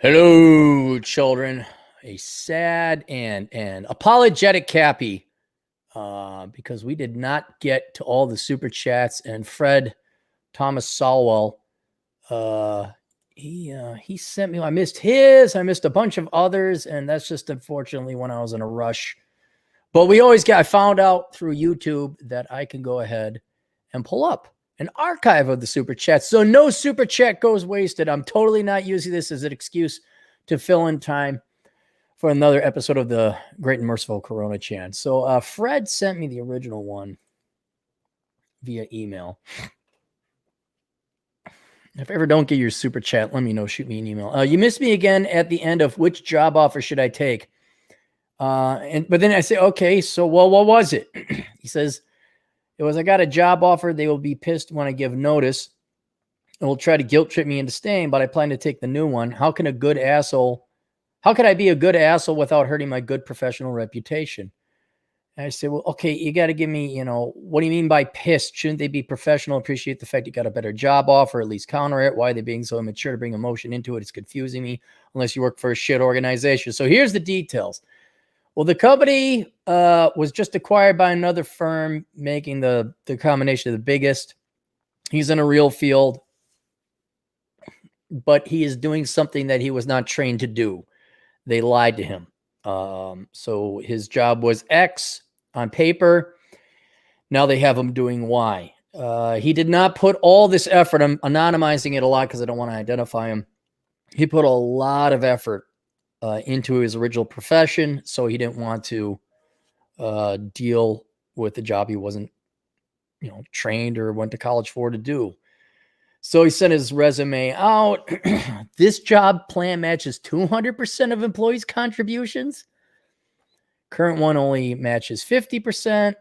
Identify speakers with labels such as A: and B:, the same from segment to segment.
A: Hello, children. A sad and apologetic Cappy, because we did not get to all the super chats. And Fred Thomas Solwell, he sent me. I missed his. I missed a bunch of others, and that's just unfortunately when I was in a rush. But I found out through YouTube that I can go ahead and pull up an archive of the super chats. So no super chat goes wasted. I'm totally not using this as an excuse to fill in time for another episode of the Great and Merciful Coronachan. So Fred sent me the original one via email. If I ever don't get your super chat, let me know. Shoot me an email. You missed me again at the end of which job offer should I take? But then I say, okay, so what was it? He says, it was, I got a job offer. They will be pissed when I give notice and will try to guilt trip me into staying, but I plan to take the new one. How can I be a good asshole without hurting my good professional reputation? And I said, well, okay, you got to give me, what do you mean by pissed? Shouldn't they be professional? Appreciate the fact you got a better job offer, at least counter it. Why are they being so immature to bring emotion into it? It's confusing me unless you work for a shit organization. So here's the details. Well, the company was just acquired by another firm, making the combination of the biggest. He's in a real field, but he is doing something that he was not trained to do. They lied to him. So his job was X on paper. Now they have him doing Y. He did not put all this effort. I'm anonymizing it a lot because I don't want to identify him. He put a lot of effort into his original profession, so he didn't want to deal with the job he wasn't, trained or went to college for to do. So he sent his resume out. This job plan matches 200% of employees' contributions. Current one only matches 50%.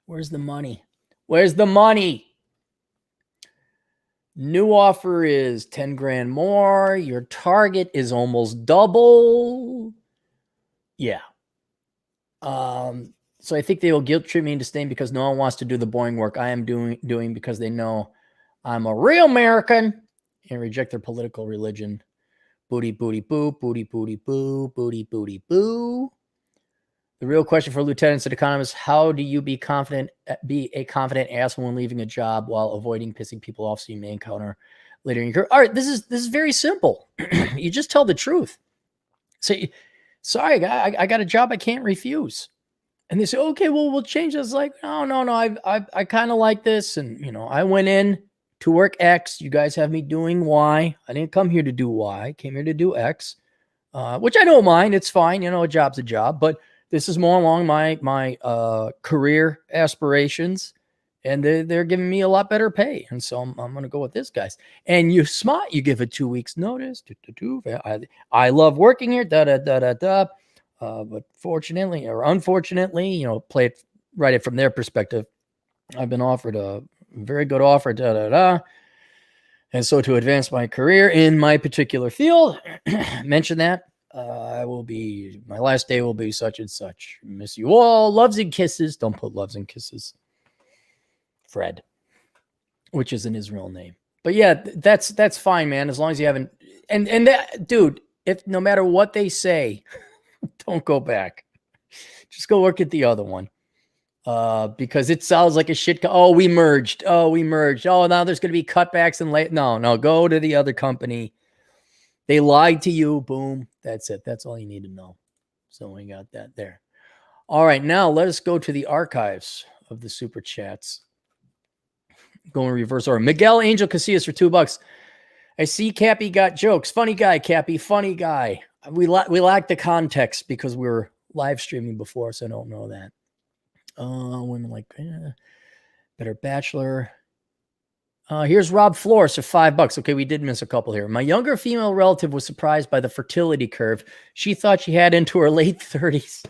A: Where's the money? Where's the money? New offer is 10 grand more. Your target is almost double. Yeah. So I think they will guilt trip me into staying because no one wants to do the boring work I am doing because they know I'm a real American and reject their political religion. Booty, booty, boo, booty, booty, boo, booty, booty, boo. The real question for lieutenants and economists: how do you be a confident asshole when leaving a job while avoiding pissing people off so you may encounter later in your career? All right, this is very simple. You just tell the truth. Say, sorry, I got a job I can't refuse. And they say, okay, well, we'll change this. Like, no, I kind of like this. And, I went in to work X. You guys have me doing Y. I didn't come here to do Y. I came here to do X, which I don't mind. It's fine. A job's a job. But this is more along my career aspirations. And they're giving me a lot better pay. And so I'm going to go with this, guys. And you're smart. You give it 2 weeks notice. I love working here. But fortunately or unfortunately, write it from their perspective. I've been offered a very good offer, And so to advance my career in my particular field, mention that, my last day will be such and such. Miss you all. Loves and kisses. Don't put loves and kisses. Fred, which isn't his real name. But yeah, that's fine, man. As long as you haven't, and that, dude, if no matter what they say, don't go back. Just go work at the other one. Because it sounds like a shit. We merged. Oh, now there's going to be cutbacks and No, go to the other company. They lied to you. Boom. That's it. That's all you need to know. So we got that there. All right. Now let us go to the archives of the super chats. Going reverse order. Miguel Angel Casillas for $2. I see Cappy got jokes. Funny guy, Cappy. Funny guy. We lack the context because we were live streaming before, so I don't know that. Women like Better Bachelor. Here's Rob Flores for $5. Okay, we did miss a couple here. My younger female relative was surprised by the fertility curve. She thought she had into her late 30s.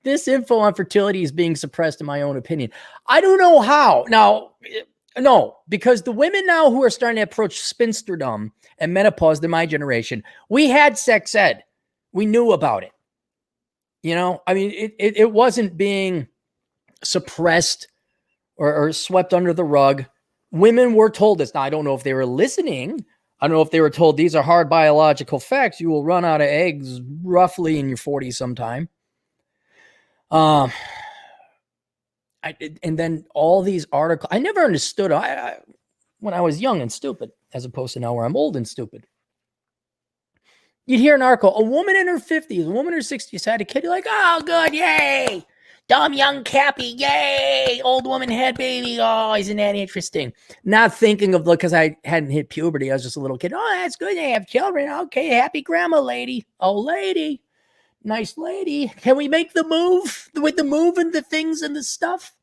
A: This info on fertility is being suppressed, in my own opinion. I don't know how. Now, no, because the women now who are starting to approach spinsterdom and menopause, they're my generation. We had sex ed. We knew about it. It wasn't being suppressed or swept under the rug. Women were told this. Now, I don't know if they were listening. I don't know if they were told these are hard biological facts. You will run out of eggs roughly in your 40s sometime. And then all these articles, I never understood. When I was young and stupid, as opposed to now where I'm old and stupid. You'd hear an article, a woman in her 50s, a woman in her 60s had a kid. You're like, oh, good, yay. Dumb young Cappy, yay. Old woman had baby. Oh, isn't that interesting? Not thinking of, because I hadn't hit puberty. I was just a little kid. Oh, that's good. They have children. Okay, happy grandma lady. Oh, lady. Nice lady. Can we make the move with the move and the things and the stuff?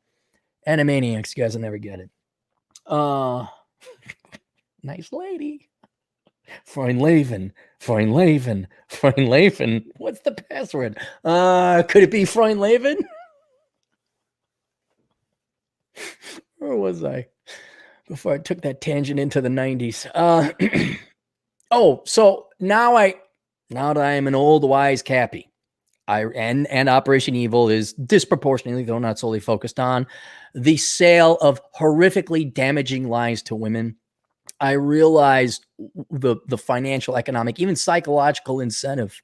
A: Animaniacs, you guys will never get it. Nice lady. Freundleben. What's the password? Could it be Freundleben? Where was I? Before I took that tangent into the 90s. So now that I am an old wise Cappy, and Operation Evil is disproportionately, though not solely focused on, the sale of horrifically damaging lies to women. I realized the financial, economic, even psychological incentive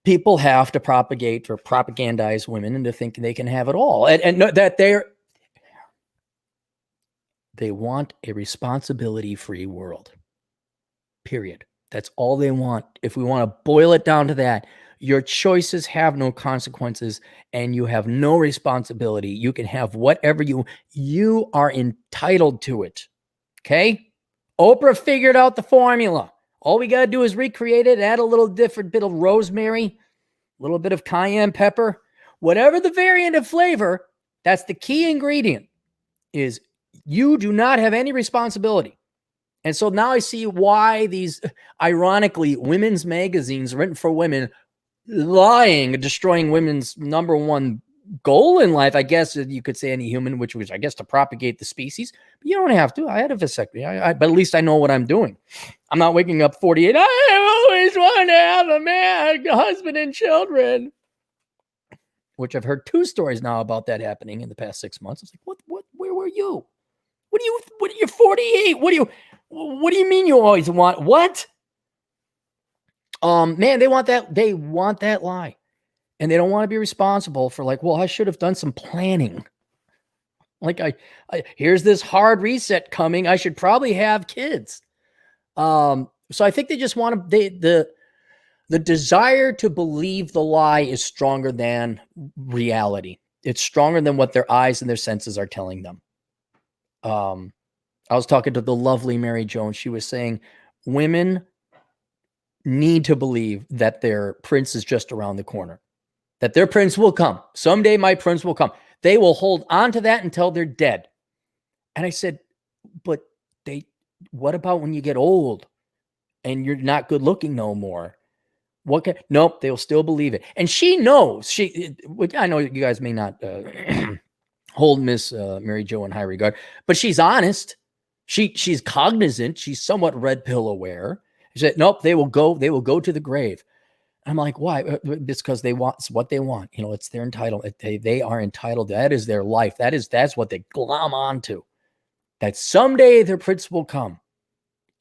A: people have to propagate or propagandize women into thinking they can have it all. And that they want a responsibility-free world. Period. That's all they want. If we want to boil it down to that, your choices have no consequences and you have no responsibility. You can have whatever you are entitled to it. Okay? Oprah figured out the formula. All we got to do is recreate it, add a little different bit of rosemary, a little bit of cayenne pepper, whatever the variant of flavor, that's the key ingredient, is you do not have any responsibility. And so now I see why these, ironically, women's magazines written for women, lying, destroying women's number one goal in life, I guess you could say any human, which was, I guess, to propagate the species. But you don't have to. I had a vasectomy, but at least I know what I'm doing. I'm not waking up 48. I always want to have a man, a husband, and children. Which I've heard 2 stories now about that happening in the past 6 months. It's like, where were you? What are you 48? What do you mean you always want what? Man, they want that lie. And they don't want to be responsible for, like, well, I should have done some planning. Like, I here's this hard reset coming. I should probably have kids. So I think they just want to, the desire to believe the lie is stronger than reality. It's stronger than what their eyes and their senses are telling them. I was talking to the lovely Mary Jones. She was saying women need to believe that their prince is just around the corner. That their prince will come. Someday my prince will come. They will hold on to that until they're dead. And I said, but what about when you get old and you're not good looking no more? Nope, they'll still believe it. And she knows. I know you guys may not hold Miss Mary Jo in high regard, but she's honest. She's cognizant. She's somewhat red pill aware. She said, nope, they will go to the grave. I'm like, why? It's because they want what they want. It's their entitlement. They are entitled. That is their life. That's what they glom onto. That someday their prince will come.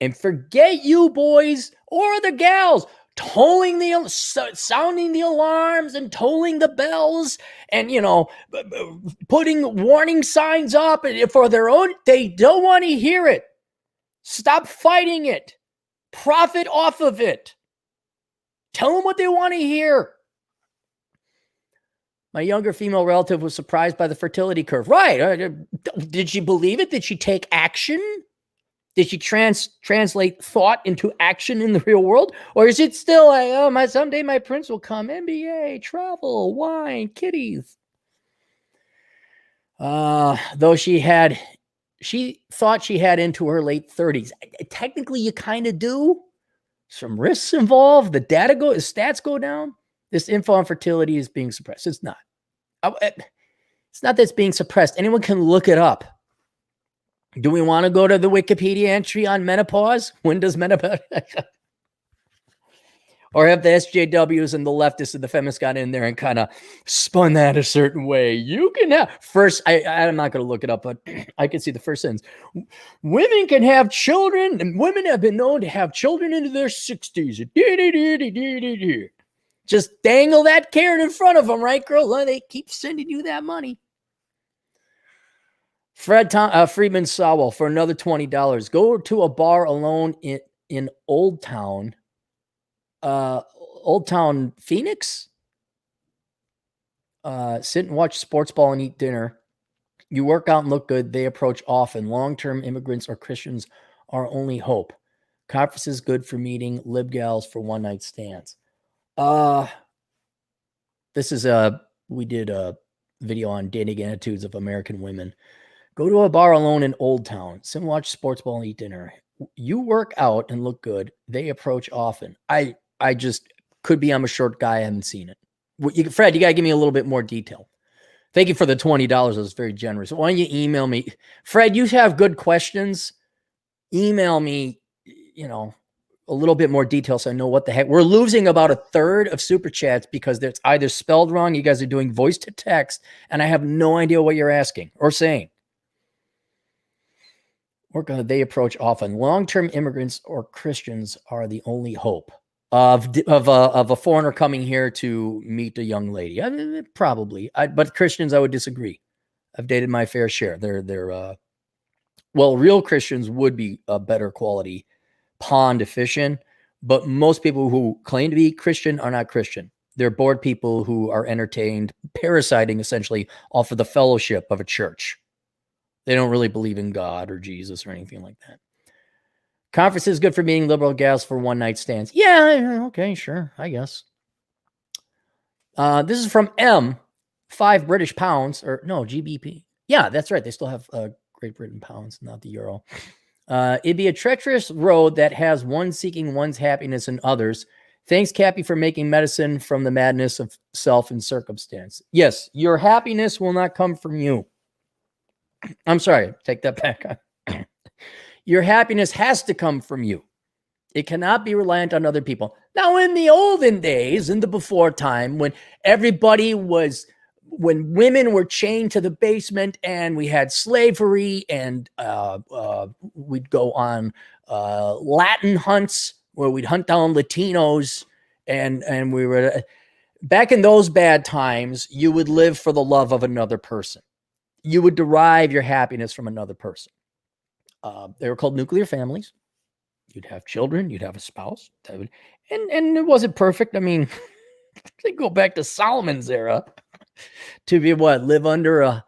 A: And forget you boys or the gals sounding the alarms and tolling the bells and, putting warning signs up for their own. They don't want to hear it. Stop fighting it. Profit off of it. Tell them what they want to hear. My younger female relative was surprised by the fertility curve. Right. Did she believe it? Did she take action? Did she translate thought into action in the real world? Or is it still like, someday my prince will come, NBA, travel, wine, kitties? Though she thought she had into her late 30s. Technically, you kind of do. Some risks involved. The stats go down. This info on fertility is being suppressed. It's not. It's not that it's being suppressed. Anyone can look it up. Do we want to go to the Wikipedia entry on menopause? When does menopause? Or have the SJWs and the leftists and the feminists got in there and kind of spun that a certain way? You can have first. I'm not going to look it up, but I can see the first sentence. Women can have children, and women have been known to have children into their 60s. Just dangle that carrot in front of them, right, girl? They keep sending you that money. Friedman Sowell for another $20. Go to a bar alone in Old Town. Old Town Phoenix. Sit and watch sports ball and eat dinner. You work out and look good. They approach often. Long-term immigrants or Christians are only hope. Conferences good for meeting. Lib gals for one-night stands. This is we did a video on dating attitudes of American women. Go to a bar alone in Old Town. Sit and watch sports ball and eat dinner. You work out and look good. They approach often. I just could be I'm a short guy. I haven't seen it. Fred, you got to give me a little bit more detail. Thank you for the $20. That was very generous. Why don't you email me? Fred, you have good questions. Email me, a little bit more detail so I know what the heck. We're losing about a third of super chats because it's either spelled wrong, you guys are doing voice to text, and I have no idea what you're asking or saying. They approach often. Long-term immigrants or Christians are the only hope of a foreigner coming here to meet a young lady. I mean, probably, but Christians, I would disagree. I've dated my fair share. Real Christians would be a better quality pond efficient, but most people who claim to be Christian are not Christian. They're bored people who are entertained, parasiting essentially off of the fellowship of a church. They don't really believe in God or Jesus or anything like that. Conference is good for meeting liberal gals for one-night stands. Yeah, okay, sure, I guess. This is from M, 5 British pounds, or no, GBP. Yeah, that's right. They still have Great Britain pounds, not the euro. It'd be a treacherous road that has one seeking one's happiness and others. Thanks, Cappy, for making medicine from the madness of self and circumstance. Yes, your happiness will not come from you. I'm sorry, take that back. Your happiness has to come from you. It cannot be reliant on other people. Now, in the olden days, in the before time, when women were chained to the basement and we had slavery and we'd go on Latin hunts where we'd hunt down Latinos and we were back in those bad times, you would live for the love of another person. You would derive your happiness from another person. They were called nuclear families. You'd have children, you'd have a spouse, and it wasn't perfect. I mean, they go back to Solomon's era. To be live under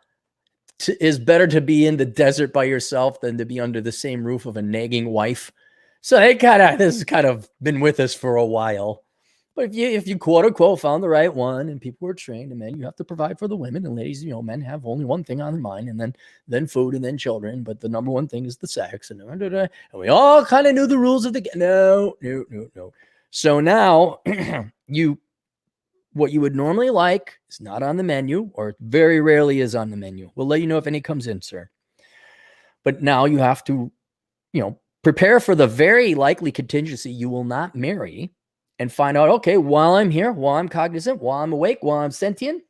A: is better to be in the desert by yourself than to be under the same roof of a nagging wife. So this has kind of been with us for a while. But if you quote unquote found the right one and people were trained, and then you have to provide for the women, and ladies, men have only one thing on their mind, and then food and then children. But the number one thing is the sex, and we all kind of knew the rules of the game. No. So now what you would normally like is not on the menu, or very rarely is on the menu. We'll let you know if any comes in, sir. But now you have to, prepare for the very likely contingency you will not marry. And find out, okay, while I'm here, while I'm cognizant, while I'm awake, while I'm sentient,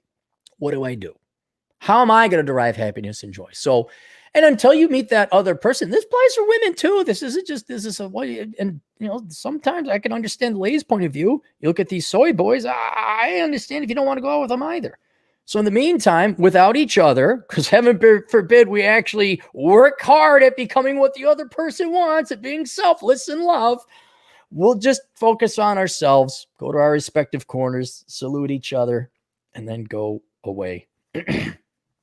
A: what do I do? How am I going to derive happiness and joy? So, and until you meet that other person, this applies for women too. This is a way. And, sometimes I can understand the ladies' point of view. You look at these soy boys, I understand if you don't want to go out with them either. So in the meantime, without each other, because heaven forbid we actually work hard at becoming what the other person wants, at being selfless in love, we'll just focus on ourselves, go to our respective corners, salute each other, and then go away. And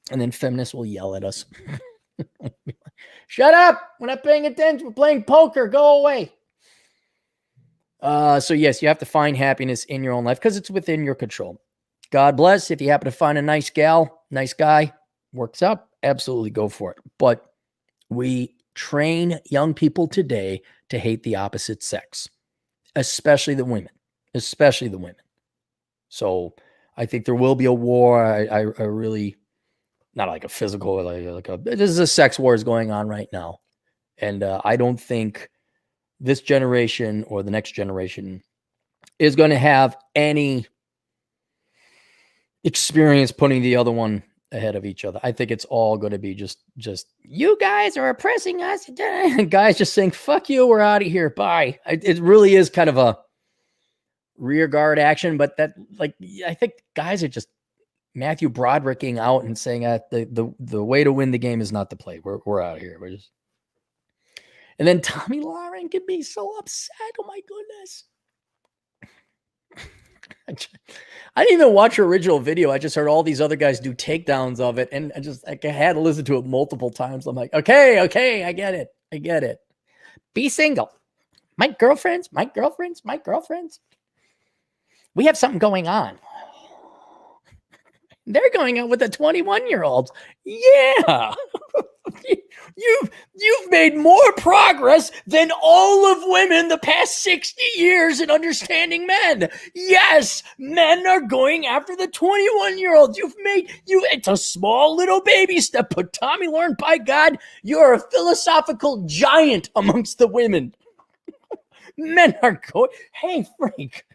A: then feminists will yell at us. Shut up! We're not paying attention. We're playing poker. Go away. So yes, you have to find happiness in your own life because it's within your control. God bless. If you happen to find a nice gal, nice guy, works out, absolutely go for it. But we train young people today to hate the opposite sex, especially the women. So I think there will be a war. I really, not like a physical, this is a sex war is going on right now. And I don't think this generation or the next generation is going to have any experience putting the other one ahead of each other. I think it's all going to be just you guys are oppressing us. Guys just saying, fuck you, we're out of here. Bye. It really is kind of a rear guard action, but that, like, I think guys are just Matthew Brodricking out and saying the way to win the game is not to play. We're out of here. We're just. And then Tommy Lauren can be so upset. Oh my goodness. I didn't even watch her original video. I just heard all these other guys do takedowns of it. And I had to listen to it multiple times. I'm like, okay, I get it. Be single. My girlfriends. We have something going on. They're going out with a 21-year-old. Yeah. You've made more progress than all of women the past 60 years in understanding men. Yes, men are going after the 21-year-olds. It's a small little baby step, but Tommy Lauren, by God, you're a philosophical giant amongst the women. Men are going, hey, Frank,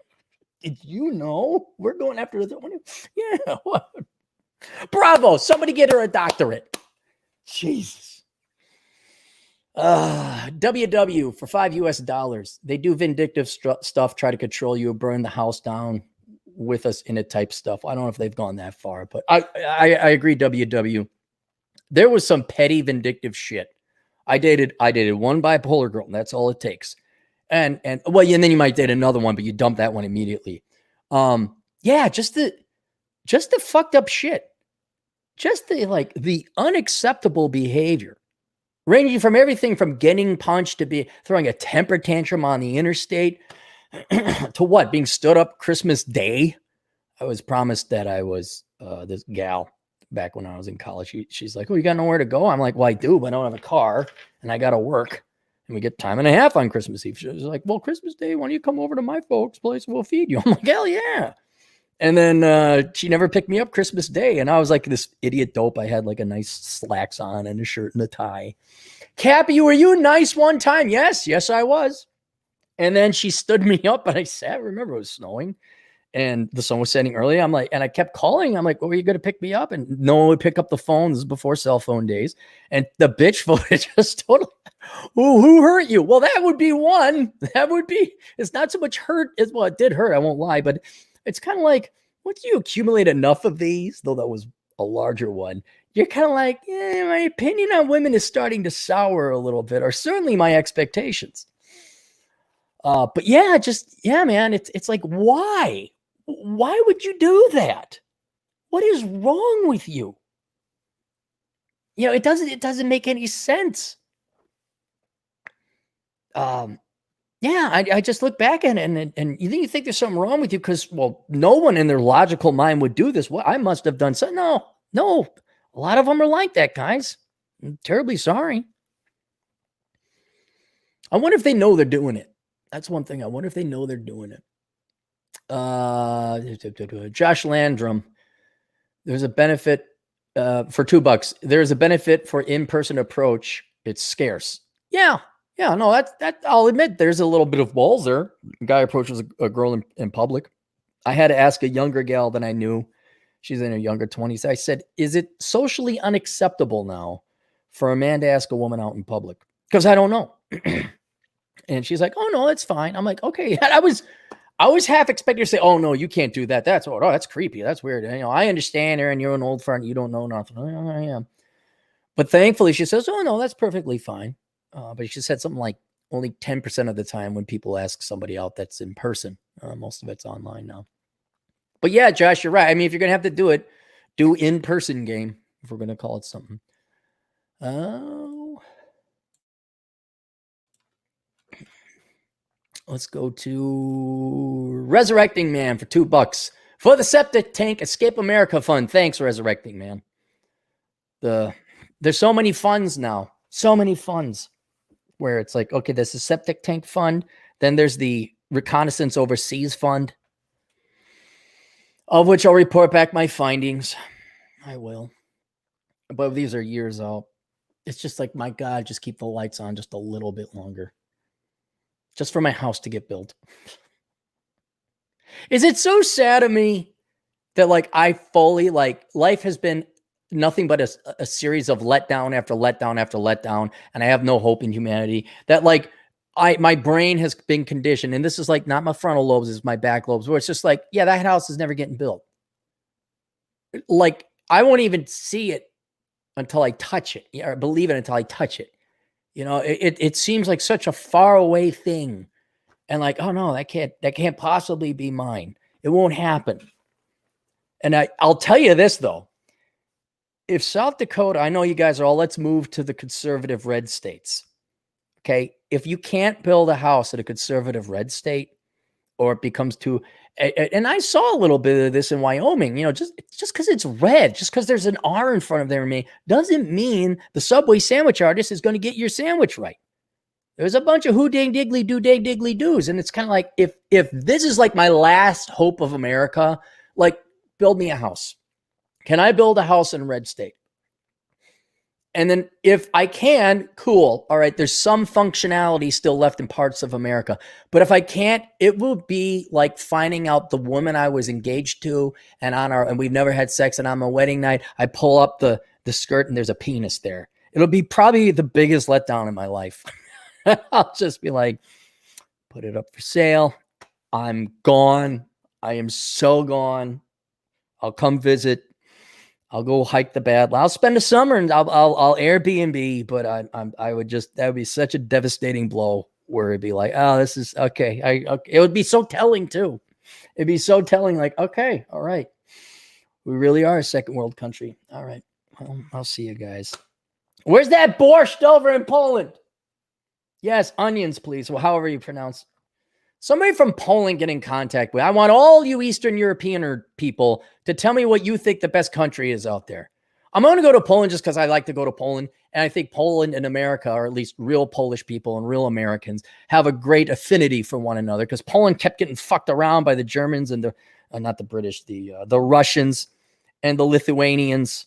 A: did you know we're going after the 20? Yeah, what? Bravo, somebody get her a doctorate. Jesus. WW for $5 US. They do vindictive stuff, try to control you, burn the house down with us in it type stuff. I don't know if they've gone that far, but I agree, WW. There was some petty vindictive shit. I dated one bipolar girl, and that's all it takes. And then you might date another one, but you dump that one immediately. Yeah, just the fucked up shit. Just the unacceptable behavior, ranging from everything from getting punched to throwing a temper tantrum on the interstate to being stood up Christmas Day. I was promised that I was this gal back when I was in college. She's like, oh, you got nowhere to go? I'm like, well, I do, but I don't have a car and I got to work. And we get time and a half on Christmas Eve. She was like, well, Christmas Day, why don't you come over to my folks' place? We'll feed you. I'm like, hell yeah. And then she never picked me up Christmas Day. And I was like this idiot dope. I had like a nice slacks on and a shirt and a tie. Cappy, were you nice one time? Yes, I was. And then she stood me up and I sat. Remember, it was snowing and the sun was setting early. I'm like, and I kept calling. I'm like, well, were you going to pick me up? And no one would pick up the phone. This is before cell phone days. And the bitch voted just totally. Who hurt you? Well, that would be one. It's not so much hurt as, well, it did hurt. I won't lie, but it's kind of like, once you accumulate enough of these, though that was a larger one, you're kind of like, my opinion on women is starting to sour a little bit, or certainly my expectations. But yeah, man, it's like, why? Why would you do that? What is wrong with you? It doesn't make any sense. Yeah, I just look back at it and you think there's something wrong with you because, well, no one in their logical mind would do this. Well, I must have done something. No. A lot of them are like that, guys. I'm terribly sorry. I wonder if they know they're doing it. That's one thing. I wonder if they know they're doing it. Josh Landrum. There's a benefit for $2. There's a benefit for in-person approach. It's scarce. Yeah, no, that I'll admit there's a little bit of balls there. A guy approaches a girl in public. I had to ask a younger gal than I knew. She's in her younger 20s. I said, is it socially unacceptable now for a man to ask a woman out in public? Because I don't know. And she's like, oh, no, that's fine. I'm like, okay. And I was half expecting to say, oh, no, you can't do that. That's creepy. That's weird. I understand, Aaron, you're an old friend. You don't know nothing. I am. But thankfully, she says, oh, no, that's perfectly fine. But she said something like only 10% of the time when people ask somebody out that's in person. Most of it's online now. But yeah, Josh, you're right. I mean, if you're going to have to do it, do in-person game, if we're going to call it something. Let's go to Resurrecting Man for $2 for the Septic Tank Escape America Fund. Thanks, Resurrecting Man. There's so many funds now. So many funds where it's like, okay, there's the Septic Tank Fund. Then there's the Reconnaissance Overseas Fund, of which I'll report back my findings. I will. But these are years out. It's just like, my God, just keep the lights on just a little bit longer. Just for my house to get built. Is it so sad to me that like I fully like life has been nothing but a series of letdown after letdown after letdown, and I have no hope in humanity. That like my brain has been conditioned, and this is like not my frontal lobes, it's my back lobes, where it's just like, yeah, that house is never getting built. Like I won't even see it until I touch it, or believe it until I touch it. You know, it seems like such a far away thing, and like, oh no, that can't possibly be mine. It won't happen. And I'll tell you this though, if South Dakota, I know you guys are all, let's move to the conservative red states. Okay, if you can't build a house at a conservative red state, or it becomes too, and I saw a little bit of this in Wyoming, you know, just because it's red, just because there's an R in front of their name, doesn't mean the Subway sandwich artist is going to get your sandwich right. There's a bunch of who dang diggly do dang diggly doos. And it's kind of like, if this is like my last hope of America, like build me a house. Can I build a house in red state? And then if I can, cool. All right, there's some functionality still left in parts of America. But if I can't, it will be like finding out the woman I was engaged to and we've never had sex, and on my wedding night, I pull up the skirt and there's a penis there. It'll be probably the biggest letdown in my life. I'll just be like, put it up for sale. I'm gone. I am so gone. I'll come visit. I'll go hike the Badlands. I'll spend the summer and I'll Airbnb, but I would just, that would be such a devastating blow where it'd be like, oh, this is okay. It would be so telling too. It'd be so telling, like, okay, all right. We really are a second world country. All right. Well, I'll see you guys. Where's that borscht over in Poland? Yes, onions, please. Well, however you pronounce. Somebody from Poland get in contact with. I want all you Eastern European people to tell me what you think the best country is out there. I'm going to go to Poland just because I like to go to Poland. And I think Poland and America, or at least real Polish people and real Americans, have a great affinity for one another, because Poland kept getting fucked around by the Germans and not the British, the Russians and the Lithuanians.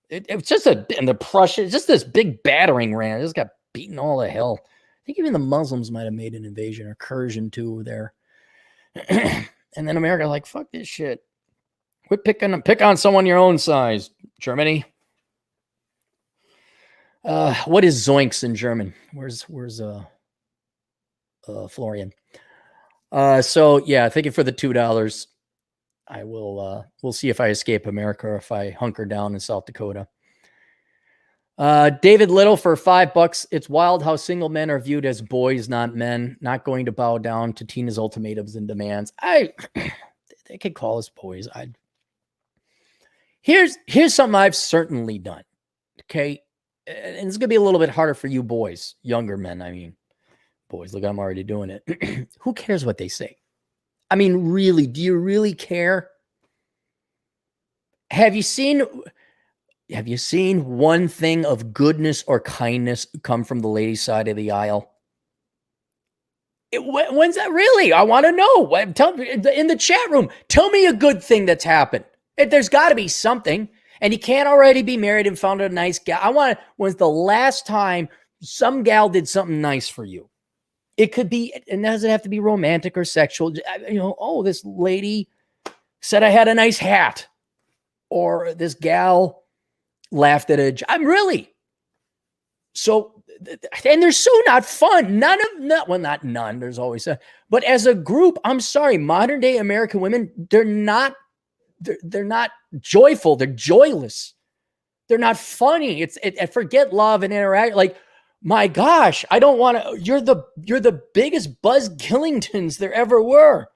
A: It's just and the Prussians, just this big battering ram. It just got beaten all to hell. I think even the Muslims might have made an invasion or incursion too there. And then America, like, fuck this shit. Quit pick on someone your own size, Germany. What is Zoinks in German? Where's Florian? So yeah, thank you for the $2. I will we'll see if I escape America or if I hunker down in South Dakota. David Little for $5. It's wild how single men are viewed as boys, not men. Not going to bow down to Tina's ultimatums and demands. They could call us boys. Here's something I've certainly done. Okay, and it's gonna be a little bit harder for you boys, younger men. I mean, boys, look, I'm already doing it. Who cares what they say? I mean, really, do you really care? Have you seen one thing of goodness or kindness come from the ladies' side of the aisle? When's that really? I want to know. Tell me in the chat room. Tell me a good thing that's happened. There's got to be something. And you can't already be married and found a nice gal. When's the last time some gal did something nice for you? It could be, and it doesn't have to be romantic or sexual. You know, oh, this lady said I had a nice hat, or this gal laughed at I'm really. So, and they're so not fun. Not none. There's always but as a group, I'm sorry, modern day American women, they're not joyful. They're joyless. They're not funny. Forget love and interact. Like, my gosh, I don't want to. You're the biggest Buzz Killingtons there ever were.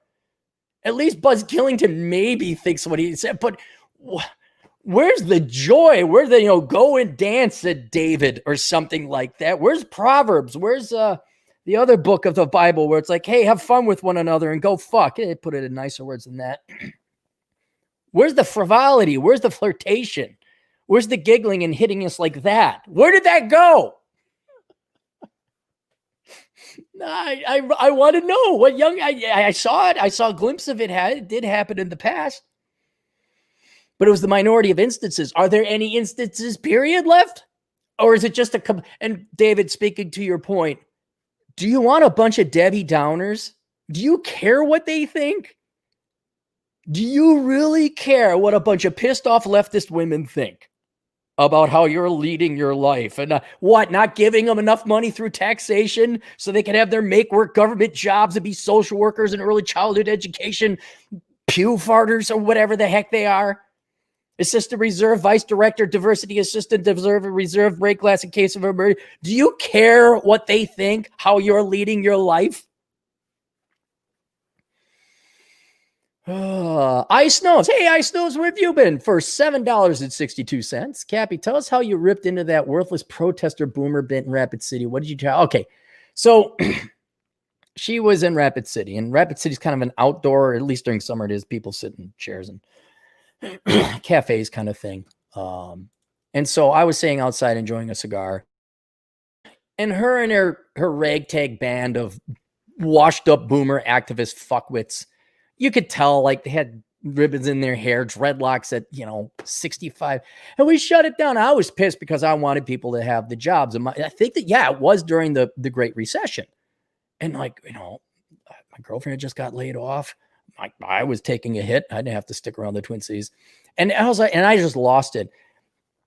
A: At least Buzz Killington maybe thinks what he said, but where's the joy? Where's the, go and dance at David or something like that? Where's Proverbs? Where's the other book of the Bible where it's like, hey, have fun with one another and go fuck? They put it in nicer words than that. Where's the frivolity? Where's the flirtation? Where's the giggling and hitting us like that? Where did that go? I want to know what I saw it. I saw a glimpse of it. It did happen in the past, but it was the minority of instances. Are there any instances, period, left? Or is it just and David, speaking to your point, do you want a bunch of Debbie Downers? Do you care what they think? Do you really care what a bunch of pissed off leftist women think about how you're leading your life? And not giving them enough money through taxation so they can have their make work government jobs and be social workers and early childhood education pew farters or whatever the heck they are? Assistant reserve, vice director, diversity assistant, reserve, break glass in case of emergency. Do you care what they think, how you're leading your life? Ice Nose. Hey, Ice Nose, where have you been? For $7.62. Cappy, tell us how you ripped into that worthless protester boomer bit in Rapid City. What did you tell? Okay, so she was in Rapid City, and Rapid City is kind of an outdoor, at least during summer it is, people sit in chairs and cafes kind of thing. And so I was sitting outside enjoying a cigar, and her and her ragtag band of washed up boomer activist fuckwits, you could tell like they had ribbons in their hair, dreadlocks at 65, and we shut it down. I was pissed because I wanted people to have the jobs, and I think that it was during the Great Recession, and my girlfriend had just got laid off. I was taking a hit. I didn't have to stick around the Twin Cities. And I was like, and I just lost it.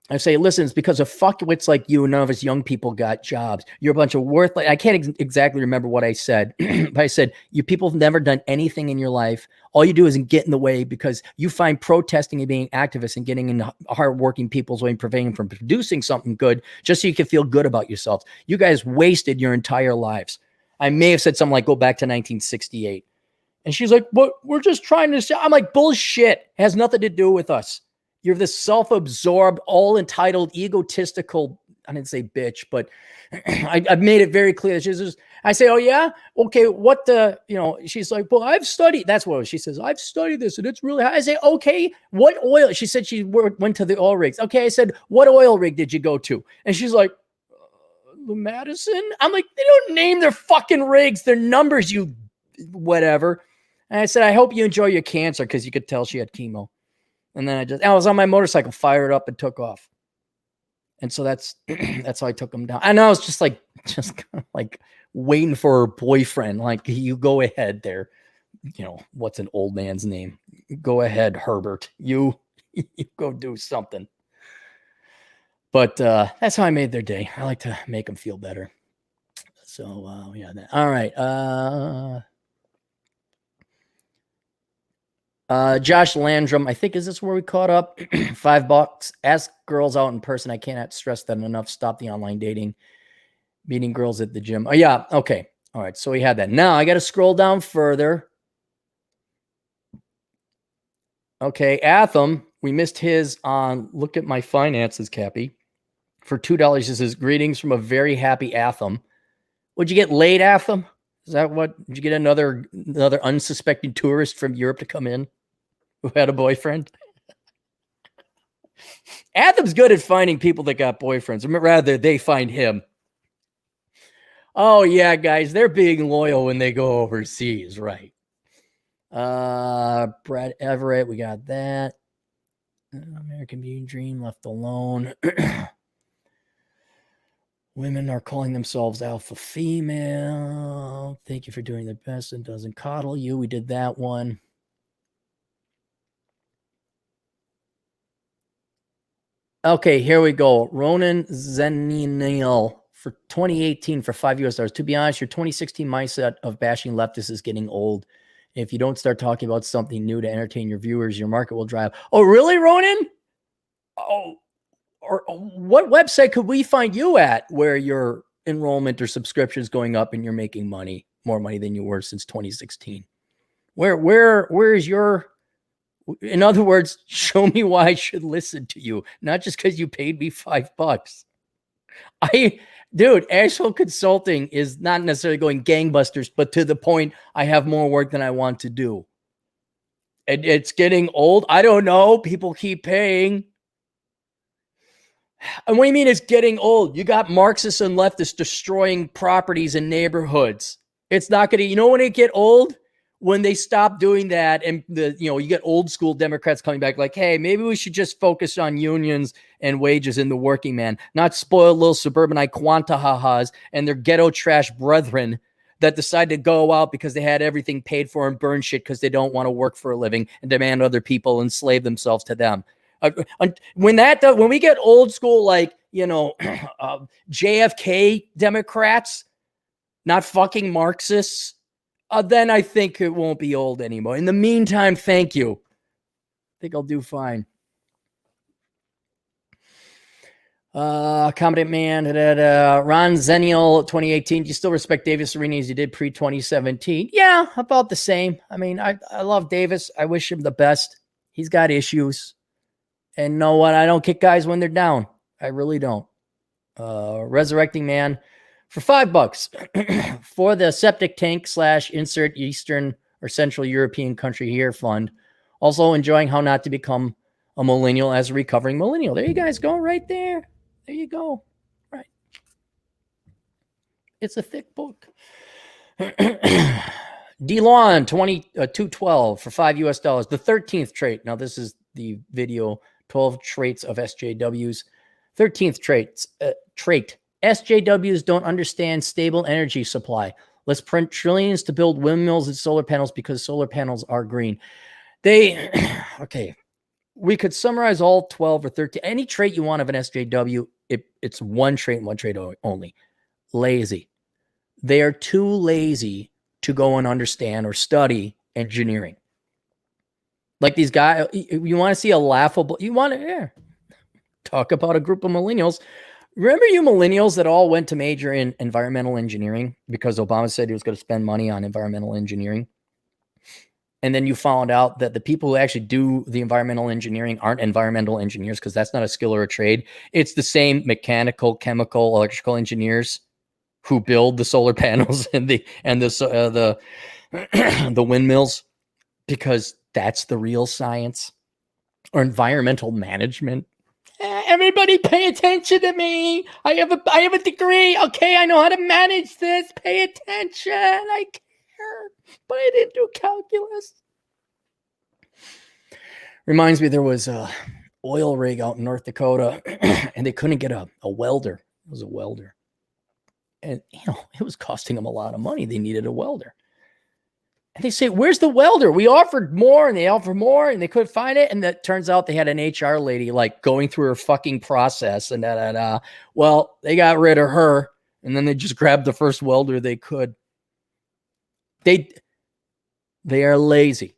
A: I say, listen, it's because of fuckwits like you, none of us young people got jobs. You're a bunch of worthless. I can't exactly remember what I said, but I said, you people have never done anything in your life. All you do is get in the way because you find protesting and being activists and getting in hardworking people's way and preventing from producing something good just so you can feel good about yourselves. You guys wasted your entire lives. I may have said something like, go back to 1968. And she's like, "What? We're just trying to say." I'm like, bullshit. It has nothing to do with us. You're this self-absorbed, all-entitled, egotistical, I didn't say bitch, but I've made it very clear. I say, oh, yeah? Okay, what the, she's like, well, I've studied. That's what she says. I've studied this, and it's really high. I say, okay, what oil? She said she went to the oil rigs. Okay, I said, what oil rig did you go to? And she's like, Madison? I'm like, they don't name their fucking rigs. Their numbers, you whatever. And I said, I hope you enjoy your cancer, because you could tell she had chemo. And then I was on my motorcycle, fired up, and took off. And so that's how I took him down. And I was just kind of like waiting for her boyfriend. Like, you go ahead there. What's an old man's name? Go ahead, Herbert. You go do something. But that's how I made their day. I like to make them feel better. So, yeah. All right. Josh Landrum, I think, is this where we caught up? $5. Ask girls out in person. I cannot stress that enough. Stop the online dating. Meeting girls at the gym. Oh, yeah. Okay. All right. So we had that. Now I got to scroll down further. Okay. Atham, we missed his on Look at My Finances, Cappy. For $2, this is greetings from a very happy Atham. Would you get laid, Atham? Is that what? Did you get another unsuspecting tourist from Europe to come in who had a boyfriend? Atham's good at finding people that got boyfriends. Or rather, they find him. Oh, yeah, guys. They're being loyal when they go overseas, right? Brad Everett, we got that. American Beauty Dream, Left Alone. Women are calling themselves alpha female. Thank you for doing the best and doesn't coddle you. We did that one. Okay, here we go. Ronan Zeninil for 2018 for $5. To be honest, your 2016 mindset of bashing leftists is getting old. If you don't start talking about something new to entertain your viewers, your market will drive. Oh, really, Ronan? Oh, or what website could we find you at where your enrollment or subscription is going up and you're making money, more money than you were since 2016? Where is your, in other words, show me why I should listen to you, not just because you paid me $5. Dude, Asheville Consulting is not necessarily going gangbusters, but to the point, I have more work than I want to do. And it's getting old. I don't know. People keep paying. And what do you mean it's getting old? You got Marxists and leftists destroying properties in neighborhoods. It's not going to, when it get old? When they stop doing that and you get old school Democrats coming back like, hey, maybe we should just focus on unions and wages in the working man, not spoil little suburbanite quantahahas and their ghetto trash brethren that decide to go out because they had everything paid for and burn shit because they don't want to work for a living and demand other people enslave themselves to them. When we get old school, like, JFK Democrats, not fucking Marxists, then I think it won't be old anymore. In the meantime, thank you. I think I'll do fine. Competent man, Ron Zenial 2018. Do you still respect Davis Arena as you did pre-2017? Yeah, about the same. I mean, I love Davis. I wish him the best. He's got issues. And you know what? I don't kick guys when they're down. I really don't. Resurrecting Man for $5 for the septic tank / insert Eastern or Central European country here fund. Also enjoying how not to become a millennial as a recovering millennial. There you guys go right there. There you go. Right. It's a thick book. DeLon 212 for $5 The 13th trait. Now this is the video 12 traits of SJWs. 13th trait. SJWs don't understand stable energy supply. Let's print trillions to build windmills and solar panels because solar panels are green. Okay. We could summarize all 12 or 13. Any trait you want of an SJW, it's one trait and one trait only. Lazy. They are too lazy to go and understand or study engineering. Like these guys, you want to see a laughable, talk about a group of millennials. Remember you millennials that all went to major in environmental engineering because Obama said he was going to spend money on environmental engineering? And then you found out that the people who actually do the environmental engineering aren't environmental engineers because that's not a skill or a trade. It's the same mechanical, chemical, electrical engineers who build the solar panels and the windmills, because that's the real science. Or environmental management. Everybody pay attention to me. I have a degree. Okay, I know how to manage this. Pay attention. I care. But I didn't do calculus. Reminds me, there was a oil rig out in North Dakota and they couldn't get a welder. It was a welder. And, it was costing them a lot of money. They needed a welder. And they say, where's the welder? We offered more and they offered more and they couldn't find it. And that turns out they had an HR lady like going through her fucking process and Well, they got rid of her and then they just grabbed the first welder they could. They are lazy.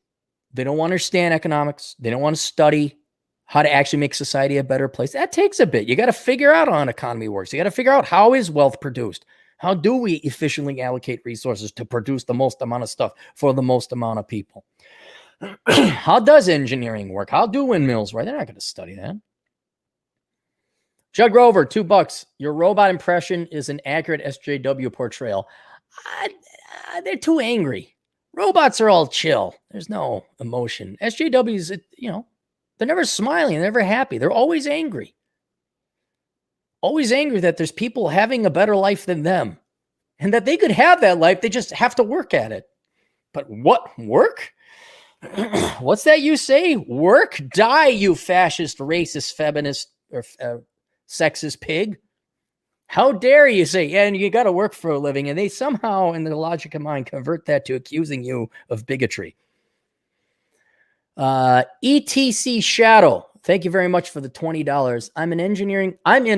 A: They don't want to understand economics. They don't want to study how to actually make society a better place. That takes a bit. You got to figure out how an economy works. You got to figure out how is wealth produced. How do we efficiently allocate resources to produce the most amount of stuff for the most amount of people? How does engineering work? How do windmills work? They're not going to study that. Jug Rover, $2. Your robot impression is an accurate SJW portrayal. They're too angry. Robots are all chill. There's no emotion. SJWs, they're never smiling. They're never happy. They're always angry. Always angry that there's people having a better life than them and that they could have that life. They just have to work at it. But what? Work? What's that you say? Work? Die, you fascist, racist, feminist, or sexist pig. How dare you say, and you got to work for a living. And they somehow, in their logic of mind, convert that to accusing you of bigotry. ETC Shadow. Thank you very much for the $20. I'm in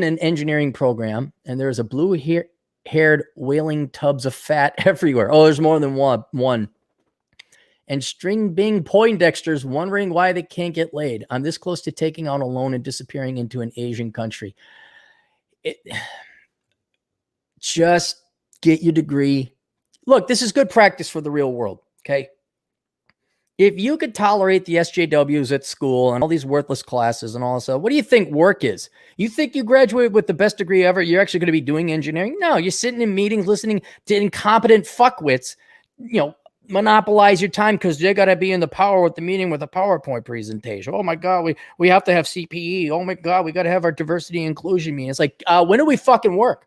A: an engineering program, and there's a blue-haired wailing tubs of fat everywhere. Oh, there's more than one. And string Bing Poindexter's wondering why they can't get laid. I'm this close to taking out a loan and disappearing into an Asian country. Just get your degree. Look, this is good practice for the real world, okay? If you could tolerate the SJWs at school and all these worthless classes and all this stuff, what do you think work is? You think you graduate with the best degree ever, you're actually going to be doing engineering? No, you're sitting in meetings listening to incompetent fuckwits, monopolize your time because they got to be in the power with the meeting with a PowerPoint presentation. Oh my God, we have to have CPE. Oh my God, we got to have our diversity and inclusion meeting. It's like, when do we fucking work?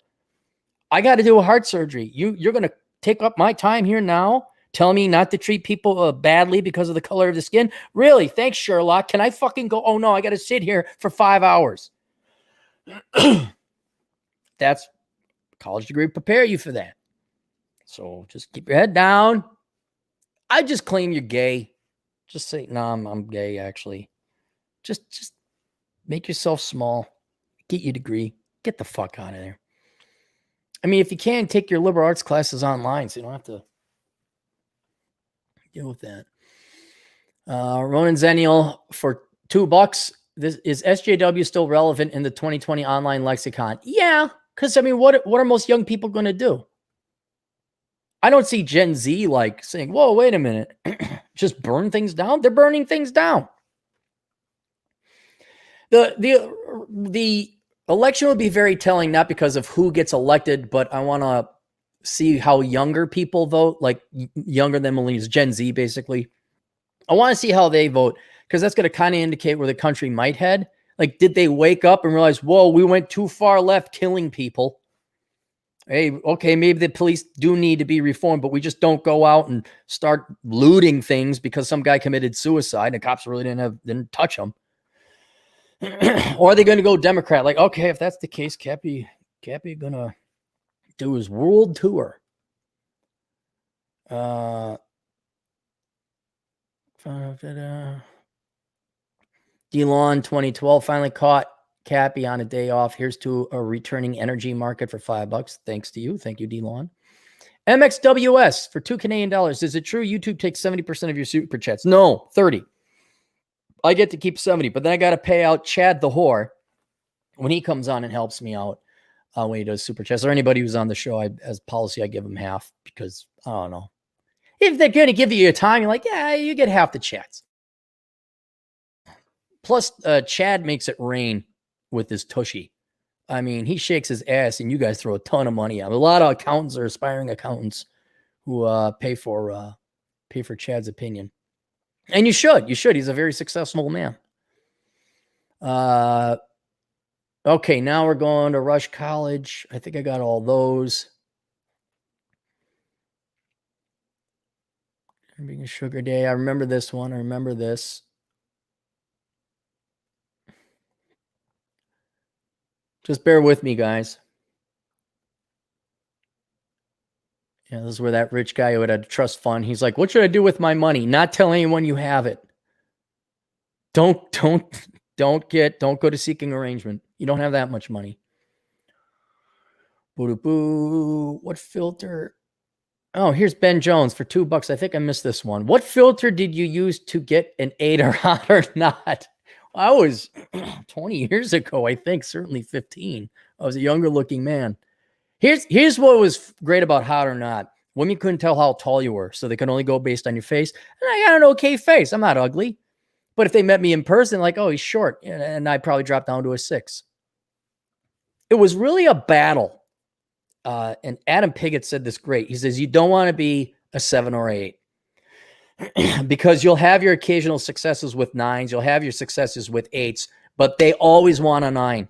A: I got to do a heart surgery. You're going to take up my time here now? Tell me not to treat people badly because of the color of the skin? Really? Thanks, Sherlock. Can I fucking go? Oh, no, I got to sit here for 5 hours. That's college degree prepare you for that. So just keep your head down. I just claim you're gay. Just say, no, I'm gay, actually. Just make yourself small. Get your degree. Get the fuck out of there. I mean, if you can, take your liberal arts classes online so you don't have to deal with that. Ronan Zenial for $2. This is SJW still relevant in the 2020 online lexicon? Yeah, because I mean, what are most young people going to do? I don't see Gen Z like saying, "Whoa, wait a minute, just burn things down." They're burning things down. The election will be very telling, not because of who gets elected, but I want to see how younger people vote, like younger than millennials, Gen Z, basically. I want to see how they vote, because that's going to kind of indicate where the country might head. Like, did they wake up and realize, whoa, we went too far left killing people? Hey, okay, maybe the police do need to be reformed, but we just don't go out and start looting things because some guy committed suicide and the cops really didn't touch him. Or are they going to go Democrat? Like, okay, if that's the case, Cappy gonna do his world tour. Delon 2012 finally caught Cappy on a day off. Here's to a returning energy market for $5. Thanks to you. Thank you, Delon. MXWS for $2 Canadian. Is it true YouTube takes 70% of your super chats? No, 30. I get to keep 70, but then I got to pay out Chad the whore when he comes on and helps me out when he does super chats. Or anybody who's on the show, as policy, I give him half, because I don't know. If they're going to give you your time, you're like, yeah, you get half the chats. Plus, Chad makes it rain with his tushy. I mean, he shakes his ass, and you guys throw a ton of money at him. A lot of accountants are aspiring accountants who pay for Chad's opinion. And you should. He's a very successful man. Okay, now we're going to Rush College. I think I got all those. Being a sugar day. I remember this one. I remember this. Just bear with me, guys. Yeah, this is where that rich guy who had a trust fund, he's like, what should I do with my money? Not tell anyone you have it. Don't go to seeking arrangement. You don't have that much money. Boo-doo-boo. What filter? Oh, here's Ben Jones for $2. I think I missed this one. What filter did you use to get an 8 or hot or not? I was 20 years ago, I think, certainly 15. I was a younger looking man. Here's what was great about hot or not. Women couldn't tell how tall you were, so they could only go based on your face. And I got an okay face. I'm not ugly. But if they met me in person, like, oh, he's short, and I'd probably drop down to a 6. It was really a battle. And Adam Piggott said this great. He says, you don't want to be a 7 or 8 because you'll have your occasional successes with 9s. You'll have your successes with 8s, but they always want a 9.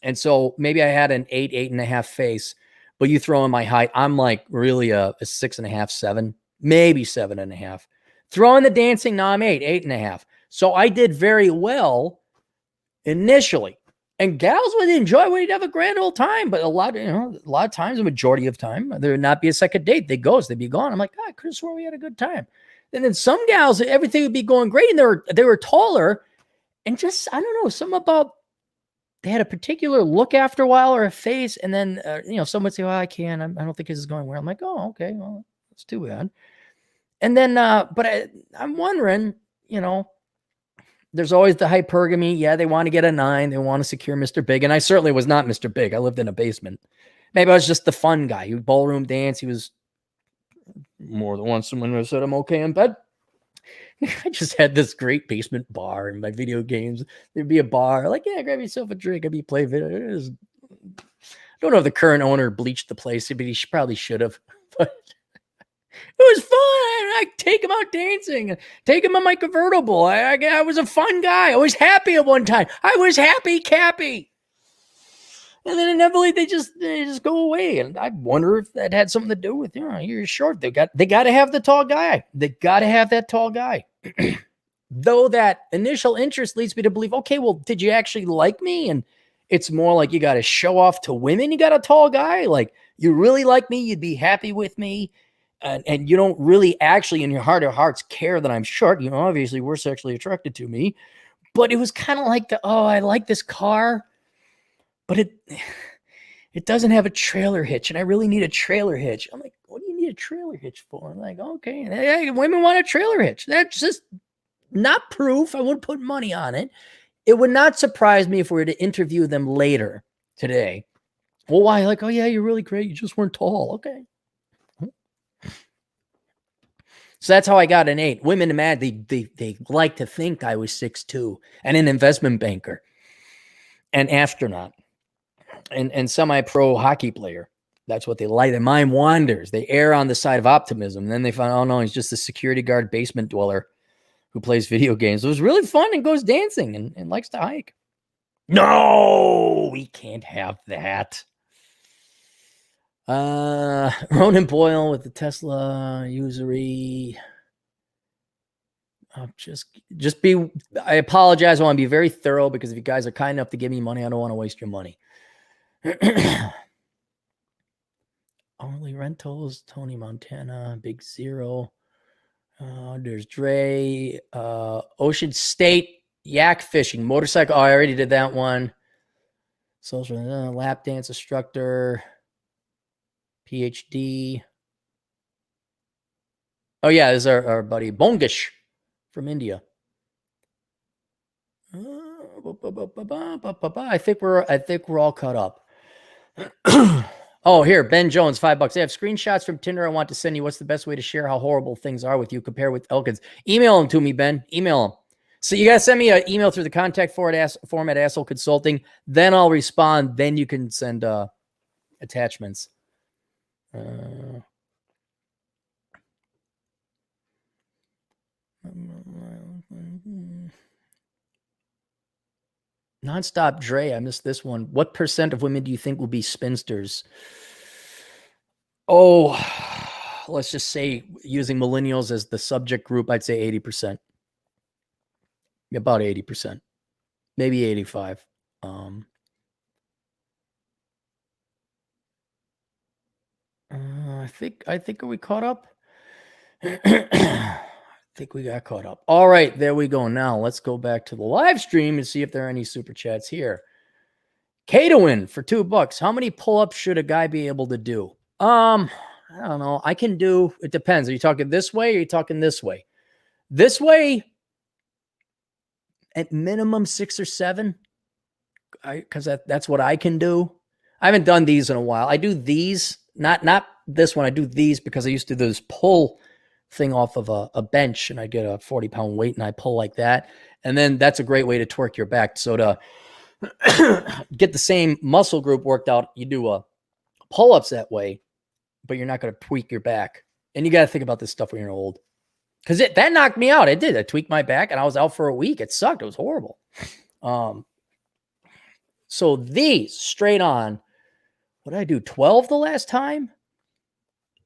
A: And so maybe I had an 8, 8.5 face, but you throw in my height, I'm like really a 6.5, 7, maybe 7.5. Throw in the dancing, now I'm 8, 8.5. So I did very well initially. And gals would enjoy, we'd have a grand old time. But a lot of times, the majority of time, there would not be a second date. They ghost, they'd be gone. I'm like, God, I could have sworn we had a good time. And then some gals, everything would be going great, and they were taller, and just, I don't know, something about, they had a particular look after a while, or a face, and then someone would say, well, I don't think this is going well. I'm like, oh, okay, well, that's too bad. And then but I'm wondering, there's always the hypergamy. Yeah, they want to get a 9. They want to secure Mr. Big. And I certainly was not Mr. Big. I lived in a basement. Maybe I was just the fun guy. He would ballroom dance. He was more than once someone said I'm okay in bed. I just had this great basement bar in my video games. There'd be a bar. Like, yeah, grab yourself a drink. I'd be playing video. I don't know if the current owner bleached the place, but he probably should have. But it was fun. I take him out dancing, take him on my convertible. I was a fun guy. I was happy at one time. I was happy, Cappy. And then inevitably they just go away. And I wonder if that had something to do with, you're short. They got to have the tall guy. They got to have that tall guy. Though that initial interest leads me to believe, okay, well, did you actually like me? And it's more like you got to show off to women. You got a tall guy. Like, you really like me, you'd be happy with me. And you don't really actually in your heart of hearts care that I'm short. You know, obviously we're sexually attracted to me. But it was kind of like I like this car, but it doesn't have a trailer hitch, and I really need a trailer hitch. I'm like, what do you need a trailer hitch for? I'm like, okay, hey, women want a trailer hitch. That's just not proof. I wouldn't put money on it. It would not surprise me if we were to interview them later today. Well, why? Like, oh yeah, you're really great. You just weren't tall. Okay. So that's how I got an 8. Women mad. They like to think I was 6'2" and an investment banker, an astronaut, and semi-pro hockey player. That's what they like. Their mind wanders. They err on the side of optimism. And then they find, oh no, he's just a security guard basement dweller who plays video games. It was really fun and goes dancing and likes to hike. No, we can't have that. Ronan Boyle with the Tesla usury. I apologize. I want to be very thorough because if you guys are kind enough to give me money, I don't want to waste your money. Only rentals, Tony Montana, Big Zero. There's Dre, Ocean State, yak fishing, motorcycle. Oh, I already did that one. Social lap dance instructor, PhD. Oh yeah, this is our buddy Bongish from India. I think we're all caught up. Oh, here, Ben Jones, $5. I have screenshots from Tinder I want to send you. What's the best way to share how horrible things are with you compared with Elkins? Email them to me, Ben. Email them. So you got to send me an email through the contact format Asshole Consulting. Then I'll respond. Then you can send attachments. Nonstop Dre, I missed this one. What percent of women do you think will be spinsters? Oh, let's just say using millennials as the subject group, I'd say 80%. About 80%. Maybe 85. I think are we caught up? I think we got caught up. All right, there we go. Now let's go back to the live stream and see if there are any super chats here. K-to-win for $2. How many pull-ups should a guy be able to do? I don't know. I can do, it depends. Are you talking this way or are you talking this way? This way, at minimum 6 or 7. Because that's what I can do. I haven't done these in a while. I do these, not this one. I do these because I used to do this pull thing off of a bench and I get a 40-pound weight and I pull like that. And then that's a great way to twerk your back. So to get the same muscle group worked out, you do pull-ups that way, but you're not going to tweak your back. And you got to think about this stuff when you're old. Because that knocked me out. It did. I tweaked my back and I was out for a week. It sucked. It was horrible. So these straight on, what did I do? 12 the last time?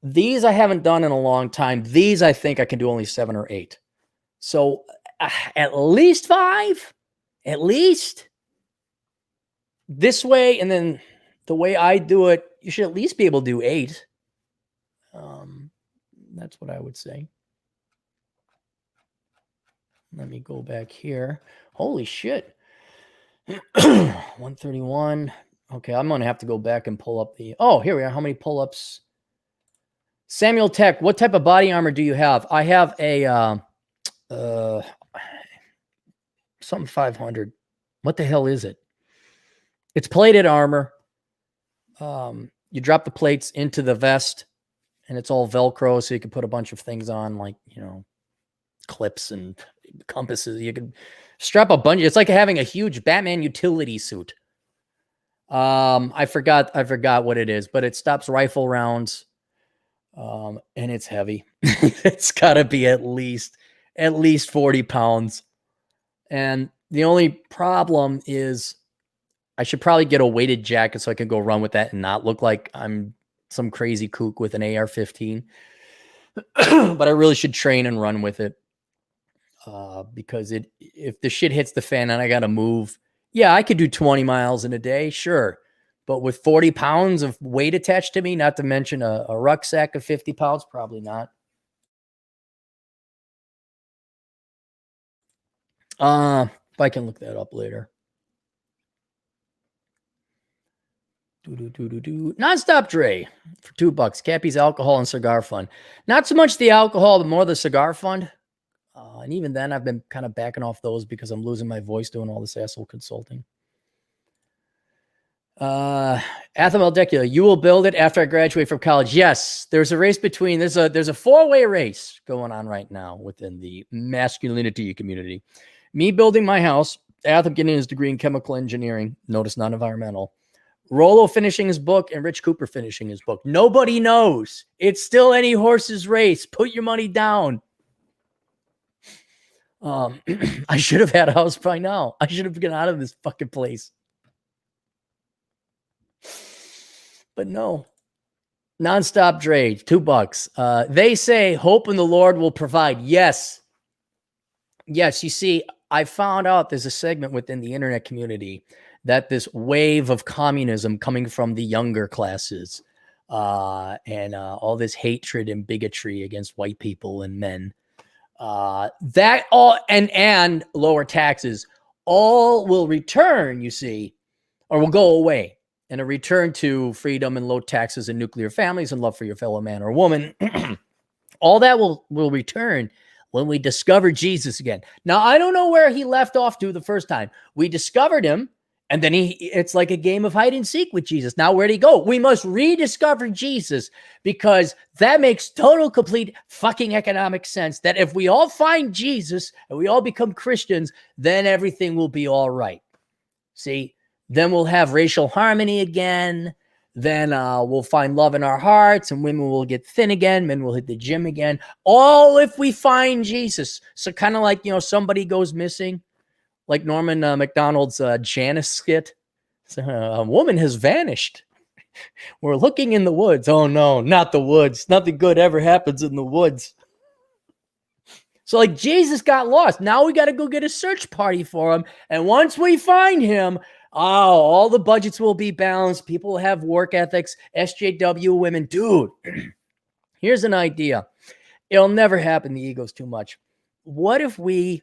A: These I haven't done in a long time. These I think I can do only 7 or 8. So at least 5, at least this way. And then the way I do it, you should at least be able to do 8. That's what I would say. Let me go back here. Holy shit. 131. Okay, I'm going to have to go back and pull up the... Oh, here we are. How many pull-ups? Samuel Tech, what type of body armor do you have? I have a... something 500. What the hell is it? It's plated armor. You drop the plates into the vest, and it's all Velcro, so you can put a bunch of things on, like, clips and compasses. You can strap a bunch. It's like having a huge Batman utility suit. I forgot what it is, but it stops rifle rounds. And it's heavy. It's got to be at least 40 pounds. And the only problem is I should probably get a weighted jacket so I can go run with that and not look like I'm some crazy kook with an AR-15. But I really should train and run with it. Because if the shit hits the fan and I got to move, yeah, I could do 20 miles in a day, sure. But with 40 pounds of weight attached to me, not to mention a rucksack of 50 pounds, probably not. If I can look that up later. Nonstop Dre for $2. Cappy's alcohol and cigar fund. Not so much the alcohol, but more the cigar fund. And even then, I've been kind of backing off those because I'm losing my voice doing all this asshole consulting. Atham Decula, you will build it after I graduate from college. Yes, there's a race between, there's a four-way race going on right now within the masculinity community. Me building my house, Atham getting his degree in chemical engineering, notice non-environmental, Rollo finishing his book, and Rich Cooper finishing his book. Nobody knows. It's still any horse's race. Put your money down. I should have had a house by now. I should have gotten out of this fucking place. But no. Nonstop Dre, $2. They say hope in the Lord will provide. Yes. Yes, you see, I found out there's a segment within the internet community that this wave of communism coming from the younger classes and all this hatred and bigotry against white people and men, that all and lower taxes all will return, you see, or will go away, and a return to freedom and low taxes and nuclear families and love for your fellow man or woman. All that will return when we discover Jesus again. Now, I don't know where he left off to the first time. We discovered him, and then it's like a game of hide and seek with Jesus. Now, where'd he go? We must rediscover Jesus, because that makes total, complete fucking economic sense, that if we all find Jesus and we all become Christians, then everything will be all right. See, then we'll have racial harmony again. Then we'll find love in our hearts, and women will get thin again. Men will hit the gym again. All if we find Jesus. So kind of like, somebody goes missing, like Norman McDonald's Janice skit. So, a woman has vanished. We're looking in the woods. Oh, no, not the woods. Nothing good ever happens in the woods. So like Jesus got lost. Now we got to go get a search party for him. And once we find him, all the budgets will be balanced. People will have work ethics. SJW women. Dude, here's an idea. It'll never happen. The ego's too much. What if I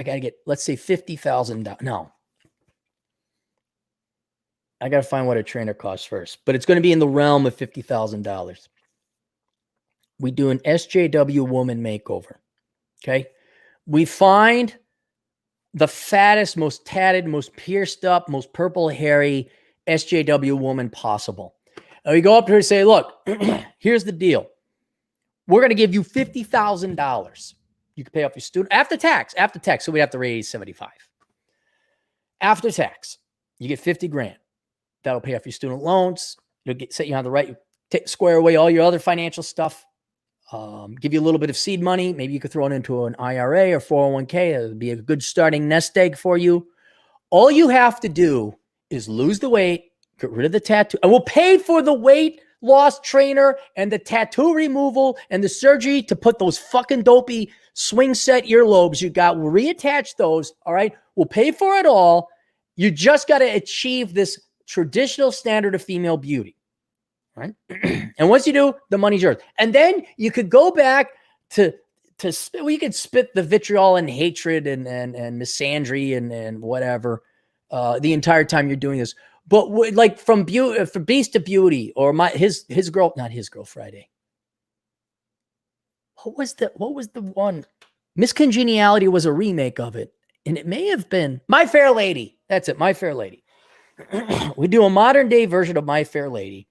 A: got to get, let's say $50,000. No. I got to find what a trainer costs first. But it's going to be in the realm of $50,000. We do an SJW woman makeover. Okay. We find the fattest, most tatted, most pierced up, most purple hairy SJW woman possible. And we go up to her and say, look, here's the deal. We're going to give you $50,000. You can pay off your student after tax. So we'd have to raise 75. After tax, you get 50 grand. That'll pay off your student loans. It'll set you on the right, square away all your other financial stuff. Give you a little bit of seed money. Maybe you could throw it into an IRA or 401k. It would be a good starting nest egg for you. All you have to do is lose the weight, get rid of the tattoo, and we'll pay for the weight loss trainer and the tattoo removal and the surgery to put those fucking dopey swing set earlobes you got. We'll reattach those. All right. We'll pay for it all. You just got to achieve this traditional standard of female beauty. Right. And once you do, the money's yours. And then you could go back to spit. Well, you could spit the vitriol and hatred and misandry and whatever the entire time you're doing this. But like from Beast to Beauty, or his girl, not his girl Friday. What was the one? Miss Congeniality was a remake of it. And it may have been My Fair Lady. That's it. My Fair Lady. We do a modern day version of My Fair Lady.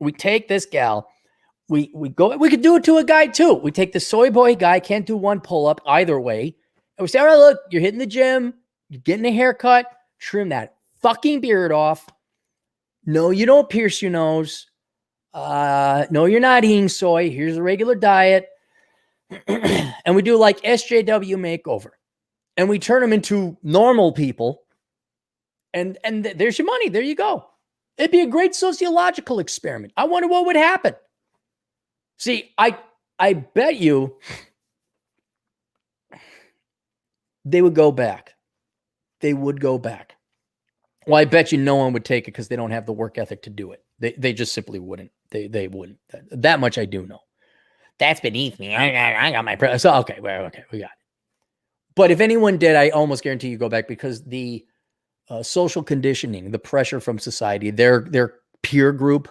A: We take this gal, we could do it to a guy too. We take the soy boy guy, can't do one pull-up either way. And we say, all right, look, you're hitting the gym, you're getting a haircut, trim that fucking beard off. No, you don't pierce your nose. No, you're not eating soy. Here's a regular diet. And we do like SJW makeover. And we turn them into normal people. And there's your money. There you go. It'd be a great sociological experiment. I wonder what would happen. See, I bet you they would go back. They would go back. Well, I bet you no one would take it because they don't have the work ethic to do it. They just simply wouldn't. They wouldn't. That much I do know. That's beneath me. I got my so okay, well, okay, we got it. But if anyone did, I almost guarantee you go back because the social conditioning, the pressure from society, their peer group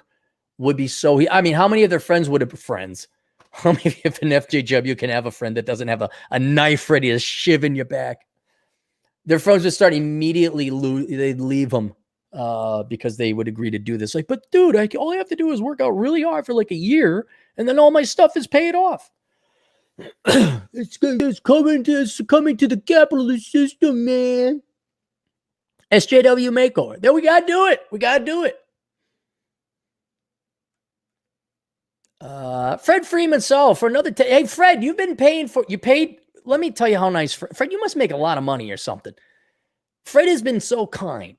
A: would be so. I mean, how many of their friends would have friends? How many if an FJW can have a friend that doesn't have a knife ready to shiv in your back? Their friends would start immediately. They'd leave them because they would agree to do this. Like, but dude, all I have to do is work out really hard for like a year, and then all my stuff is paid off. It's coming to the capitalist system, man. SJW makeover. Then we gotta do it. We gotta do it. Fred Freeman Saul for another. Hey, Fred, you've been paying for. You paid. Let me tell you how nice. Fred, you must make a lot of money or something. Fred has been so kind.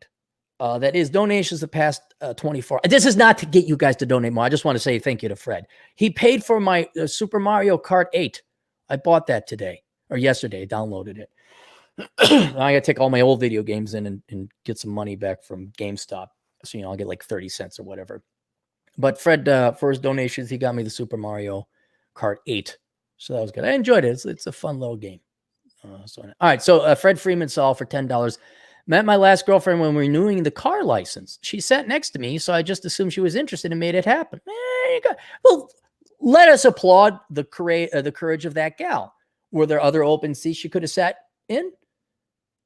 A: That his donations the past 24. This is not to get you guys to donate more. I just want to say thank you to Fred. He paid for my Super Mario Kart 8. I bought that today or yesterday. I downloaded it. I got to take all my old video games in and get some money back from GameStop. So, I'll get like 30 cents or whatever. But Fred, for his donations, he got me the Super Mario Kart 8. So that was good. I enjoyed it. It's a fun little game. All right. So Fred Freeman Saul for $10. Met my last girlfriend when renewing the car license. She sat next to me, so I just assumed she was interested and made it happen. Well, let us applaud the courage of that gal. Were there other open seats she could have sat in?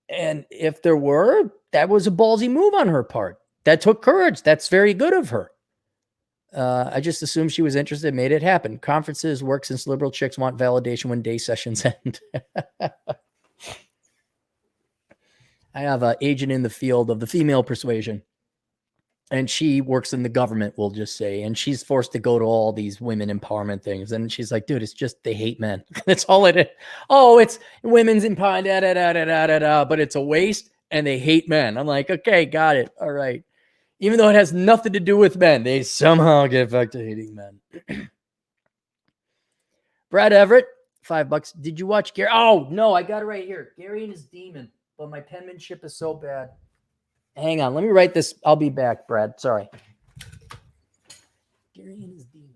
A: And if there were, that was a ballsy move on her part. That took courage. That's very good of her. I just assumed she was interested and made it happen. Conferences work since liberal chicks want validation when day sessions end. I have an agent in the field of the female persuasion, and she works in the government, we'll just say, and she's forced to go to all these women empowerment things. And she's like, dude, it's just they hate men. That's all it is. Oh, it's women's empowerment, but it's a waste, and they hate men. I'm like, okay, got it. All right. Even though it has nothing to do with men, they somehow get back to hating men. Brad Everett, $5. Did you watch Gary? Oh, no, I got it right here. Gary and his demon. But my penmanship is so bad. Hang on. Let me write this. I'll be back, Brad. Sorry. Gary and his demon.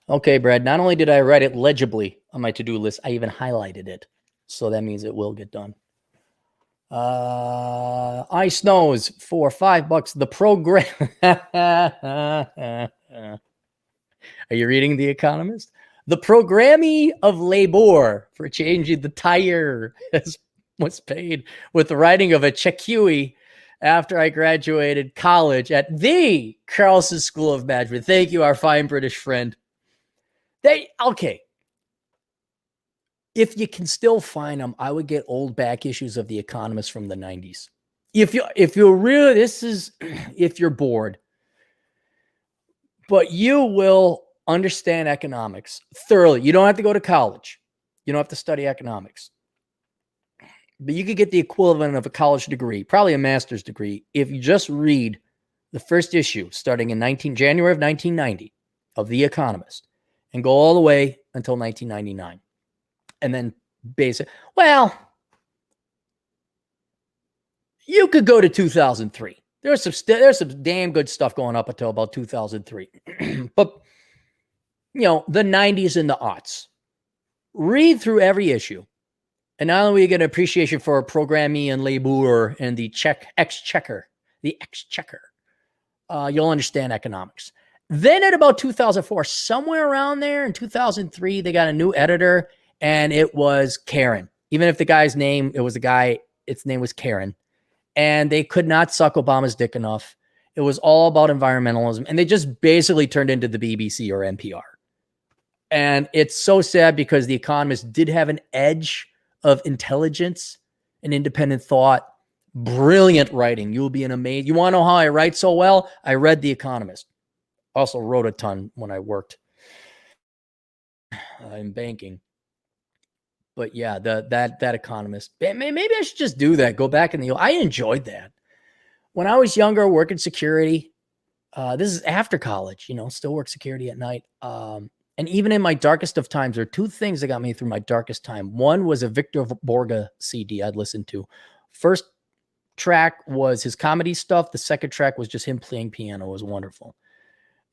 A: Okay, Brad. Not only did I write it legibly on my to-do list, I even highlighted it. So that means it will get done. Ice Snows for $5. The program. Are you reading The Economist? The programming of labor for changing the tire was paid with the writing of a check after I graduated college at the Carlson School of Management. Thank you, our fine British friend. Okay. If you can still find them, I would get old back issues of The Economist from the 90s. If you're really, if you're bored, but you will understand economics thoroughly. You don't have to go to college. You don't have to study economics. But you could get the equivalent of a college degree, probably a master's degree, if you just read the first issue starting in January of 1990 of The Economist and go all the way until 1999. And then you could go to 2003. There's some damn good stuff going up until about 2003. But, the 90s and the aughts. Read through every issue. And not only will you get an appreciation for programming and labor and the exchequer, you'll understand economics. Then at about 2004, somewhere around there in 2003, they got a new editor, and it was Karen. Even if the guy's name, it was a guy, its name was Karen. And they could not suck Obama's dick enough. It was all about environmentalism. And they just basically turned into the BBC or NPR. And it's so sad because The Economist did have an edge of intelligence and independent thought. Brilliant writing. You'll be you want to know how I write so well? I read The Economist. Also wrote a ton when I worked in banking. But yeah, that economist. Maybe I should just do that. Go back in the. I enjoyed that when I was younger, working security. This is after college, still work security at night. And even in my darkest of times, there are two things that got me through my darkest time. One was a Victor Borga CD I'd listened to. First track was his comedy stuff. The second track was just him playing piano. It was wonderful.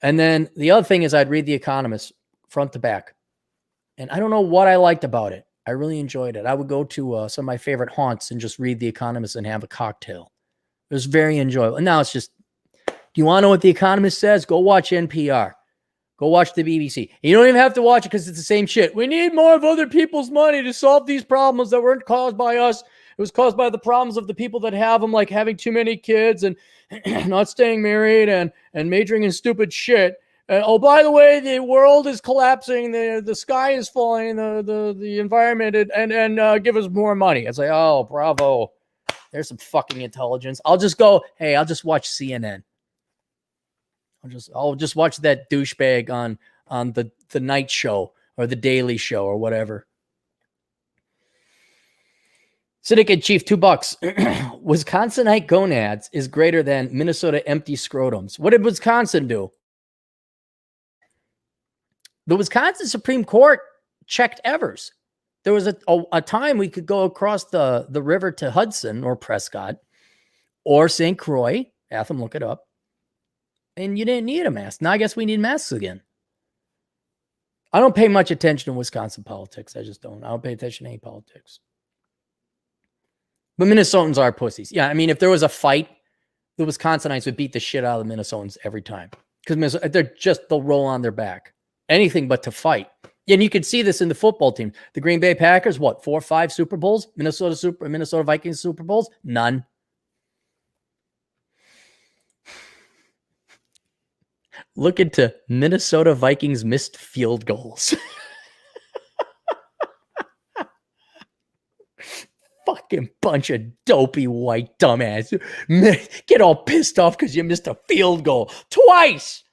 A: And then the other thing is I'd read The Economist front to back. And I don't know what I liked about it. I really enjoyed it. I would go to some of my favorite haunts and just read The Economist and have a cocktail. It was very enjoyable. And now it's just, do you want to know what The Economist says? Go watch NPR. Go watch the BBC. You don't even have to watch it because it's the same shit. We need more of other people's money to solve these problems that weren't caused by us. It was caused by the problems of the people that have them, like having too many kids and not staying married and majoring in stupid shit. Oh, by the way, the world is collapsing. The sky is falling. The environment and give us more money. It's like, oh, bravo. There's some fucking intelligence. I'll just watch CNN. I'll just watch that douchebag on the night show or the Daily Show or whatever. Syndicate Chief, $2. Wisconsinite gonads is greater than Minnesota empty scrotums. What did Wisconsin do? The Wisconsin Supreme Court checked Evers. There was a time we could go across the river to Hudson or Prescott or St. Croix. Atham, look it up. And you didn't need a mask. Now I guess we need masks again. I don't pay much attention to Wisconsin politics. I just don't. I don't pay attention to any politics. But Minnesotans are pussies. Yeah, I mean, if there was a fight, the Wisconsinites would beat the shit out of the Minnesotans every time. Because they'll roll on their back. Anything but to fight. And you can see this in the football team. The Green Bay Packers, 4 or 5 Super Bowls? Minnesota Vikings Super Bowls? None. Look into Minnesota Vikings missed field goals. Fucking bunch of dopey white dumbass. Get all pissed off because you missed a field goal. Twice.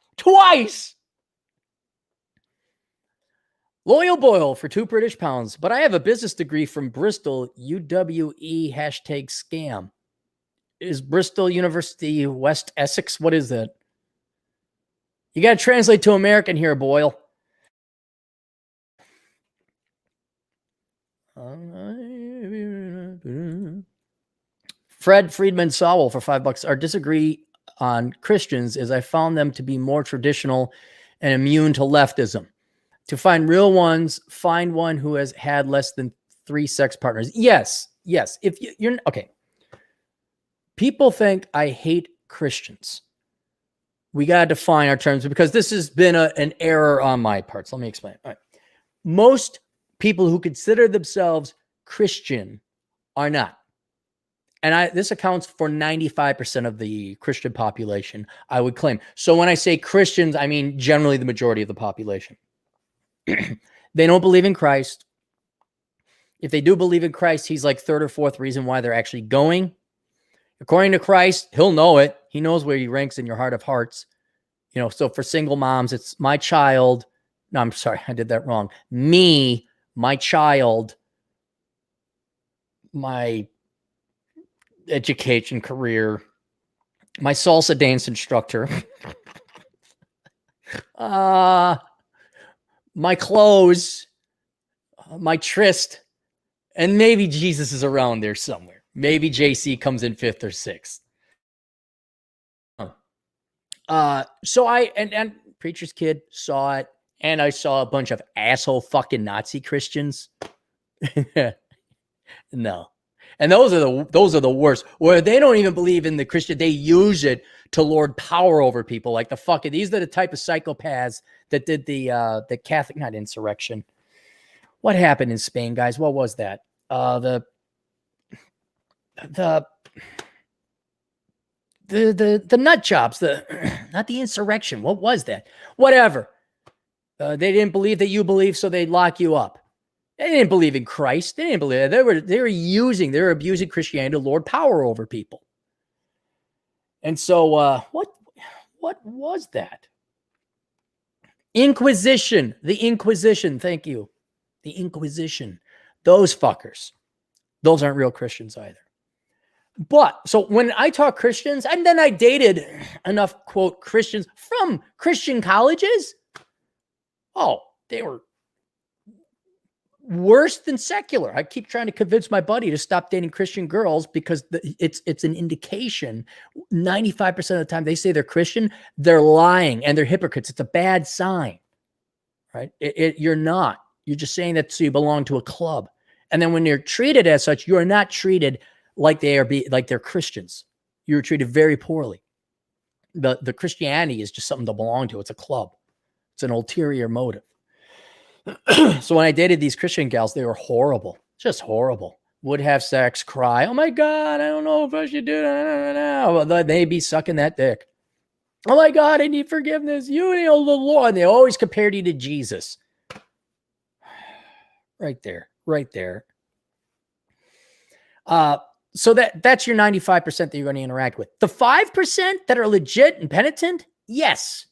A: Loyal Boyle for 2 British pounds. But I have a business degree from Bristol, UWE #scam. Is Bristol University West Essex? What is that? You got to translate to American here, Boyle. Fred Friedman Sowell for $5. Our disagree on Christians is I found them to be more traditional and immune to leftism. To find real ones, find one who has had less than 3 sex partners. Yes. If you're okay. People think I hate Christians. We got to define our terms because this has been an error on my part. So let me explain. All right. Most people who consider themselves Christian are not. And this accounts for 95% of the Christian population, I would claim. So when I say Christians, I mean generally the majority of the population. They don't believe in Christ. If they do believe in Christ, he's like 3rd or 4th reason why they're actually going. According to Christ, he'll know it. He knows where he ranks in your heart of hearts. So for single moms, it's my child. No, I'm sorry. I did that wrong. Me, my child, my education career, my salsa dance instructor, my clothes, my tryst, and maybe Jesus is around there somewhere. Maybe JC comes in 5th or 6th. So and Preacher's Kid saw it, and I saw a bunch of asshole fucking Nazi Christians. No. And those are the worst, where they don't even believe in the Christian. They use it to lord power over people. Like these are the type of psychopaths that did the Catholic, not insurrection. What happened in Spain, guys? What was that? The nut jobs, not the insurrection. What was that? Whatever. They didn't believe that you believe, so they'd lock you up. They didn't believe in Christ. They didn't believe that. They were abusing Christianity to lord power over people. And so what was that? Inquisition. The Inquisition. Thank you. The Inquisition. Those fuckers, those aren't real Christians either. But so when I talk Christians, and then I dated enough, quote, Christians from Christian colleges. Oh, they were worse than secular. I keep trying to convince my buddy to stop dating Christian girls because it's an indication. 95% of the time they say they're Christian, they're lying and they're hypocrites. It's a bad sign, right? You're not. You're just saying that so you belong to a club. And then when you're treated as such, you are not treated like they're Christians. You're treated very poorly. The Christianity is just something to belong to. It's a club. It's an ulterior motive. So when I dated these Christian gals, they were horrible, just horrible. Would have sex, cry. Oh my God, I don't know if I should do that. They'd be sucking that dick. Oh my God, I need forgiveness. You know the Lord. And they always compared you to Jesus. Right there. So that's your 95% that you're going to interact with. The 5% that are legit and penitent, yes.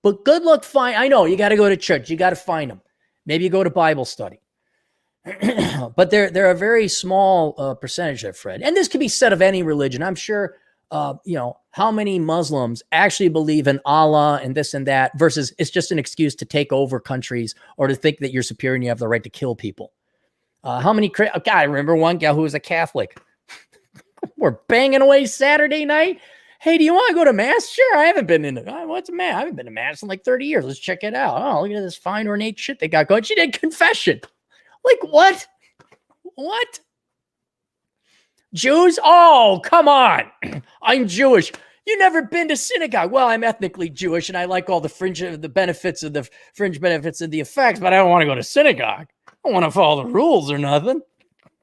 A: But good luck I know you got to go to church. You got to find them. Maybe you go to Bible study. But they're a very small percentage there, Fred. And this can be said of any religion. I'm sure, how many Muslims actually believe in Allah and this and that versus it's just an excuse to take over countries or to think that you're superior and you have the right to kill people. How many? I remember one gal who was a Catholic. We're banging away Saturday night. Hey, do you want to go to mass? Sure. I haven't been in it. What's a mass? I haven't been to mass in like 30 years. Let's check it out. Oh, look at this fine ornate shit they got going. She did confession. Like what? What? Jews? Oh, come on. I'm Jewish. You never been to synagogue? Well, I'm ethnically Jewish and I like all the benefits of the fringe benefits and the effects, but I don't want to go to synagogue. I don't want to follow the rules or nothing.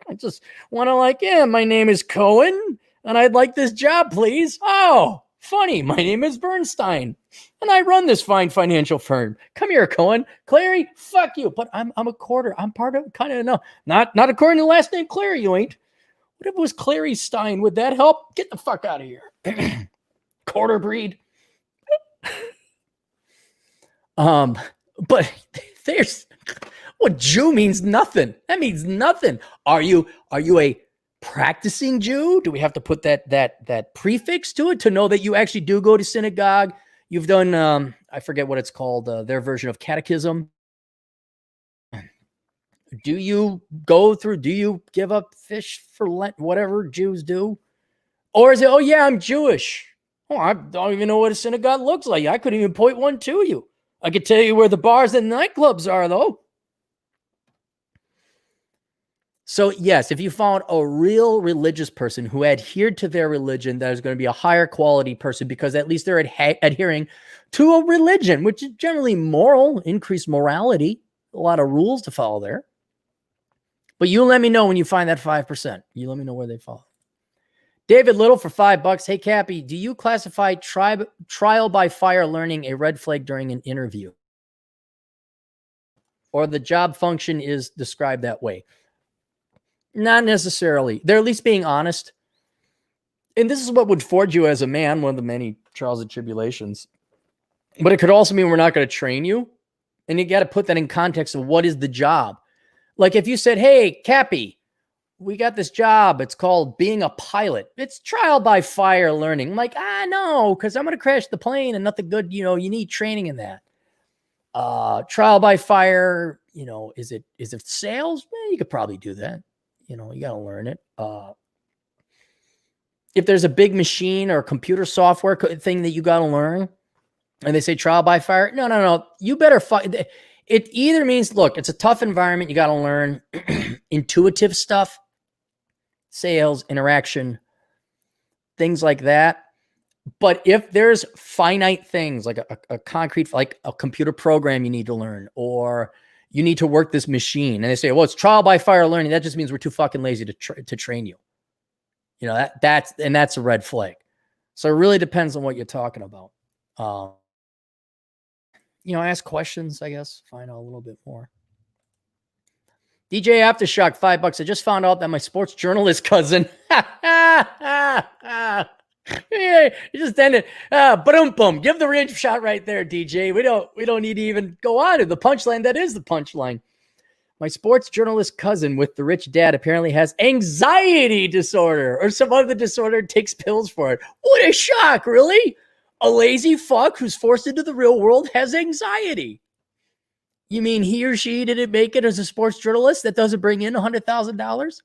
A: I just want to my name is Cohen and I'd like this job, please. Oh, funny. My name is Bernstein and I run this fine financial firm. Come here, Cohen. Clary, fuck you. But I'm a quarter. I'm part of kind of, no, not according to the last name Clary, you ain't. What if it was Clary Stein? Would that help? Get the fuck out of here. Quarter breed. But there's Jew means nothing. That means nothing. Are you a practicing Jew? Do we have to put that prefix to it to know that you actually do go to synagogue? You've done I forget what it's called, their version of catechism. Do you give up fish for Lent, whatever Jews do? Or is it, oh yeah, I'm Jewish. Oh, I don't even know what a synagogue looks like. I couldn't even point one to you. I could tell you where the bars and nightclubs are, though. So, yes, if you found a real religious person who adhered to their religion, that is going to be a higher quality person because at least they're adhering to a religion, which is generally moral, increased morality, a lot of rules to follow there. But you let me know when you find that 5%. You let me know where they fall. David Little for $5. Hey, Cappy, do you classify trial by fire learning a red flag during an interview? Or the job function is described that way? Not necessarily. They're at least being honest. And this is what would forge you as a man, one of the many trials and tribulations. But it could also mean we're not going to train you. And you got to put that in context of what is the job. Like if you said, hey, Cappy, we got this job. It's called being a pilot. It's trial by fire learning. I'm like, no, because I'm going to crash the plane and nothing good. You need training in that. Trial by fire, is it sales? You could probably do that. You got to learn it. If there's a big machine or computer software thing that you got to learn and they say trial by fire, no. You better fight. It either means, look, it's a tough environment. You got to learn intuitive stuff. Sales, interaction, things like that. But if there's finite things like a concrete, like a computer program you need to learn, or you need to work this machine, and they say, well, it's trial by fire learning. That just means we're too fucking lazy to train you. That's a red flag. So it really depends on what you're talking about. Ask questions, I guess, find out a little bit more. DJ Aftershock, $5. I just found out that my sports journalist cousin. Yeah, you just ended. Boom. Give the range shot right there, DJ. We don't need to even go on to the punchline. That is the punchline. My sports journalist cousin with the rich dad apparently has anxiety disorder or some other disorder, takes pills for it. What a shock, really? A lazy fuck who's forced into the real world has anxiety. You mean he or she didn't make it as a sports journalist that doesn't bring in $100,000?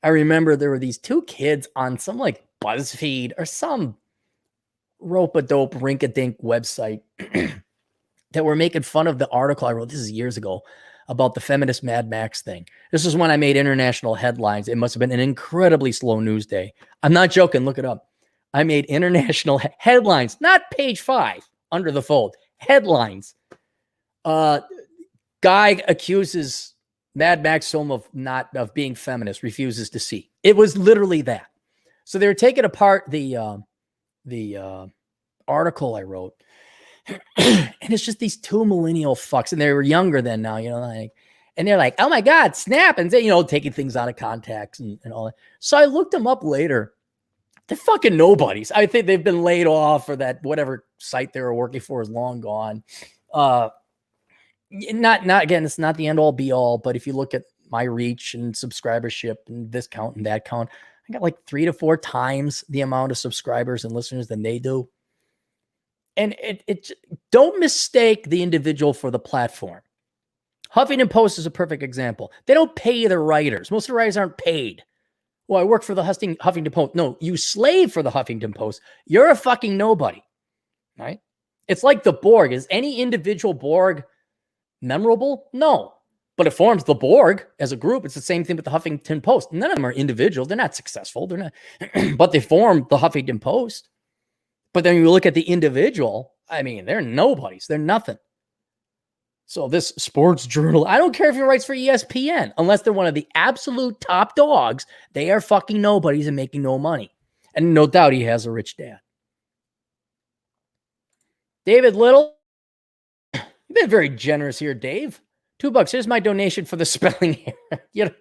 A: I remember there were these two kids on some like BuzzFeed or some rope-a-dope rink-a-dink website that were making fun of the article I wrote, this is years ago, about the feminist Mad Max thing. This is when I made international headlines. It must have been an incredibly slow news day. I'm not joking. Look it up. I made international headlines, not page 5 under the fold. Headlines. Guy accuses Mad Max film of being feminist, refuses to see. It was literally that. So they were taking apart the article I wrote. And it's just these two millennial fucks, and they were younger than now, like, and they're like, oh my God, snap, and taking things out of context and all that. So I looked them up later. They're fucking nobodies. I think they've been laid off, or that whatever site they were working for is long gone. Not again, it's not the end all be all, but if you look at my reach and subscribership and this count and that count, I got like 3 to 4 times the amount of subscribers and listeners than they do. And it don't mistake the individual for the platform. Huffington Post is a perfect example. They don't pay their writers. Most of the writers aren't paid. Well, I work for the Huffington Post. No, you slave for the Huffington Post. You're a fucking nobody, right? It's like the Borg. Is any individual Borg memorable? No. But it forms the Borg as a group. It's the same thing with the Huffington Post. None of them are individuals. They're not successful. They're not, but they form the Huffington Post. But then you look at the individual, I mean, they're nobodies. They're nothing. So this sports journal, I don't care if he writes for ESPN, unless they're one of the absolute top dogs, they are fucking nobodies and making no money. And no doubt he has a rich dad. David Little, you've been very generous here, Dave. $2. Here's my donation for the spelling error.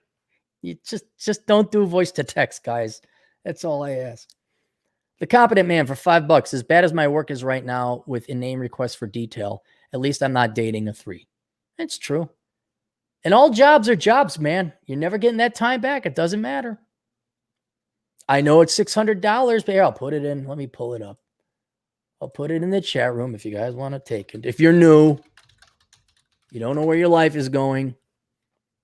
A: You just don't do voice to text, guys. That's all I ask. The Competent Man for $5. As bad as my work is right now with inane requests for detail, at least I'm not dating a 3. It's true. And all jobs are jobs, man. You're never getting that time back. It doesn't matter. I know it's $600, but here, I'll put it in. Let me pull it up. I'll put it in the chat room if you guys want to take it. If you're new, you don't know where your life is going.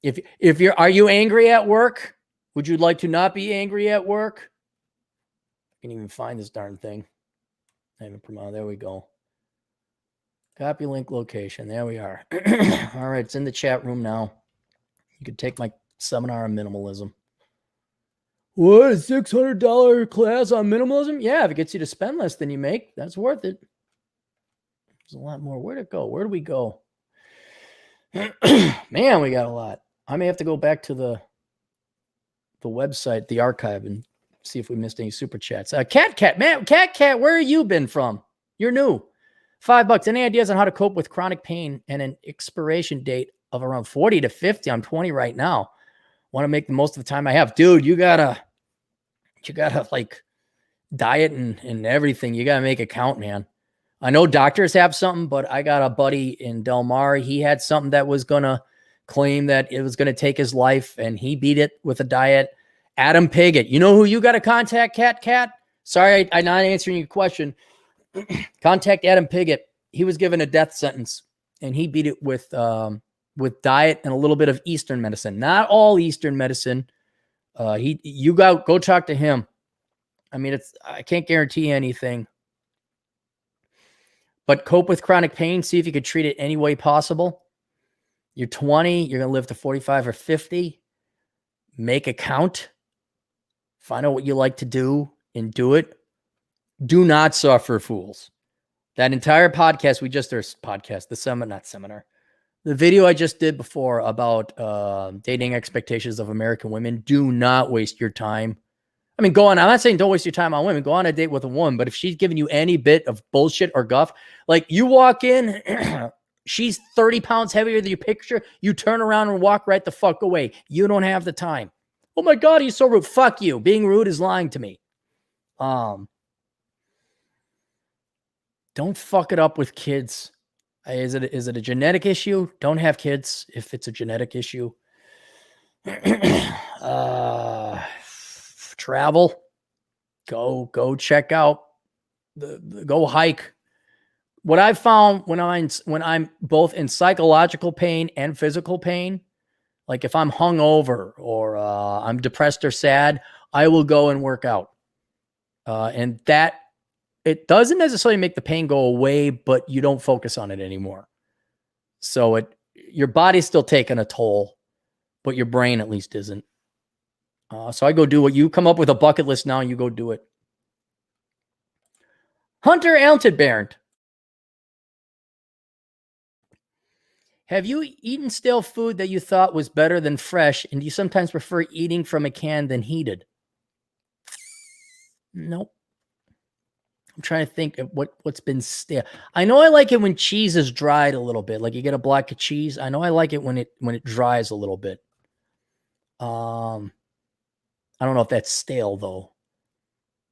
A: Are you angry at work? Would you like to not be angry at work? I can't even find this darn thing. There we go. Copy link location. There we are. All right, it's in the chat room now. You could take my seminar on minimalism. What, a $600 class on minimalism? Yeah, if it gets you to spend less than you make, that's worth it. There's a lot more. Where'd it go? Where do we go? Man, we got a lot. I may have to go back to the website, the archive, and see if we missed any super chats. Cat, man, Cat, where have you been from? You're new. $5. Any ideas on how to cope with chronic pain and an expiration date of around 40 to 50? I'm 20 right now. Want to make the most of the time I have. Dude, you gotta like diet and everything. You gotta make it count, man. I know doctors have something, but I got a buddy in Del Mar. He had something that was gonna claim that it was gonna take his life, and he beat it with a diet. Adam Piggott. You know who you got to contact, Cat? Sorry, I'm not answering your question. Contact Adam Piggott. He was given a death sentence, and he beat it with diet and a little bit of Eastern medicine. Not all Eastern medicine. Go talk to him. I mean, I can't guarantee anything. But cope with chronic pain. See if you could treat it any way possible. You're 20. You're going to live to 45 or 50. Make a count. Find out what you like to do and do it. Do not suffer fools. That entire podcast the video I just did before about dating expectations of American women. Do not waste your time. I mean, I'm not saying don't waste your time on women. Go on a date with a woman, but if she's giving you any bit of bullshit or guff, like you walk in, she's 30 pounds heavier than you picture, you turn around and walk right the fuck away. You don't have the time. Oh my God, he's so rude. Fuck you. Being rude is lying to me. Don't fuck it up with kids. Is it a genetic issue? Don't have kids if it's a genetic issue. Travel. Go check out go hike. What I've found when I'm both in psychological pain and physical pain, like if I'm hungover or I'm depressed or sad, I will go and work out. And that it doesn't necessarily make the pain go away, but you don't focus on it anymore. So your body's still taking a toll, but your brain at least isn't. So I go do what you come up with a bucket list now and you go do it. Hunter Altenbernd. Have you eaten stale food that you thought was better than fresh, and do you sometimes prefer eating from a can than heated? Nope. I'm trying to think of what's been stale. I know I like it when cheese is dried a little bit. Like you get a block of cheese. I know I like it when it dries a little bit. I don't know if that's stale though.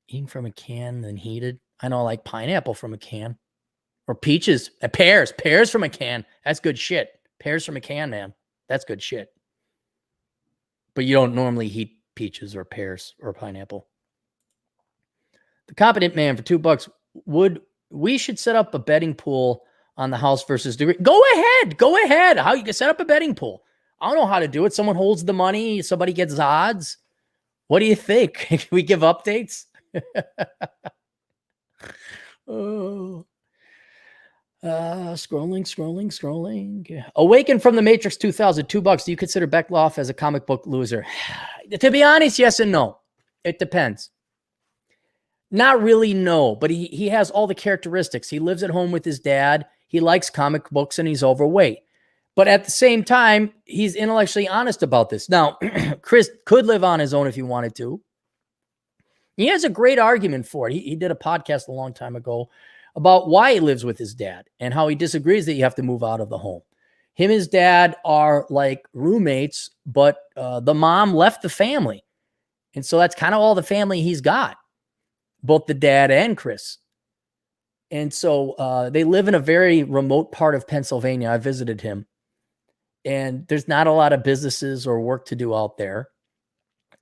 A: Eating from a can then heated. I know I like pineapple from a can. Or peaches, pears from a can. That's good shit. Pears from a can, man. That's good shit. But you don't normally heat peaches or pears or pineapple. The Competent Man for $2. We should set up a betting pool on the house versus degree? Go ahead. How you can set up a betting pool? I don't know how to do it. Someone holds the money. Somebody gets odds. What do you think? Can we give updates? Oh. Scrolling. Yeah. Awaken from the Matrix 2000, $2. Do you consider Beckloff as a comic book loser? To be honest, yes and no. It depends. Not really, no, but he has all the characteristics. He lives at home with his dad. He likes comic books and he's overweight. But at the same time, he's intellectually honest about this. Now, Chris could live on his own if he wanted to. He has a great argument for it. He did a podcast a long time ago about why he lives with his dad and how he disagrees that you have to move out of the home. Him and his dad are like roommates, but the mom left the family. And so that's kind of all the family he's got, both the dad and Chris. And so they live in a very remote part of Pennsylvania. I visited him. And there's not a lot of businesses or work to do out there.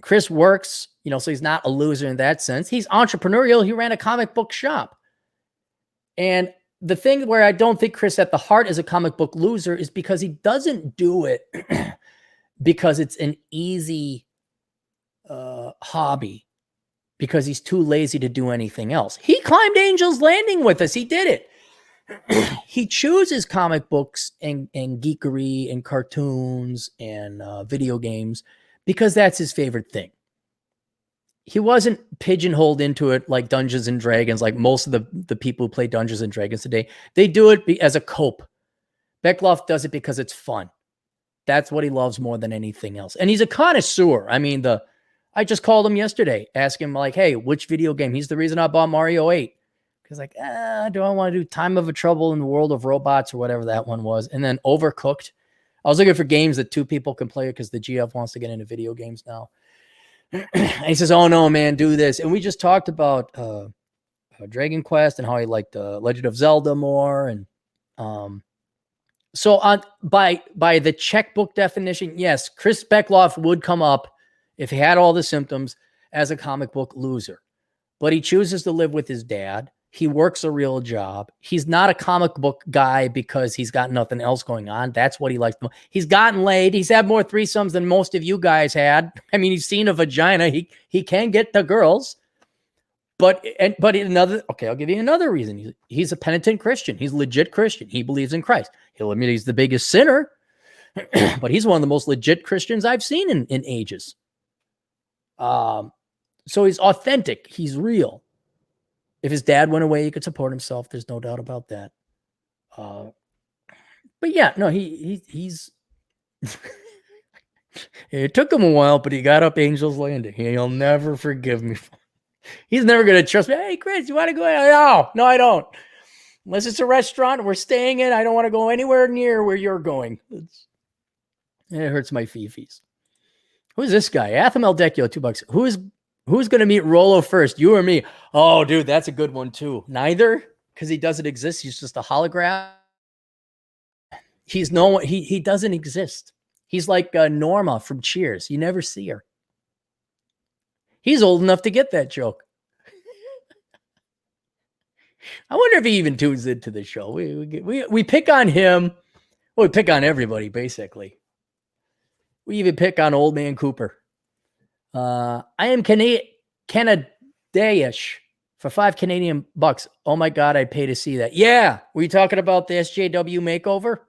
A: Chris works, so he's not a loser in that sense. He's entrepreneurial. He ran a comic book shop. And the thing where I don't think Chris at the heart is a comic book loser is because he doesn't do it because it's an easy hobby, because he's too lazy to do anything else. He climbed Angel's Landing with us. He did it. He chooses comic books and geekery and cartoons and video games because that's his favorite thing. He wasn't pigeonholed into it like Dungeons and Dragons, like most of the people who play Dungeons and Dragons today. They do it as a cope. Beckloff does it because it's fun. That's what he loves more than anything else. And he's a connoisseur. I mean, I just called him yesterday, asking him like, hey, which video game? He's the reason I bought Mario 8. Because like, do I want to do Time of a Trouble in the World of Robots or whatever that one was? And then Overcooked. I was looking for games that two people can play because the GF wants to get into video games now. And he says, oh no, man, do this. And we just talked about Dragon Quest and how he liked Legend of Zelda more. And so by the checkbook definition, yes, Chris Beckloff would come up if he had all the symptoms as a comic book loser. But he chooses to live with his dad. He works a real job. He's not a comic book guy because he's got nothing else going on. That's what he likes. He's gotten laid. He's had more threesomes than most of you guys had. I mean, he's seen a vagina. He can get the girls. But another, okay, I'll give you another reason. He's a penitent Christian. He's a legit Christian. He believes in Christ. He'll admit he's the biggest sinner, but he's one of the most legit Christians I've seen in ages. So he's authentic. He's real. If his dad went away, he could support himself. There's no doubt about that. But yeah, no, he's. It took him a while, but he got up Angel's Landing. He'll never forgive me. He's never going to trust me. Hey, Chris, you want to go? No, I don't. Unless it's a restaurant we're staying in, I don't want to go anywhere near where you're going. It hurts my fifis. Who's this guy? Atham Decio, $2. Who's going to meet Rolo first, you or me? Oh, dude, that's a good one too. Neither, because he doesn't exist. He's just a hologram. He's no one. He doesn't exist. He's like Norma from Cheers. You never see her. He's old enough to get that joke. I wonder if he even tunes into the show. We pick on him. Well, we pick on everybody, basically. We even pick on Old Man Cooper. I am Canadian-ish for $5 Canadian. Oh my God, I'd pay to see that. Yeah. Were you talking about the SJW makeover?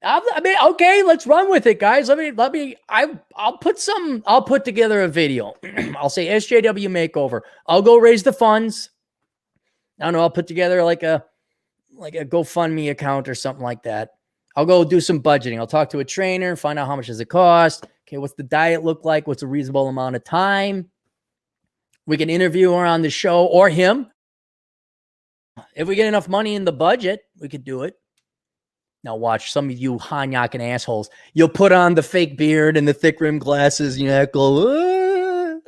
A: I mean, okay, let's run with it, guys. I'll put together a video. I'll say SJW makeover. I'll go raise the funds. I don't know. I'll put together like a GoFundMe account or something like that. I'll go do some budgeting. I'll talk to a trainer, find out how much does it cost. Okay, what's the diet look like? What's a reasonable amount of time? We can interview her on the show or him. If we get enough money in the budget, we could do it. Now watch, some of you Hanyacking assholes. You'll put on the fake beard and the thick rimmed glasses, and you go,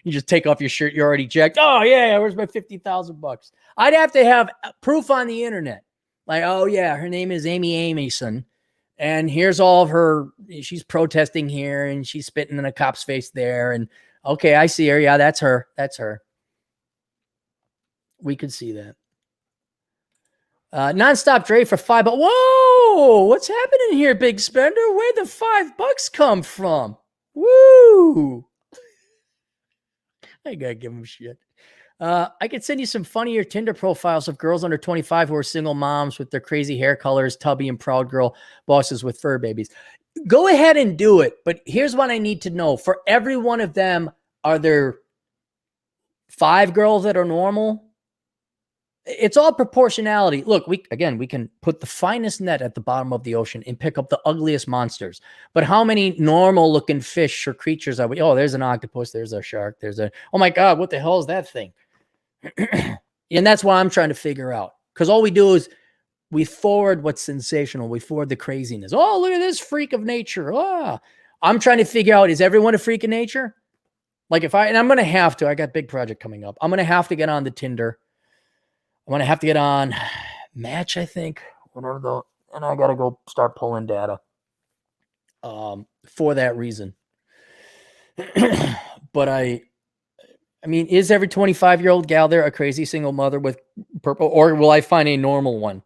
A: you just take off your shirt, you're already jacked. Oh yeah, where's my $50,000? I'd have to have proof on the internet. Like, oh yeah, her name is Amy Amyson, and here's all of her, she's protesting here, and she's spitting in a cop's face there, and okay, I see her. Yeah, that's her. That's her. We could see that. Nonstop Dre for $5. Whoa, what's happening here, big spender? Where'd the $5 come from? Woo! I gotta give him shit. I could send you some funnier Tinder profiles of girls under 25 who are single moms with their crazy hair colors, tubby and proud girl bosses with fur babies. Go ahead and do it. But here's what I need to know. For every one of them, are there 5 girls that are normal? It's all proportionality. Look, we can put the finest net at the bottom of the ocean and pick up the ugliest monsters. But how many normal looking fish or creatures are we? Oh, there's an octopus. There's a shark. Oh my God, what the hell is that thing? And that's what I'm trying to figure out. Because all we do is we forward what's sensational. We forward the craziness. Oh, look at this freak of nature. I'm trying to figure out, is everyone a freak of nature? Like and I'm going to have to, I got a big project coming up. I'm going to have to get on the Tinder. I'm going to have to get on Match, I think. And I got to go start pulling data for that reason. But I mean, is every 25-year-old gal there a crazy single mother with purple? Or will I find a normal one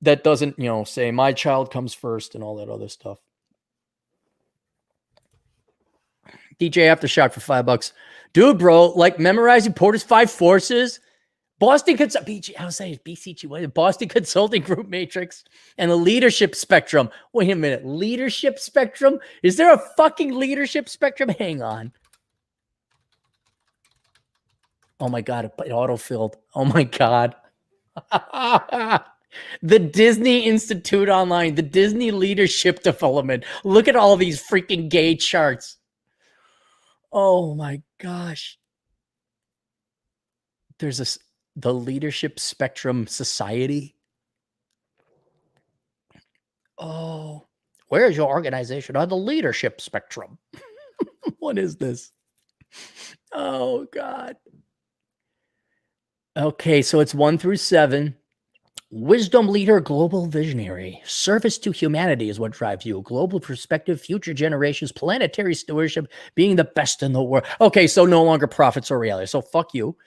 A: that doesn't, say my child comes first and all that other stuff? DJ Aftershock for $5. Dude, bro, like memorizing Porter's 5 forces, Boston Consulting Group Matrix, and the leadership spectrum. Wait a minute. Leadership spectrum? Is there a fucking leadership spectrum? Hang on. Oh my God. It autofilled. Oh my God. The Disney Institute Online, the Disney Leadership Development. Look at all these freaking gay charts. Oh my gosh. There's the Leadership Spectrum Society. Oh, where is your organization on the leadership spectrum? What is this? Oh, God. Okay, so it's 1 through 7. Wisdom leader, global visionary. Service to humanity is what drives you. Global perspective, future generations, planetary stewardship, being the best in the world. Okay, so no longer profits or reality. So fuck you.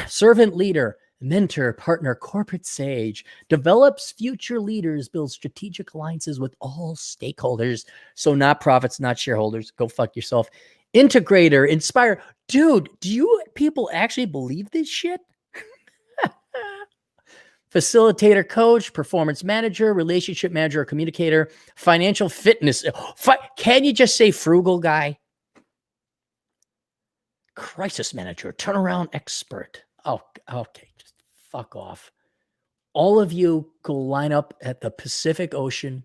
A: Servant leader, mentor, partner, corporate sage, develops future leaders, builds strategic alliances with all stakeholders. So not profits, not shareholders. Go fuck yourself. Integrator, inspire. Dude, do you people actually believe this shit? Facilitator, coach, performance manager, relationship manager, or communicator, financial fitness. Can you just say frugal guy? Crisis manager, turnaround expert. Oh, okay. Just fuck off. All of you go line up at the Pacific Ocean.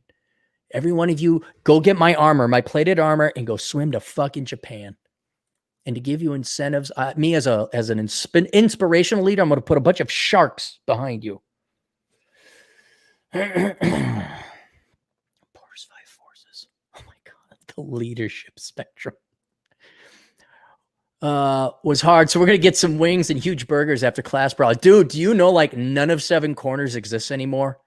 A: Every one of you go get my armor, my plated armor, and go swim to fucking Japan. And to give you incentives, me as an inspirational leader, I'm going to put a bunch of sharks behind you. Porter's 5 forces. Oh my God. The leadership spectrum. Was hard. So we're going to get some wings and huge burgers after class, bro. Dude, do you know like none of 7 corners exists anymore?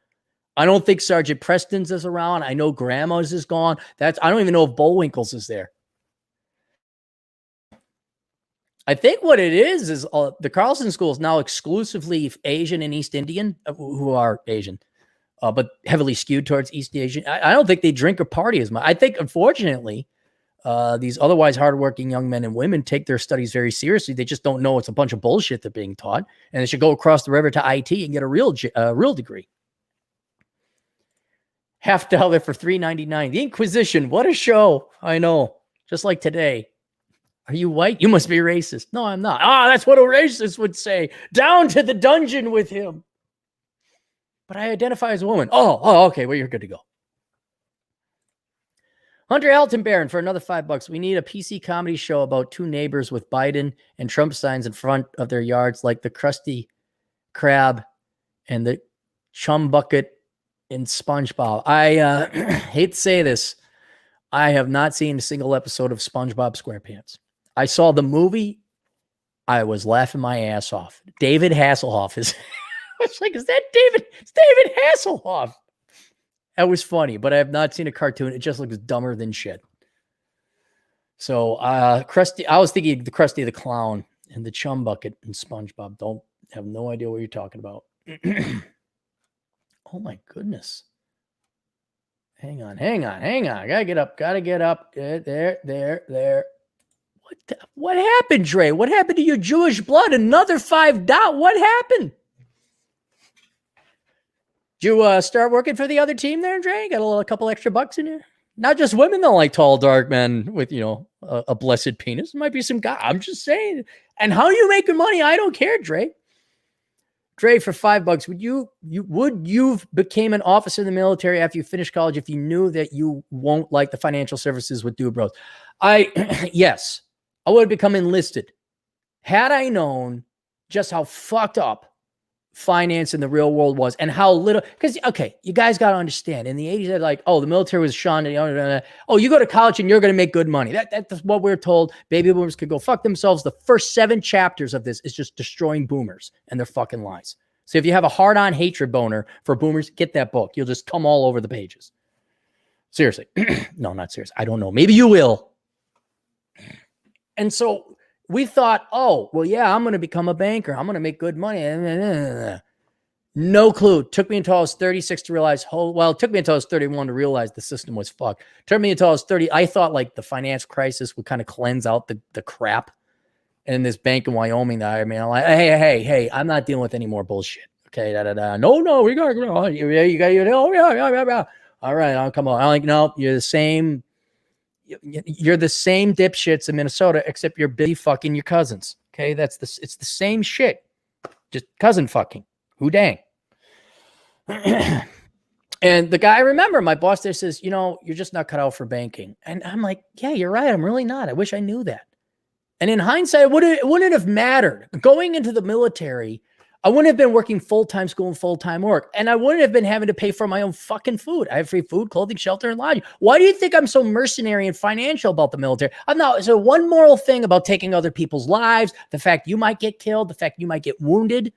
A: I don't think Sergeant Preston's is around. I know Grandma's is gone. I don't even know if Bullwinkle's is there. I think what it is the Carlson School is now exclusively Asian and East Indian, who are Asian, but heavily skewed towards East Asian. I don't think they drink or party as much. I think, unfortunately, these otherwise hardworking young men and women take their studies very seriously. They just don't know it's a bunch of bullshit they're being taught, and they should go across the river to IT and get a real degree. $50 for $3.99. The Inquisition, what a show! I know, just like today. Are you white? You must be racist. No, I'm not. That's what a racist would say. Down to the dungeon with him. But I identify as a woman. Okay. Well, you're good to go. Hunter Altenbaron for another $5. We need a PC comedy show about two neighbors with Biden and Trump signs in front of their yards, like the Krusty Krab and the Chum Bucket in SpongeBob. I hate to say this. I have not seen a single episode of SpongeBob SquarePants. I saw the movie. I was laughing my ass off. David Hasselhoff is. I was like, is that David? It's David Hasselhoff. That was funny, but I have not seen a cartoon. It just looks dumber than shit. So, Krusty. I was thinking the Krusty the Clown and the Chum Bucket and SpongeBob. Don't have no idea what you're talking about. Oh my goodness. Hang on. Gotta get up. There. What happened, Dre? What happened to your Jewish blood? Another $5. What happened? Did you start working for the other team there, Dre? Got a couple extra bucks in here? Not just women don't like tall, dark men with, a blessed penis. It might be some guy. I'm just saying. And how you making money? I don't care, Dre. Dre, for $5, would you became an officer in the military after you finished college if you knew that you won't like the financial services with Dubros? Yes. I would have become enlisted had I known just how fucked up finance in the real world was and how little, because, okay, you guys got to understand, in the 80s, they're like, the military was shunned. You go to college and you're going to make good money. That's what we're told. Baby boomers could go fuck themselves. The first 7 chapters of this is just destroying boomers and their fucking lies. So if you have a hard-on hatred boner for boomers, get that book. You'll just come all over the pages. Seriously. No, not serious. I don't know. Maybe you will. And so we thought, I'm going to become a banker. I'm going to make good money. No clue. Took me until I was 36 to realize, it took me until I was 31 to realize the system was fucked. Took me until I was 30. I thought like the finance crisis would kind of cleanse out the crap. And in this bank in Wyoming, I'm like, hey, I'm not dealing with any more bullshit. Okay, No, we got to go. You got, all right, I'll come on. I'm like, no, you're the same. You're the same dipshits in Minnesota, except you're busy fucking your cousins. Okay, it's the same shit, just cousin fucking. Who dang? And the guy, I remember, my boss there says, you're just not cut out for banking. And I'm like, yeah, you're right. I'm really not. I wish I knew that. And in hindsight, it wouldn't have mattered. Going into the military, I wouldn't have been working full-time school and full-time work. And I wouldn't have been having to pay for my own fucking food. I have free food, clothing, shelter, and lodging. Why do you think I'm so mercenary and financial about the military? I'm not. So one moral thing about taking other people's lives, the fact you might get killed, the fact you might get wounded,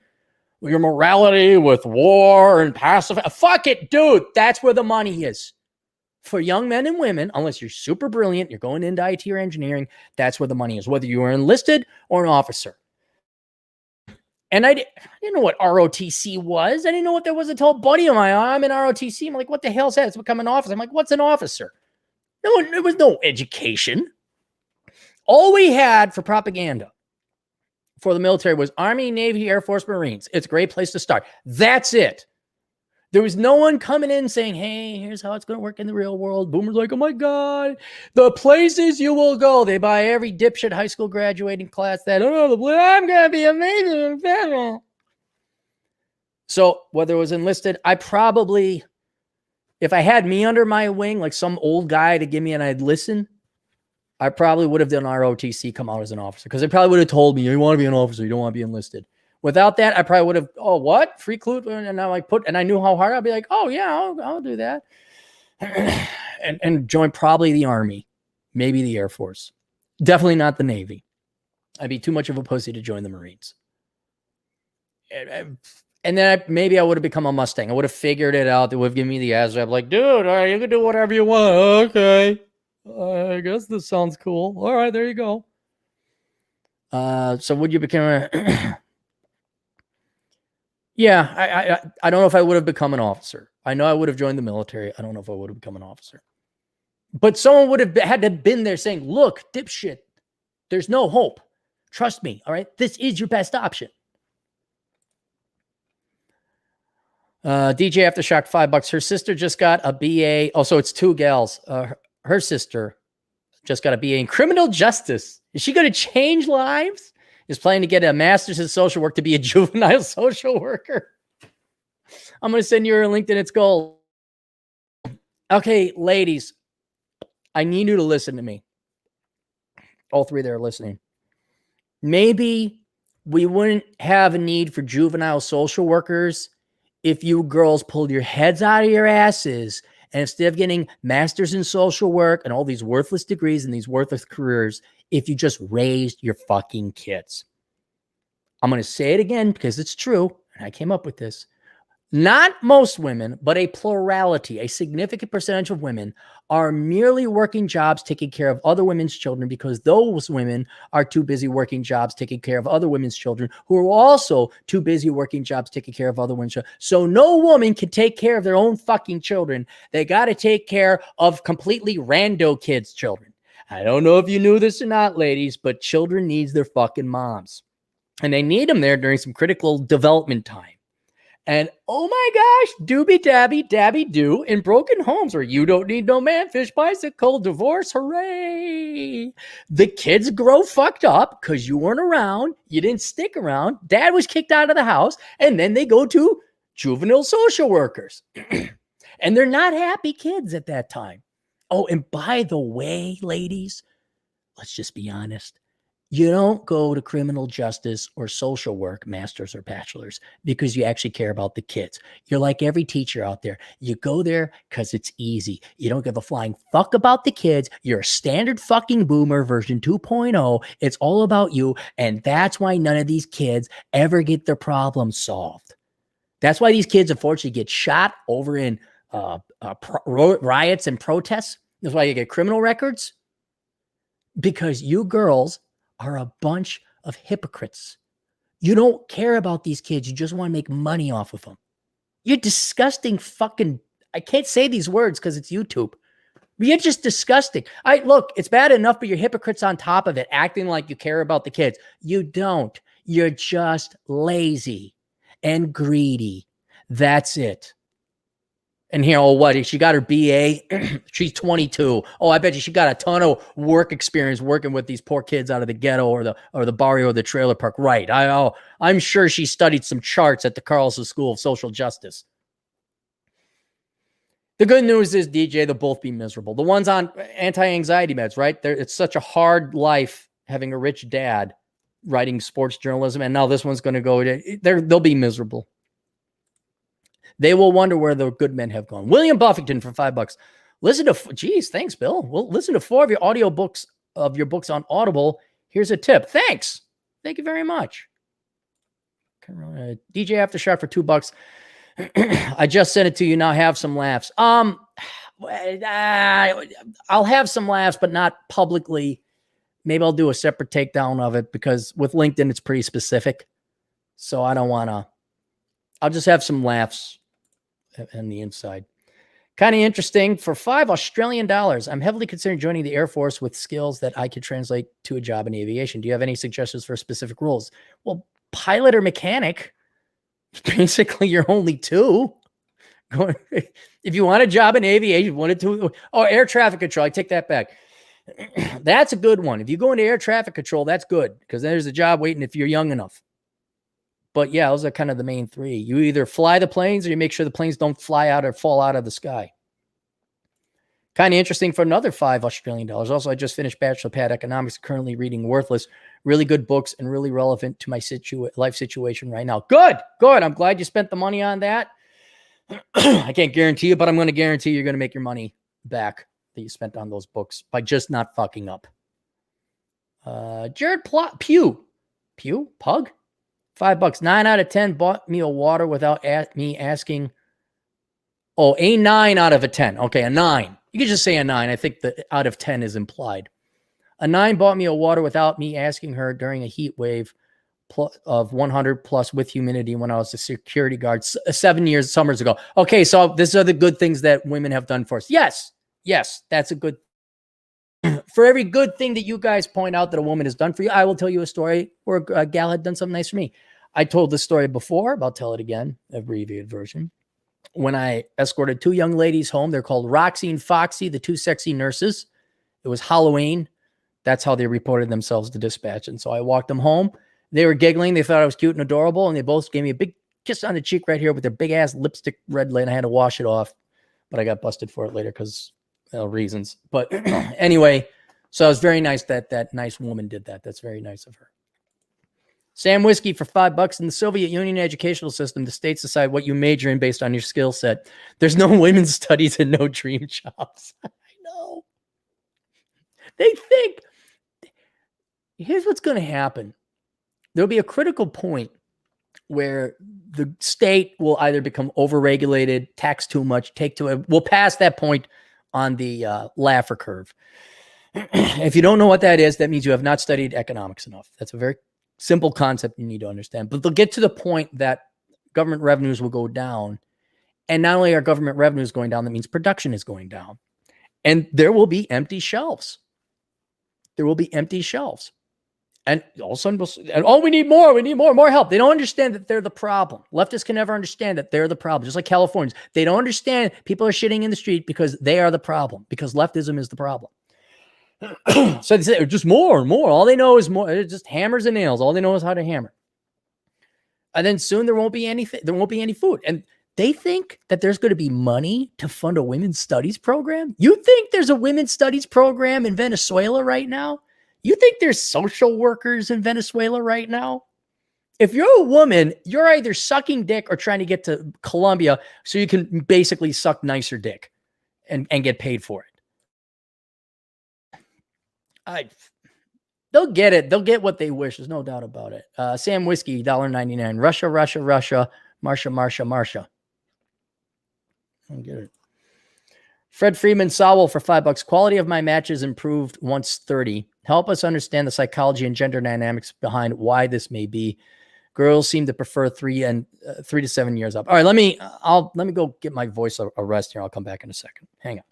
A: your morality with war and passive. Fuck it, dude. That's where the money is. For young men and women, unless you're super brilliant, you're going into IT or engineering, that's where the money is, whether you are enlisted or an officer. And I didn't know what ROTC was. I didn't know what that was until a buddy of mine, I'm in ROTC. I'm like, what the hell is that? It's become an officer. I'm like, what's an officer? No, there was no education. All we had for propaganda for the military was Army, Navy, Air Force, Marines. It's a great place to start. That's it. There was no one coming in saying, hey, here's how it's going to work in the real world. Boomers like, oh my God, the places you will go. They buy every dipshit high school graduating class that, I'm going to be amazing. So whether it was enlisted, I probably, if I had me under my wing, like some old guy to give me and I'd listen, I probably would have done ROTC, come out as an officer. Because they probably would have told me, you want to be an officer, you don't want to be enlisted. Without that, I probably would have, what? Free clue? And I knew how hard I'd be like, I'll do that. and join probably the Army, maybe the Air Force. Definitely not the Navy. I'd be too much of a pussy to join the Marines. And then maybe I would have become a Mustang. I would have figured it out. They would have given me the ASVAB, like, dude, all right, you can do whatever you want. Okay. I guess this sounds cool. All right, there you go. So would you become a... Yeah, I don't know if I would have become an officer. I know I would have joined the military. I don't know if I would have become an officer. But someone would have had to have been there saying, look, dipshit, there's no hope. Trust me, all right? This is your best option. DJ Aftershock, $5. Her sister just got a BA. Oh, so it's two gals. Her sister just got a BA in criminal justice. Is she going to change lives? Is planning to get a master's in social work to be a juvenile social worker. I'm going to send you her LinkedIn. It's gold. Okay, ladies, I need you to listen to me. All three that are listening. Maybe we wouldn't have a need for juvenile social workers if you girls pulled your heads out of your asses and instead of getting masters in social work and all these worthless degrees and these worthless careers, if you just raised your fucking kids. I'm going to say it again because it's true, and I came up with this. Not most women, but a plurality, a significant percentage of women are merely working jobs taking care of other women's children because those women are too busy working jobs taking care of other women's children who are also too busy working jobs taking care of other women's children. So no woman can take care of their own fucking children. They got to take care of completely rando kids' children. I don't know if you knew this or not, ladies, but children needs their fucking moms. And they need them there during some critical development time. And oh my gosh, doobie dabby dabby do in broken homes where you don't need no man, fish, bicycle, divorce, hooray. The kids grow fucked up because you weren't around. You didn't stick around. Dad was kicked out of the house. And then they go to juvenile social workers. And they're not happy kids at that time. Oh, and by the way, ladies, let's just be honest. You don't go to criminal justice or social work, masters or bachelors, because you actually care about the kids. You're like every teacher out there. You go there because it's easy. You don't give a flying fuck about the kids. You're a standard fucking boomer version 2.0. It's all about you. And that's why none of these kids ever get their problems solved. That's why these kids, unfortunately, get shot over in riots and protests. That's why you get criminal records. Because you girls are a bunch of hypocrites. You don't care about these kids. You just want to make money off of them. You're disgusting fucking... I can't say these words because it's YouTube. You're just disgusting. Look, it's bad enough, but you're hypocrites on top of it, acting like you care about the kids. You don't. You're just lazy and greedy. That's it. And here, oh, what? She got her BA. She's 22. Oh, I bet you she got a ton of work experience working with these poor kids out of the ghetto or the barrio or the trailer park. Right. I'm sure she studied some charts at the Carlson School of Social Justice. The good news is, DJ, they'll both be miserable. The ones on anti-anxiety meds, right? It's such a hard life having a rich dad writing sports journalism, and now this one's going to go. They'll be miserable. They will wonder where the good men have gone. William Buffington for $5. Listen to, geez, thanks, Bill. Well, listen to 4 of your audio books of your books on Audible. Here's a tip. Thanks. Thank you very much. DJ Aftershock for $2. I just sent it to you. Now have some laughs. I'll have some laughs, but not publicly. Maybe I'll do a separate takedown of it because with LinkedIn, it's pretty specific. So I don't want to. I'll just have some laughs on the inside. Kind of interesting. For $5 Australian, I'm heavily considering joining the Air Force with skills that I could translate to a job in aviation. Do you have any suggestions for specific roles? Well, pilot or mechanic. Basically, you're only two. If you want a job in aviation, you wanted to. Oh, air traffic control. I take that back. That's a good one. If you go into air traffic control, that's good because there's a job waiting if you're young enough. But yeah, those are kind of the main three. You either fly the planes or you make sure the planes don't fly out or fall out of the sky. Kind of interesting for another $5 Australian. Also, I just finished Bachelor Pad Economics, currently reading Worthless. Really good books and really relevant to my life situation right now. Good. I'm glad you spent the money on that. I can't guarantee it, but I'm going to guarantee you're going to make your money back that you spent on those books by just not fucking up. Jared Pugh, Pug? $5. 9 out of 10 bought me a water without me asking. Oh, a 9 out of a 10. Okay, a 9. You could just say a 9. I think the out of 10 is implied. A 9 bought me a water without me asking her during a heat wave of 100 plus with humidity when I was a security guard 7 summers ago. Okay, so these are the good things that women have done for us. Yes, that's a good. For every good thing that you guys point out that a woman has done for you, I will tell you a story where a gal had done something nice for me. I told this story before, but I'll tell it again, abbreviated version. When I escorted 2 young ladies home, they're called Roxy and Foxy, the 2 sexy nurses. It was Halloween. That's how they reported themselves to dispatch. And so I walked them home. They were giggling. They thought I was cute and adorable. And they both gave me a big kiss on the cheek right here with their big ass lipstick red lid. I had to wash it off, but I got busted for it later because reasons. But anyway, so it was very nice that nice woman did that. That's very nice of her. Sam Whiskey for $5. In the Soviet Union educational system, the states decide what you major in based on your skill set. There's no women's studies and no dream jobs. I know. They think. Here's what's going to happen. There'll be a critical point where the state will either become overregulated, tax too much, we'll pass that point on the Laffer curve. If you don't know what that is, that means you have not studied economics enough. That's a very simple concept you need to understand. But they'll get to the point that government revenues will go down. And not only are government revenues going down, that means production is going down. And there will be empty shelves. And all of a sudden, we need more help. They don't understand that they're the problem. Leftists can never understand that they're the problem. Just like Californians, they don't understand people are shitting in the street because they are the problem, because leftism is the problem. So they say just more and more. All they know is more. It's just hammers and nails. All they know is how to hammer. And then soon there won't be anything. There won't be any food. And they think that there's going to be money to fund a women's studies program. You think there's a women's studies program in Venezuela right now? You think there's social workers in Venezuela right now? If you're a woman, you're either sucking dick or trying to get to Colombia so you can basically suck nicer dick and get paid for it. They'll get it. They'll get what they wish. There's no doubt about it. Sam Whiskey, $1.99. Russia. Marsha. I don't get it. Fred Freeman Sowell for $5. Quality of my matches improved once 30. Help us understand the psychology and gender dynamics behind why this may be. Girls seem to prefer 3 to 7 years up. All right, let me go get my voice a rest here. I'll come back in a second. Hang on.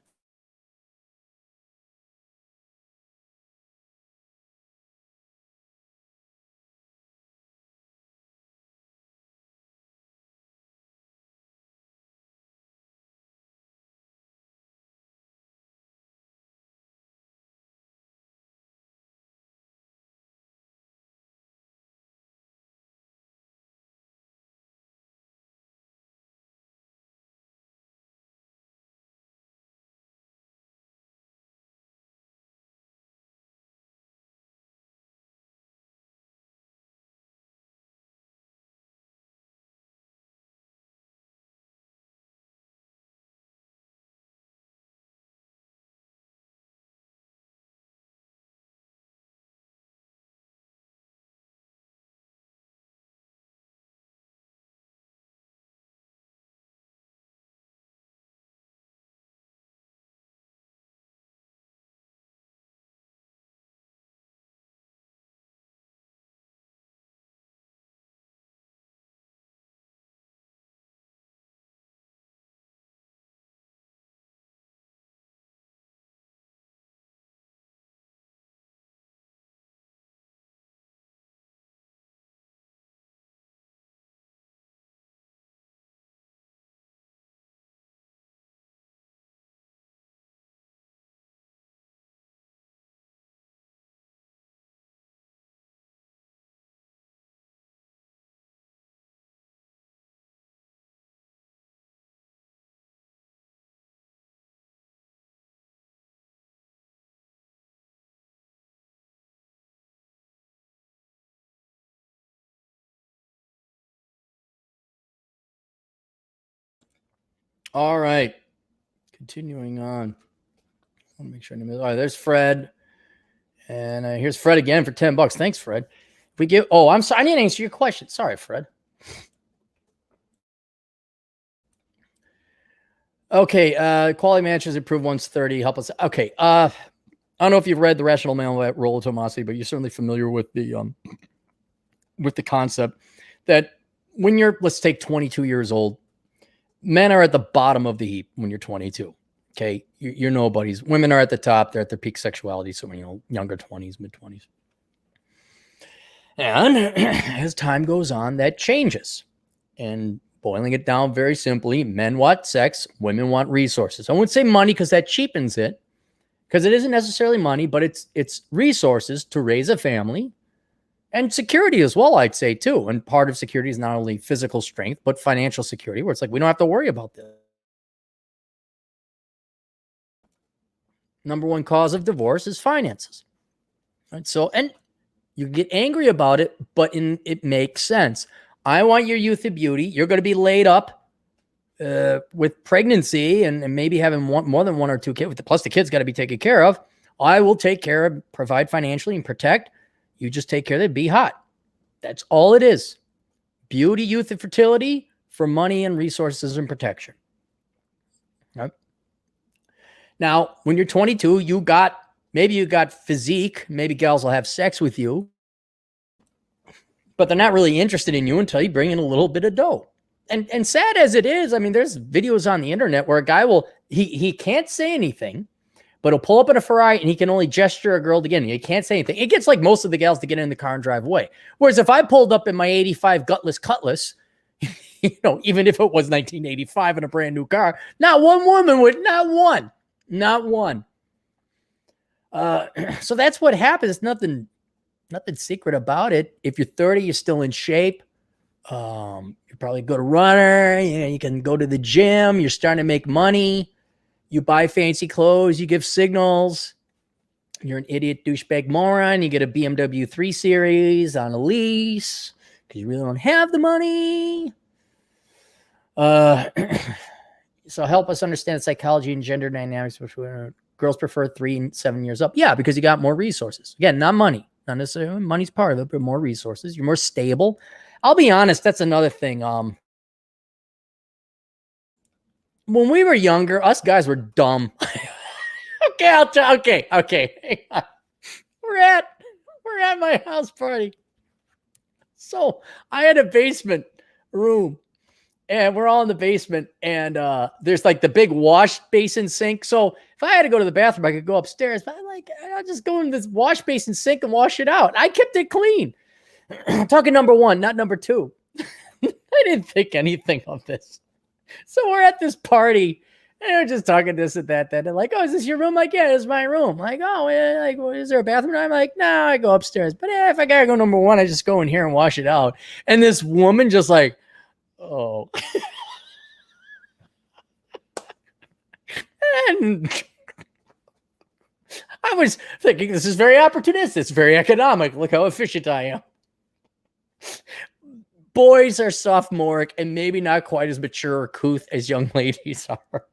A: All right. Continuing on. Let me make sure. All right, there's Fred. And here's Fred again for $10. Thanks, Fred. We give. Oh, I'm sorry. I didn't answer your question. Sorry, Fred. Okay. Quality matches improve 130. Help us. Okay. I don't know if you've read The Rational Man by Rollo Tomassi, but you're certainly familiar with the concept that when you're, let's take 22 years old, men are at the bottom of the heap when you're 22. Okay. You're nobodies. Women are at the top. They're at their peak sexuality. So, younger 20s, mid 20s. And as time goes on, that changes. And boiling it down very simply, men want sex, women want resources. I wouldn't say money because that cheapens it, because it isn't necessarily money, but it's resources to raise a family and security as well, I'd say too. And part of security is not only physical strength, but financial security, where it's like, we don't have to worry about this. Number one cause of divorce is finances. Right? So, and you get angry about it, but it makes sense. I want your youth and beauty. You're going to be laid up with pregnancy and maybe having more than one or two kids. Plus, the kids got to be taken care of. I will take care of, provide financially, and protect. You just take care of it. Be hot. That's all it is. Beauty, youth, and fertility for money and resources and protection. Right? Now, when you're 22, maybe you got physique. Maybe gals will have sex with you, but they're not really interested in you until you bring in a little bit of dough. And sad as it is, I mean, there's videos on the internet where a guy he can't say anything, but he'll pull up in a Ferrari and he can only gesture a girl to get in. He can't say anything. It gets like most of the gals to get in the car and drive away. Whereas if I pulled up in my 85 gutless Cutlass, even if it was 1985 in a brand new car, not one woman would, not one. So that's what happens. Nothing secret about it. If you're 30, you're still in shape. You're probably a good runner. You can go to the gym. You're starting to make money. You buy fancy clothes. You give signals. You're an idiot douchebag moron. You get a BMW 3 Series on a lease because you really don't have the money. So help us understand psychology and gender dynamics. Girls prefer 3 and 7 years up. Yeah, because you got more resources. Again, not money. Not necessarily money's part of it, but more resources. You're more stable. I'll be honest, that's another thing. When we were younger, us guys were dumb. Okay. We're at my house party. So I had a basement room. And we're all in the basement, and there's like the big wash basin sink. So if I had to go to the bathroom, I could go upstairs. But I'll just go in this wash basin sink and wash it out. I kept it clean. I'm talking number one, not number two. I didn't think anything of this. So we're at this party, and we're just talking this and that. They're like, "Oh, is this your room?" Like, "Yeah, it's my room." Like, "Oh, yeah, like, well, is there a bathroom?" I'm like, "No, I go upstairs." But if I gotta go number one, I just go in here and wash it out. And this woman just like, oh. And I was thinking, this is very opportunistic. It's very economic. Look how efficient I am. Boys are sophomoric and maybe not quite as mature or couth as young ladies are.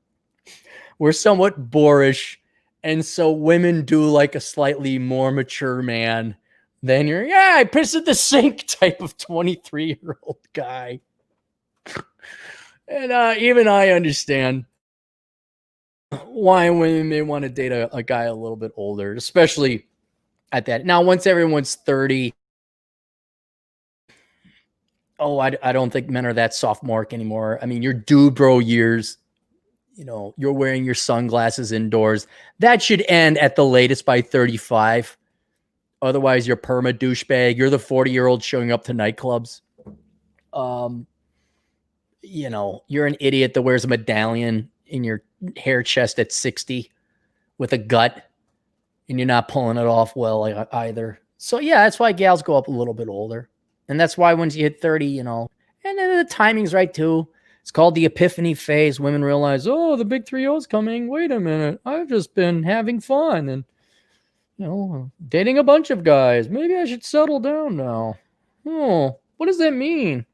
A: We're somewhat boorish. And so women do like a slightly more mature man than I piss in the sink type of 23-year-old guy. And even I understand why women may want to date a guy a little bit older, especially at that. Now, once everyone's 30, I don't think men are that sophomoric anymore. I mean, your dude bro years, you're wearing your sunglasses indoors. That should end at the latest by 35. Otherwise, you're perma douchebag. You're the 40-year-old showing up to nightclubs. You're an idiot that wears a medallion in your hair chest at 60 with a gut, and you're not pulling it off well either. So yeah, that's why gals go up a little bit older. And that's why once you hit 30, and then the timing's right too. It's called the epiphany phase. Women realize, oh, the big 3-0's coming. Wait a minute. I've just been having fun and, dating a bunch of guys. Maybe I should settle down now. Oh, what does that mean?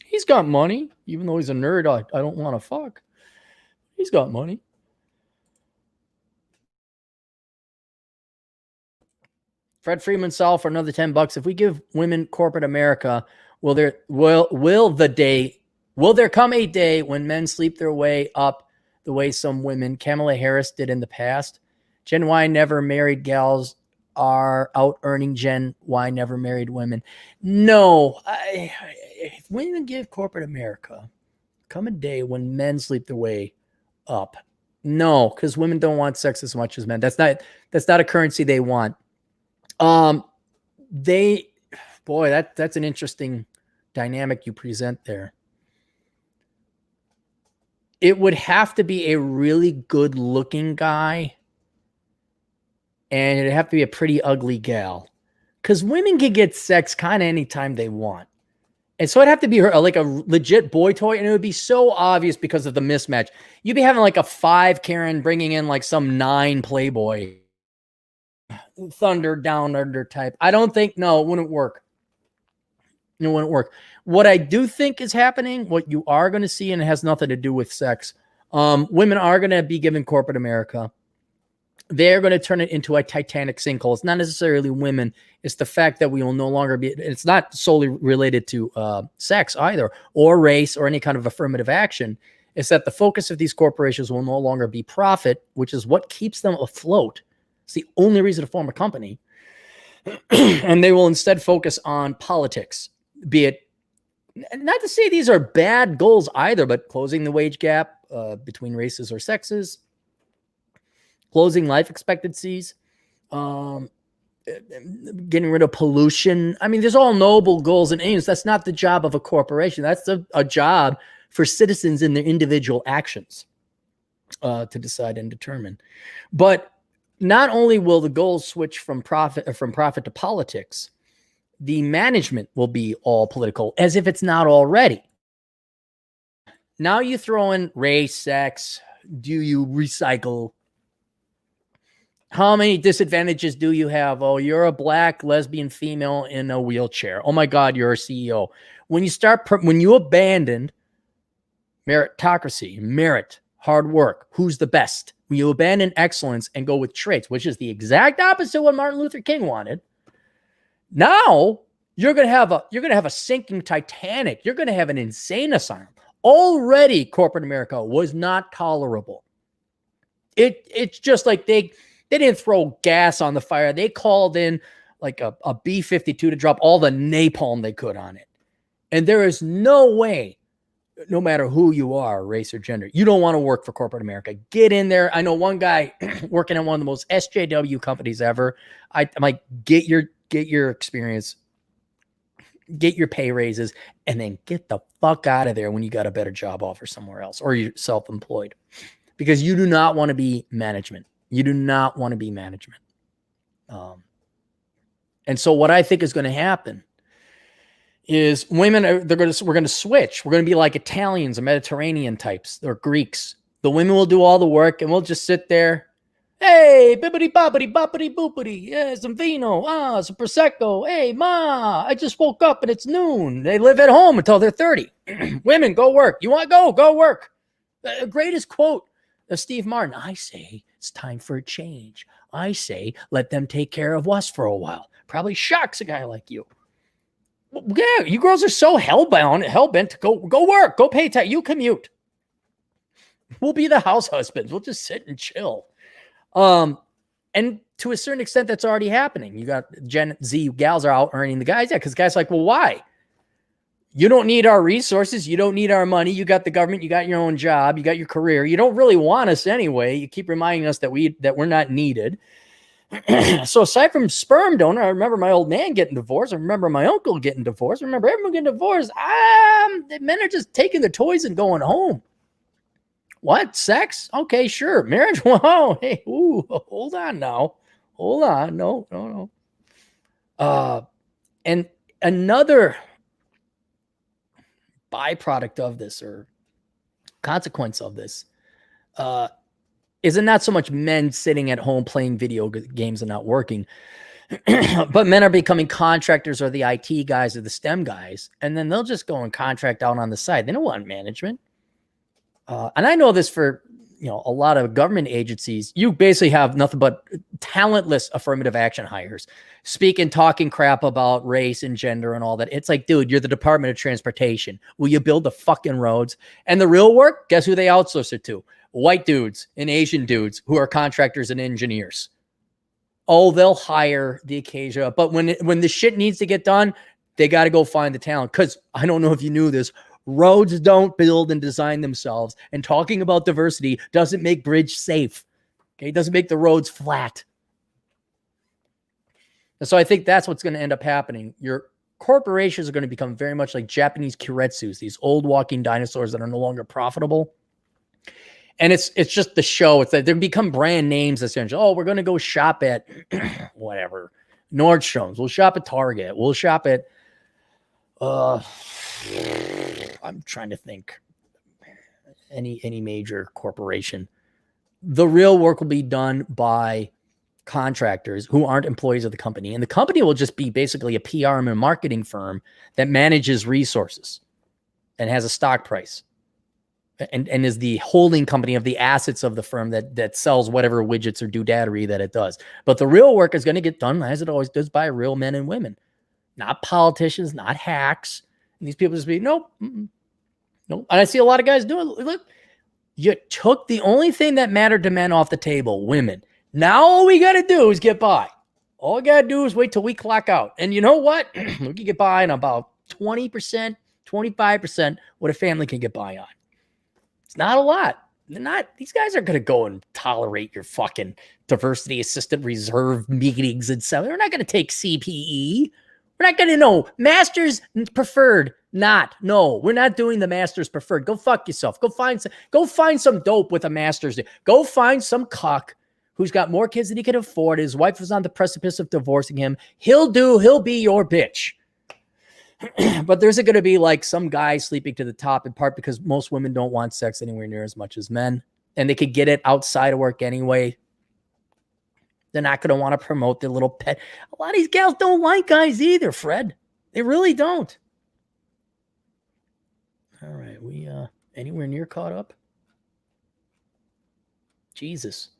A: He's got money. Even though he's a nerd, I don't want to fuck. He's got money. Fred Freeman saw for another $10. If we give women corporate America, will there come a day when men sleep their way up the way some women, Kamala Harris, did in the past? Gen Y never married gals are out earning Gen Y never married women. No, if women give corporate America, come a day when men sleep their way up. No, because women don't want sex as much as men. That's not a currency they want. That's an interesting dynamic you present there. It would have to be a really good looking guy, and it'd have to be a pretty ugly gal, because women can get sex kind of anytime they want. And so it'd have to be like a legit boy toy, and it would be so obvious because of the mismatch. You'd be having like a 5 Karen bringing in like some 9 Playboy. Thunder down under type. I don't think, no, it wouldn't work. It wouldn't work. What I do think is happening, what you are going to see, and it has nothing to do with sex, women are going to be given corporate America. They're going to turn it into a Titanic sinkhole. It's not necessarily women. It's the fact that we will no longer be, it's not solely related to sex either, or race, or any kind of affirmative action. It's that the focus of these corporations will no longer be profit, which is what keeps them afloat. It's the only reason to form a company. And they will instead focus on politics, be it, not to say these are bad goals either, but closing the wage gap between races or sexes, closing life expectancies, getting rid of pollution. I mean, there's all noble goals and aims. That's not the job of a corporation. That's a job for citizens in their individual actions to decide and determine. But not only will the goals switch from profit to politics, the management will be all political, as if it's not already. Now you throw in race, sex. Do you recycle? How many disadvantages do you have? Oh, you're a black lesbian female in a wheelchair. Oh my God, you're a CEO. When you abandon meritocracy, merit, hard work, who's the best? When you abandon excellence and go with traits, which is the exact opposite of what Martin Luther King wanted. Now you're going to have a sinking Titanic. You're going to have an insane asylum. Already corporate America was not tolerable. It's just like they didn't throw gas on the fire. They called in like a B-52 to drop all the napalm they could on it. And there is no way, no matter who you are, race or gender, you don't want to work for corporate America. Get in there. I know one guy working at one of the most SJW companies ever. I'm like, get your experience, get your pay raises, and then get the fuck out of there when you got a better job offer somewhere else, or you're self-employed, because you do not want to be management. You do not want to be management. And so what I think is going to happen is we're going to switch. We're going to be like Italians or Mediterranean types or Greeks. The women will do all the work, and we'll just sit there. Hey, bippity boppity boppity boopity. Yeah, some vino. Some prosecco. Hey, ma, I just woke up and it's noon. They live at home until they're 30. Women, go work. You want to go work. The greatest quote of Steve Martin. I say it's time for a change. I say let them take care of us for a while. Probably shocks a guy like you. Yeah, you girls are so hell-bent to go work, go pay tax. You commute. We'll be the house husbands. We'll just sit and chill. And to a certain extent, that's already happening. You got Gen Z gals are out earning the guys. Yeah, because guys are like, well, why? You don't need our resources. You don't need our money. You got the government. You got your own job. You got your career. You don't really want us anyway. You keep reminding us that we're not needed. So aside from sperm donor, I remember my old man getting divorced. I remember my uncle getting divorced. I remember everyone getting divorced. Men are just taking their toys and going home. What? Sex? Okay, sure. Marriage? Whoa. Hey, ooh, hold on now. Hold on. No. And another byproduct of this, or consequence of this, is it not so much men sitting at home playing video games and not working, but men are becoming contractors or the IT guys or the STEM guys, and then they'll just go and contract out on the side. They don't want management. And I know this for, a lot of government agencies, you basically have nothing but talentless affirmative action hires talking crap about race and gender and all that. It's like, dude, you're the Department of Transportation. Will you build the fucking roads? And the real work, guess who they outsource it to? White dudes and Asian dudes who are contractors and engineers. Oh, they'll hire the occasion. But when the shit needs to get done, they got to go find the talent. Because I don't know if you knew this, roads don't build and design themselves. And talking about diversity doesn't make bridge safe. Okay, it doesn't make the roads flat. And so I think that's what's going to end up happening. Your corporations are going to become very much like Japanese kuretsus, these old walking dinosaurs that are no longer profitable. And it's just the show. It's that they become brand names essentially. Oh, we're going to go shop at whatever, Nordstrom's. We'll shop at Target. We'll shop at I'm trying to think any major corporation. The real work will be done by contractors who aren't employees of the company. And the company will just be basically a PR and a marketing firm that manages resources and has a stock price and is the holding company of the assets of the firm that sells whatever widgets or doodadery that it does. But the real work is going to get done, as it always does, by real men and women, not politicians, not hacks. And these people just be, nope. Nope. And I see a lot of guys doing, look, you took the only thing that mattered to men off the table, women. Now all we got to do is get by. All we got to do is wait till we clock out. And you know what? We can get by on about 20%, 25% what a family can get by on. It's not a lot. These guys aren't going to go and tolerate your fucking diversity assistant reserve meetings and stuff. They're not going to take CPE. We're not going to know. Masters preferred, not. No, we're not doing the master's preferred. Go fuck yourself. Go find some dope with a master's. Go find some cuck who's got more kids than he can afford. His wife was on the precipice of divorcing him. He'll be your bitch. But there's going to be like some guy sleeping to the top, in part because most women don't want sex anywhere near as much as men. And they could get it outside of work anyway. They're not going to want to promote their little pet. A lot of these gals don't like guys either, Fred. They really don't. All right. We anywhere near caught up? Jesus.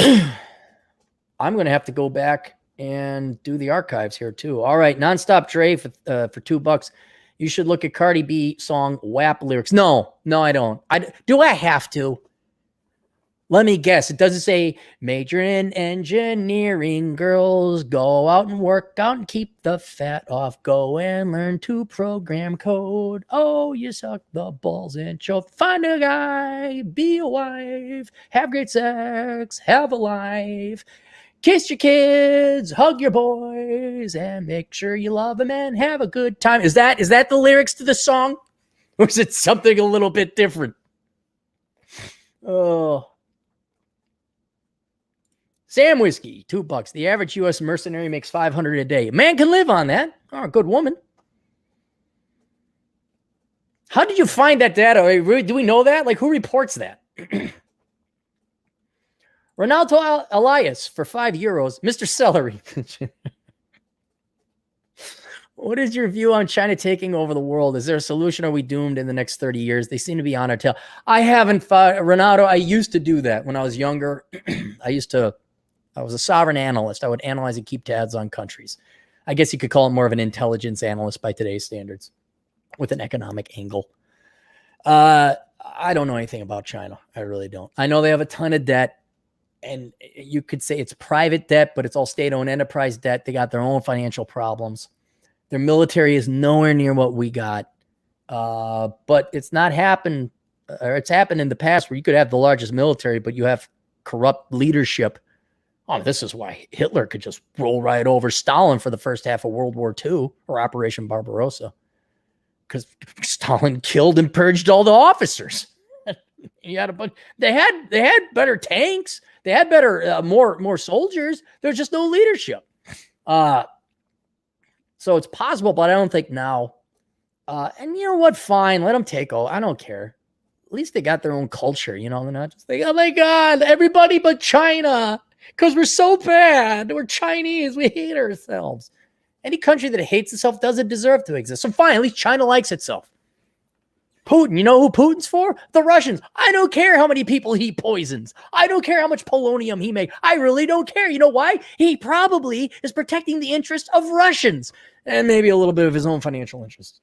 A: I'm going to have to go back and do the archives here too. All right. Nonstop Dre for $2. You should look at Cardi B song WAP lyrics. No, I don't. Do I have to? Let me guess. It doesn't say major in engineering, girls go out and work out and keep the fat off. Go and learn to program code. Oh, you suck the balls and choke. Find a guy, be a wife, have great sex, have a life. Kiss your kids, hug your boys, and make sure you love them and have a good time. Is that the lyrics to the song? Or is it something a little bit different? Oh. Sam Whiskey, $2. The average U.S. mercenary makes $500 a day. A man can live on that. Oh, a good woman. How did you find that data? Do we know that? Like, who reports that? Ronaldo Elias for €5. Mr. Celery. What is your view on China taking over the world? Is there a solution? Are we doomed in the next 30 years? They seem to be on our tail. I haven't fought Ronaldo. I used to do that when I was younger. I was a sovereign analyst. I would analyze and keep tabs on countries. I guess you could call it more of an intelligence analyst by today's standards with an economic angle. I don't know anything about China. I really don't. I know they have a ton of debt. And you could say it's private debt, but it's all state-owned enterprise debt. They got their own financial problems. Their military is nowhere near what we got. But it's not happened, or it's happened in the past where you could have the largest military, but you have corrupt leadership. Oh, this is why Hitler could just roll right over Stalin for the first half of World War II or Operation Barbarossa. Because Stalin killed and purged all the officers. You had a bunch. They had better tanks. They had better, more soldiers. There's just no leadership. So it's possible, but I don't think now. And you know what? Fine, let them take over. I don't care. At least they got their own culture. You know, they're not just like, oh my God, everybody but China, because we're so bad. We're Chinese. We hate ourselves. Any country that hates itself doesn't deserve to exist. So fine, at least China likes itself. Putin, you know who Putin's for? The Russians. I don't care how many people he poisons. I don't care how much polonium he makes. I really don't care. You know why? He probably is protecting the interests of Russians and maybe a little bit of his own financial interests.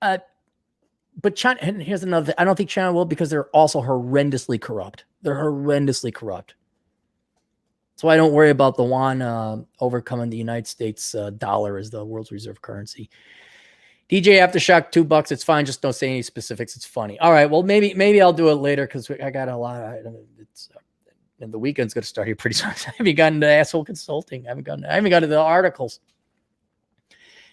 A: But China, and here's another thing. I don't think China will, because they're also horrendously corrupt. They're horrendously corrupt. That's why I don't worry about the yuan overcoming the United States dollar as the world's reserve currency. DJ Aftershock, $2. It's fine. Just don't say any specifics. It's funny. All right. Well, maybe I'll do it later, because I got a lot. And the weekend's going to start here pretty soon. I haven't gotten to asshole consulting. I haven't gotten to the articles.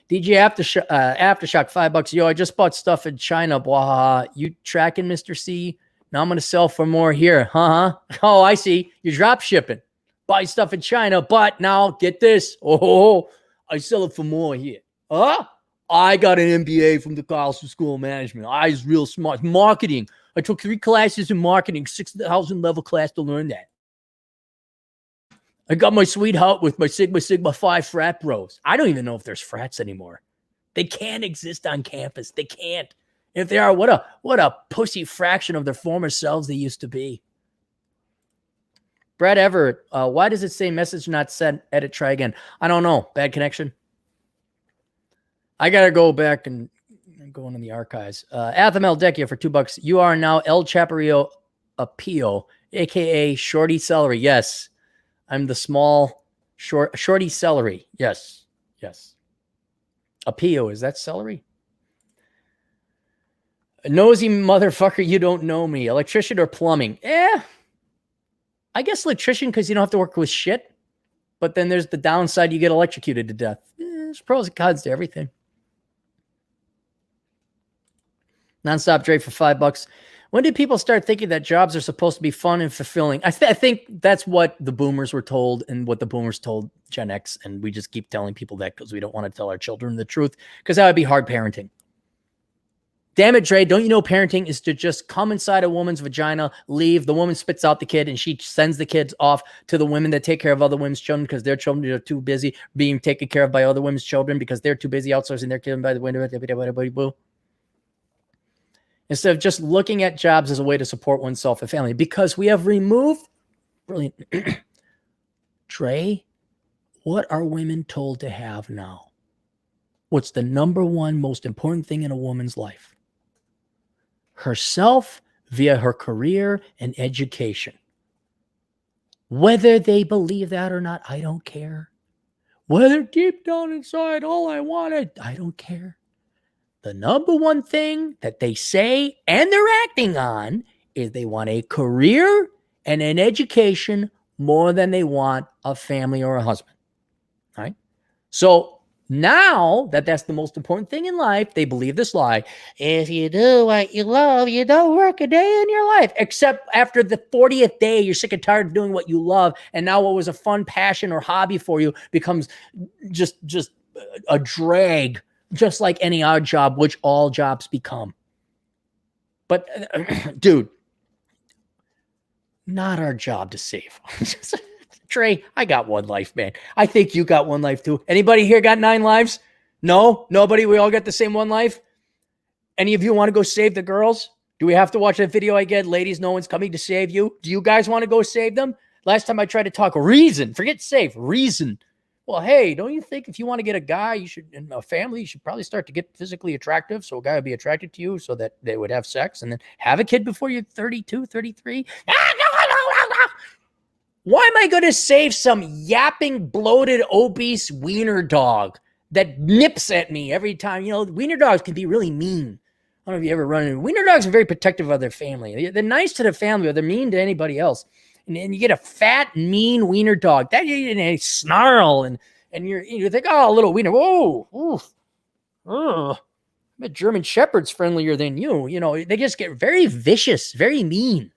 A: DJ Aftershock, $5. Yo, I just bought stuff in China. Blah. You tracking, Mr. C? Now I'm going to sell for more here. Oh, I see. You're drop shipping. Buy stuff in China, but now get this. Oh, I sell it for more here. Huh? I got an MBA from the Carlson School of Management. I was real smart. Marketing. I took 3 classes in marketing, 6,000 level class to learn that. I got my sweetheart with my Sigma Phi frat bros. I don't even know if there's frats anymore. They can't exist on campus. They can't. If they are, what a pussy fraction of their former selves they used to be. Brad Everett, why does it say message not sent? Edit, try again. I don't know. Bad connection. I got to go back and go into the archives. Athamel Dekia for $2. You are now El Chaparrillo Apio, a.k.a. Shorty Celery. Yes. I'm the small shorty celery. Yes. Apio, is that celery? A nosy motherfucker, you don't know me. Electrician or plumbing? I guess electrician, because you don't have to work with shit. But then there's the downside, you get electrocuted to death. There's pros and cons to everything. Nonstop Dre for $5. When did people start thinking that jobs are supposed to be fun and fulfilling? I think that's what the boomers were told, and what the boomers told Gen X. And we just keep telling people that because we don't want to tell our children the truth, because that would be hard parenting. Damn it, Dre, don't you know parenting is to just come inside a woman's vagina, leave, the woman spits out the kid, and she sends the kids off to the women that take care of other women's children, because their children are too busy being taken care of by other women's children, because they're too busy outsourcing their kids by the window. Instead of just looking at jobs as a way to support oneself and family, because we have removed, brilliant, Dre, what are women told to have now? What's the number one most important thing in a woman's life? Herself via her career and education. Whether they believe that or not, I don't care. Whether deep down inside, all I wanted, I don't care. The number one thing that they say and they're acting on is they want a career and an education more than they want a family or a husband. All right? So now that that's the most important thing in life, they believe this lie. If you do what you love, you don't work a day in your life. Except after the 40th day, you're sick and tired of doing what you love. And now what was a fun passion or hobby for you becomes just a drag. Just like any odd job, which all jobs become. But, dude, not our job to save. Trey, I got one life, man. I think you got one life, too. Anybody here got 9 lives? No? Nobody? We all got the same one life? Any of you want to go save the girls? Do we have to watch that video I get? Ladies, no one's coming to save you. Do you guys want to go save them? Last time I tried to talk reason. Forget save. Reason. Well, hey, don't you think if you want to get a guy, you should, in a family, you should probably start to get physically attractive, so a guy would be attracted to you, so that they would have sex, and then have a kid before you're 32, 33? Why am I going to save some yapping, bloated, obese wiener dog that nips at me every time? You know, wiener dogs can be really mean. I don't know if you ever run into wiener dogs. Are very protective of their family. They're nice to the family, or they're mean to anybody else. And you get a fat, mean wiener dog that they snarl and you think, oh, a little wiener. Whoa, oof, I bet German Shepherd's friendlier than you. You know, they just get very vicious, very mean.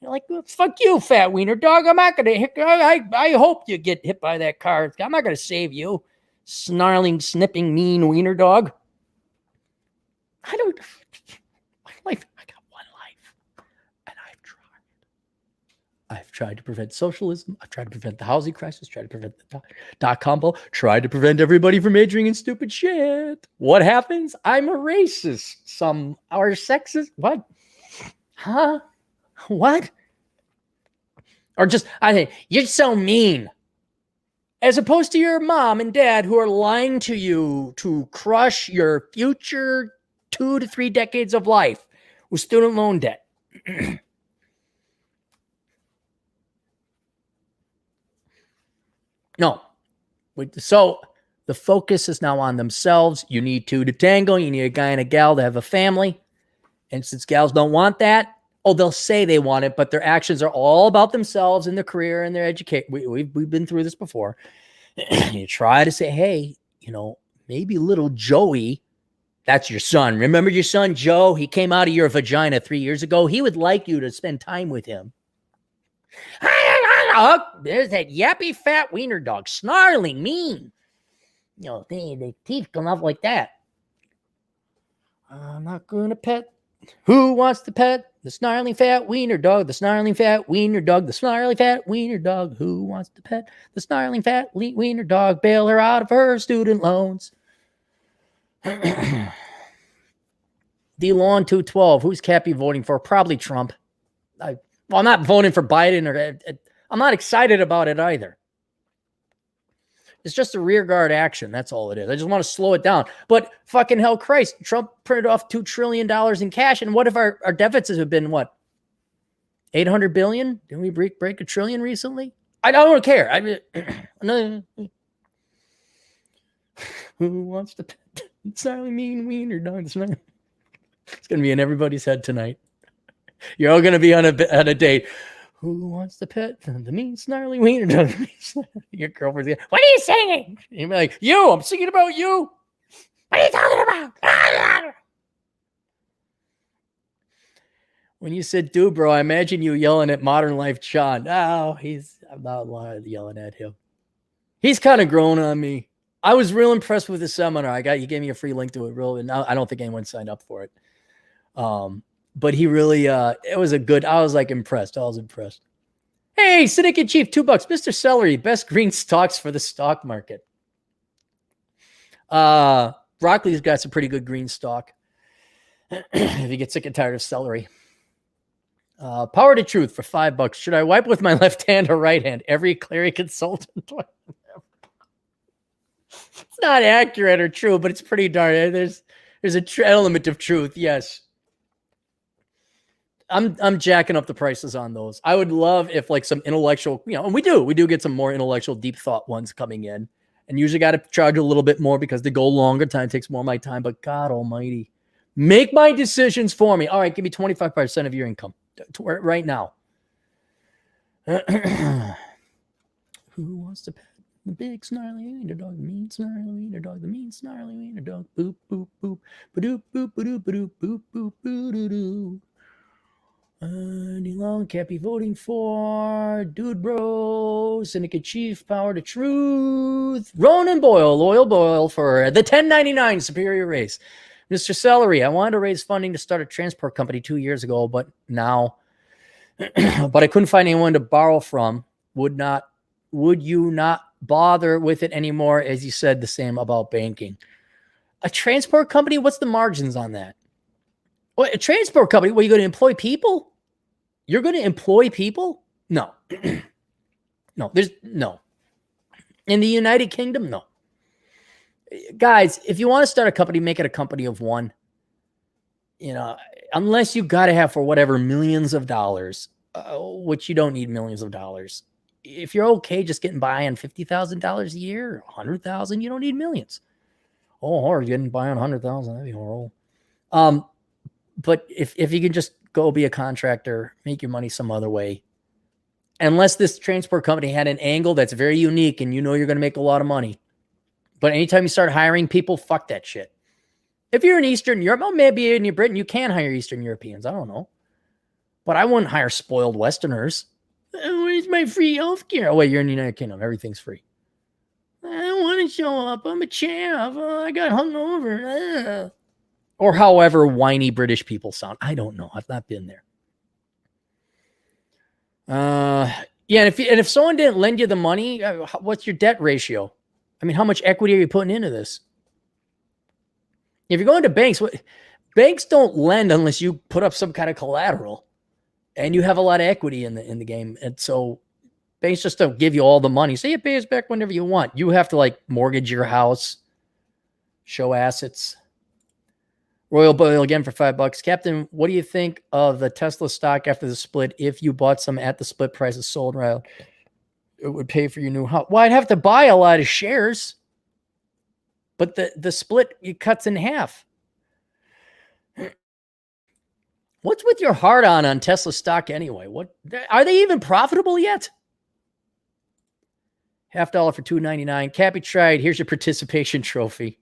A: You're like, fuck you, fat wiener dog. I'm not gonna hit. I hope you get hit by that car. I'm not gonna save you, snarling, snipping, mean wiener dog. I don't. My life. I got one life, and I've tried. I've tried to prevent socialism. I've tried to prevent the housing crisis, tried to prevent the dot-com bubble, tried to prevent everybody from majoring in stupid shit. What happens? I'm a racist. Some are sexist. What? Huh? What? Or just, I think, you're so mean. As opposed to your mom and dad who are lying to you to crush your future 2 to 3 decades of life with student loan debt. No. So the focus is now on themselves. You need two to tango. You need a guy and a gal to have a family. And since gals don't want that, they'll say they want it, but their actions are all about themselves and their career and their education. We've been through this before. You try to say, hey, maybe little Joey, that's your son. Remember your son, Joe? He came out of your vagina 3 years ago. He would like you to spend time with him. There's that yappy fat wiener dog, snarling, mean. The teeth come off like that. I'm not going to pet. Who wants to pet the snarling fat wiener dog? The snarling fat wiener dog. The snarling fat wiener dog. Who wants to pet the snarling fat wiener dog? Bail her out of her student loans. DeLon 212. Who's Cappy voting for? Probably Trump. I'm not voting for Biden, or I'm not excited about it either. It's just a rearguard action. That's all it is. I just want to slow it down. But fucking hell Christ, Trump printed off $2 trillion in cash. And what if our deficits have been, what, 800 billion? Didn't we break $1 trillion recently? I don't care. I mean, who wants to snarly mean wiener dog? It's going to be in everybody's head tonight. You're all going to be on a date. Who wants to pet the mean snarly wiener dog? Your girlfriend's going, what are you singing? You'll be like, you, I'm singing about you. What are you talking about? When you said dude, bro, I imagine you yelling at Modern Life John. No, I'm not yelling at him. He's kind of grown on me. I was real impressed with the seminar. You gave me a free link to it, and I don't think anyone signed up for it. But he really, it was I was like impressed. I was impressed. Hey, Syndicate Chief, $2. Mr. Celery, best green stocks for the stock market. Broccoli's got some pretty good green stock. If you get sick and tired of celery. Power to Truth for $5. Should I wipe with my left hand or right hand? Every Clary consultant. It's not accurate or true, but it's pretty darn. There's an element of truth. Yes. I'm jacking up the prices on those. I would love if like some intellectual, and we do get some more intellectual deep thought ones coming in, and usually got to charge a little bit more because they go longer. Time takes more of my time, but God almighty, make my decisions for me. All right. Give me 25% of your income right now. Who wants to pet the big snarly wiener dog, the mean snarly wiener dog, the mean snarly wiener dog? Boop, boop, boop, ba-doop, boop, ba-doop, ba-doop, boop, boop, boo-doo-doo. DeLong, Cappy voting for Dude Bro, Syndicate Chief, Power to Truth, Ronan Boyle, Loyal Boyle for the 1099 Superior Race. Mr. Celery, I wanted to raise funding to start a transport company 2 years ago, but I couldn't find anyone to borrow from. Would you not bother with it anymore? As you said, the same about banking. A transport company, what's the margins on that? Well, a transport company, you're going to employ people? You're going to employ people? No. No. In the United Kingdom, no. Guys, if you want to start a company, make it a company of one. Unless you got to have for whatever millions of dollars, which you don't need millions of dollars. If you're okay just getting by on $50,000 a year, $100,000, you don't need millions. Or getting by on $100,000, that'd be horrible. But if you can just go be a contractor, make your money some other way, unless this transport company had an angle that's very unique and you're going to make a lot of money. But anytime you start hiring people, fuck that shit. If you're in Eastern Europe, maybe in Britain, you can hire Eastern Europeans. I don't know. But I wouldn't hire spoiled Westerners. Where's my free healthcare? Oh, wait, you're in the United Kingdom. Everything's free. I don't want to show up. I'm a champ. I got hungover. Or however whiny British people sound. I don't know. I've not been there. Yeah, and if someone didn't lend you the money, what's your debt ratio? I mean, how much equity are you putting into this? If you're going to banks, banks don't lend unless you put up some kind of collateral and you have a lot of equity in the game. And so banks just don't give you all the money. Say you pay us back whenever you want. You have to like mortgage your house, show assets. Royal Boyle again for $5. Captain, what do you think of the Tesla stock after the split? If you bought some at the split price is sold right, it would pay for your new house. Well, I'd have to buy a lot of shares, but the split it cuts in half. What's with your heart on Tesla stock anyway? What are they even profitable yet? $50 for $2.99. Cappy tried. Here's your participation trophy.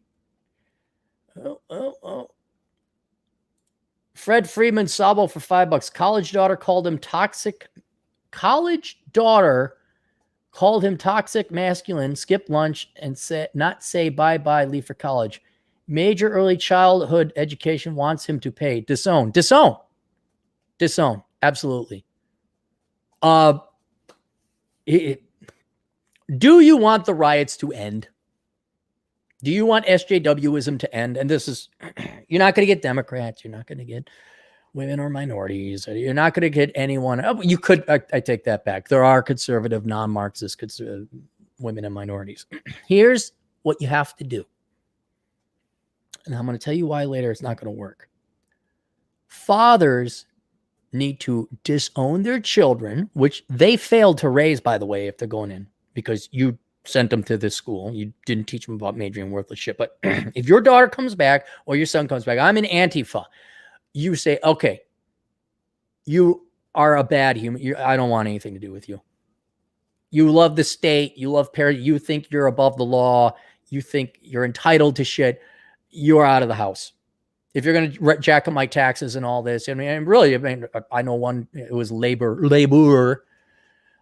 A: Oh. Fred Freeman Sabo for $5. College daughter called him toxic. College daughter called him toxic masculine, skipped lunch, and said not say bye-bye, leave for college. Major early childhood education wants him to pay. Disown. Absolutely. Do you want the riots to end? Do you want SJWism to end? And this is, you're not going to get Democrats. You're not going to get women or minorities. You're not going to get anyone. You could, I take that back. There are conservative, non-Marxist women and minorities. Here's what you have to do. And I'm going to tell you why later it's not going to work. Fathers need to disown their children, which they failed to raise, by the way, if they're going in, because you sent them to this school. You didn't teach them about majoring in worthless shit. But if your daughter comes back or your son comes back, I'm in Antifa. You say, okay, you are a bad human. I don't want anything to do with you. You love the state. You love parents. You think you're above the law. You think you're entitled to shit. You're out of the house. If you're going to jack up my taxes and all this, I mean, I know one, it was labor.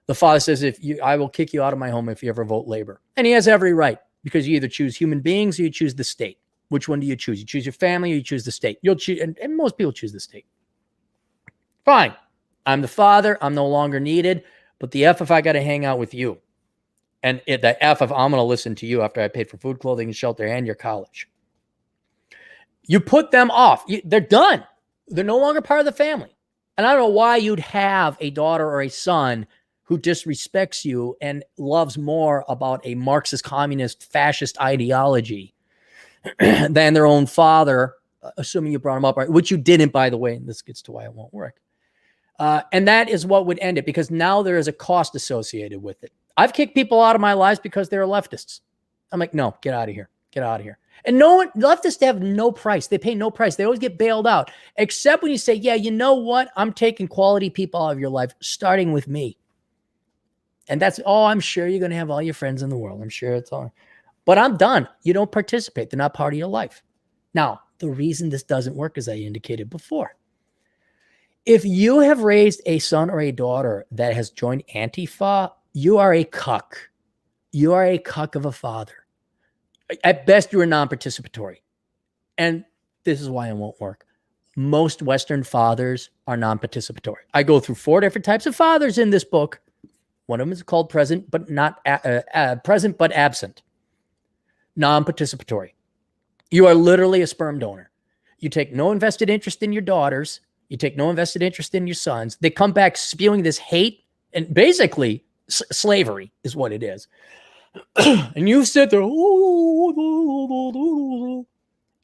A: The father says, I will kick you out of my home if you ever vote labor. And he has every right, because you either choose human beings or you choose the state. Which one do you choose? You choose your family or you choose the state? You'll choose, and most people choose the state. Fine. I'm the father. I'm no longer needed. But the F if I got to hang out with you. And the F if I'm going to listen to you after I paid for food, clothing, and shelter and your college. You put them off. They're done. They're no longer part of the family. And I don't know why you'd have a daughter or a son who disrespects you and loves more about a Marxist, communist, fascist ideology than their own father, assuming you brought him up, right? Which you didn't, by the way, and this gets to why it won't work. And that is what would end it, because now there is a cost associated with it. I've kicked people out of my lives because they're leftists. I'm like, no, get out of here. Get out of here. And leftists have no price. They pay no price. They always get bailed out, except when you say, yeah, you know what? I'm taking quality people out of your life, starting with me. And that's, I'm sure you're going to have all your friends in the world. I'm sure it's all. But I'm done. You don't participate. They're not part of your life. Now, the reason this doesn't work, as I indicated before, if you have raised a son or a daughter that has joined Antifa, you are a cuck. You are a cuck of a father. At best, you're non-participatory. And this is why it won't work. Most Western fathers are non-participatory. I go through 4 different types of fathers in this book. One of them is called present, but not present, but absent. Non-participatory. You are literally a sperm donor. You take no invested interest in your daughters. You take no invested interest in your sons. They come back spewing this hate, and basically slavery is what it is. And you sit there, and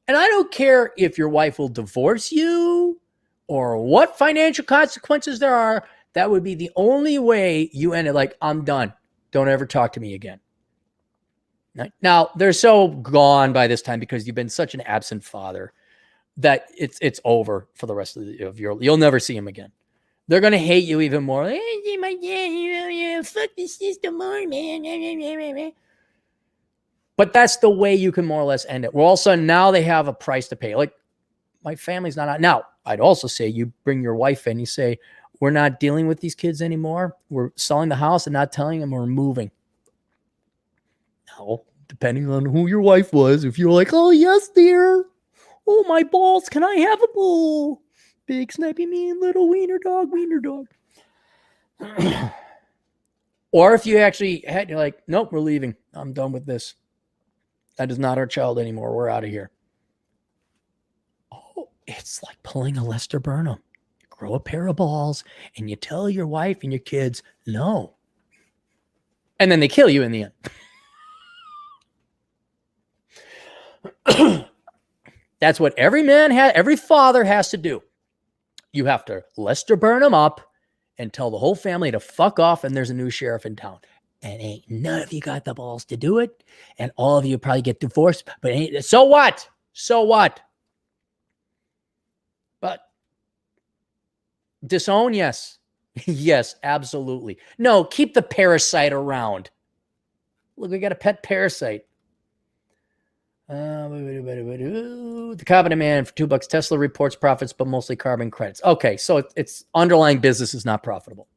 A: I don't care if your wife will divorce you or what financial consequences there are. That would be the only way you end it. Like, I'm done. Don't ever talk to me again. Now, they're so gone by this time because you've been such an absent father that it's over for the rest of you'll never see him again. They're going to hate you even more. Fuck the system more, man. But that's the way you can more or less end it. Well, all of a sudden, now they have a price to pay. Like, my family's not out. Now, I'd also say you bring your wife in. You say, we're not dealing with these kids anymore. We're selling the house and not telling them we're moving. Now, depending on who your wife was, if you're like, oh, yes, dear. Oh, my balls. Can I have a bowl? Big, snappy, mean little wiener dog. Or if you actually had, you're like, nope, we're leaving. I'm done with this. That is not our child anymore. We're out of here. Oh, it's like pulling a Lester Burnham. You grow a pair of balls and you tell your wife and your kids, no. And then they kill you in the end. That's what every father has to do. You have to Lester Burnham up and tell the whole family to fuck off, and there's a new sheriff in town. And ain't none of you got the balls to do it. And all of you probably get divorced, but so what? So what? But disown, yes. Yes, absolutely. No, keep the parasite around. Look, we got a pet parasite. The Competent Man for $2. Tesla reports profits, but mostly carbon credits. Okay, so it's underlying business is not profitable.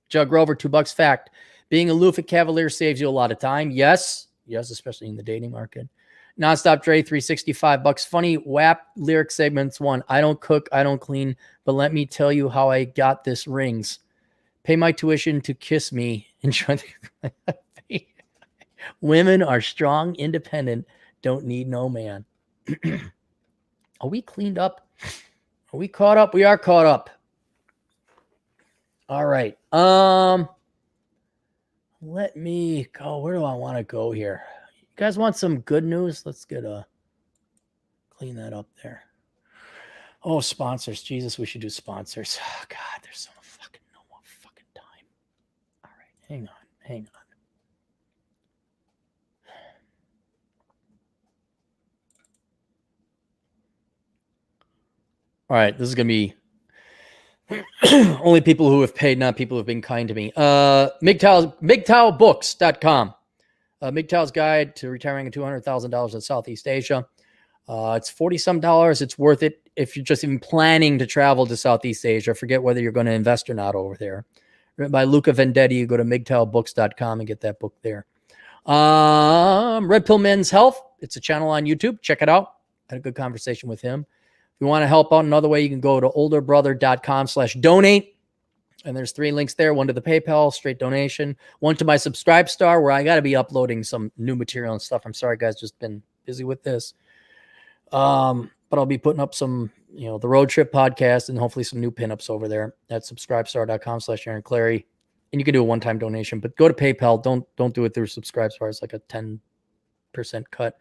A: Jug Rover, $2. Fact: being aloof at Cavalier saves you a lot of time. Yes, especially in the dating market. Nonstop Dre, $365. Funny WAP lyric segments. 1: I don't cook, I don't clean, but let me tell you how I got this rings. Pay my tuition to kiss me. Enjoy the women are strong, independent, don't need no man. Are we cleaned up? Are we caught up? We are caught up. All right. Let me go. Where do I want to go here? You guys want some good news? Let's get clean that up there. Oh, sponsors. Jesus, we should do sponsors. Oh, God, there's no more fucking time. All right. Hang on. All right, this is going to be only people who have paid, not people who have been kind to me. MGTOWbooks.com. MGTOW's Guide to Retiring in $200,000 in Southeast Asia. It's $40-some. It's worth it if you're just even planning to travel to Southeast Asia. Forget whether you're going to invest or not over there. Written by Luca Vendetti. You go to MGTOWbooks.com and get that book there. Red Pill Men's Health. It's a channel on YouTube. Check it out. I had a good conversation with him. If you want to help out another way, you can go to olderbrother.com/donate. And there's 3 links there. One to the PayPal, straight donation. One to my Subscribe Star, where I got to be uploading some new material and stuff. I'm sorry, guys, just been busy with this. But I'll be putting up some, the road trip podcast and hopefully some new pinups over there at subscribestar.com/Aaron Clary. And you can do a one-time donation, but go to PayPal. Don't do it through Subscribe Star. It's like a 10% cut.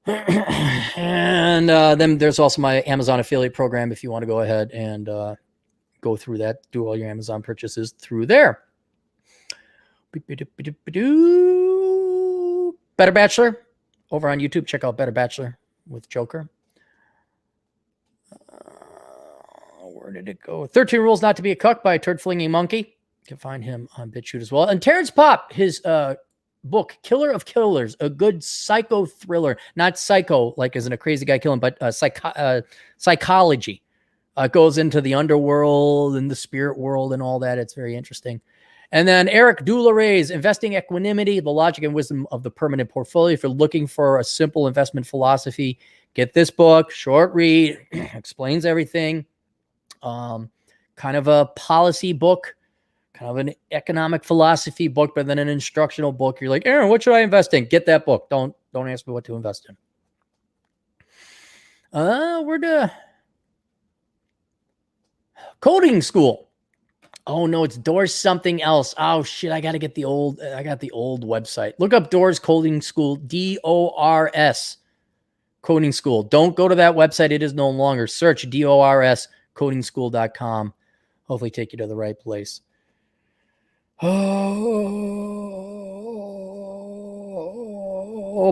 A: And then there's also my Amazon affiliate program if you want to go ahead and go through that, do all your Amazon purchases through there. Better Bachelor over on YouTube. Check out Better Bachelor with Joker. Where did it go? 13 Rules Not to Be a Cuck by Turd Flinging Monkey. You can find him on BitChute as well. And Terrence Popp, his book, Killer of Killers, a good psycho thriller. Not psycho, like as in a crazy guy killing, but psychology. Goes into the underworld and the spirit world and all that. It's very interesting. And then Eric Duloray's Investing Equanimity, The Logic and Wisdom of the Permanent Portfolio. If you're looking for a simple investment philosophy, get this book. Short read, explains everything. Kind of a policy book, kind of an economic philosophy book, but then an instructional book. You're like, Aaron, what should I invest in? Get that book. Don't ask me what to invest in. We're to coding school. Oh no, it's Doors something else. Oh shit, I got the old website. Look up Doors Coding School, DORS Coding School. Don't go to that website. It is no longer. Search DORS codingschool.com. Hopefully take you to the right place. Oh,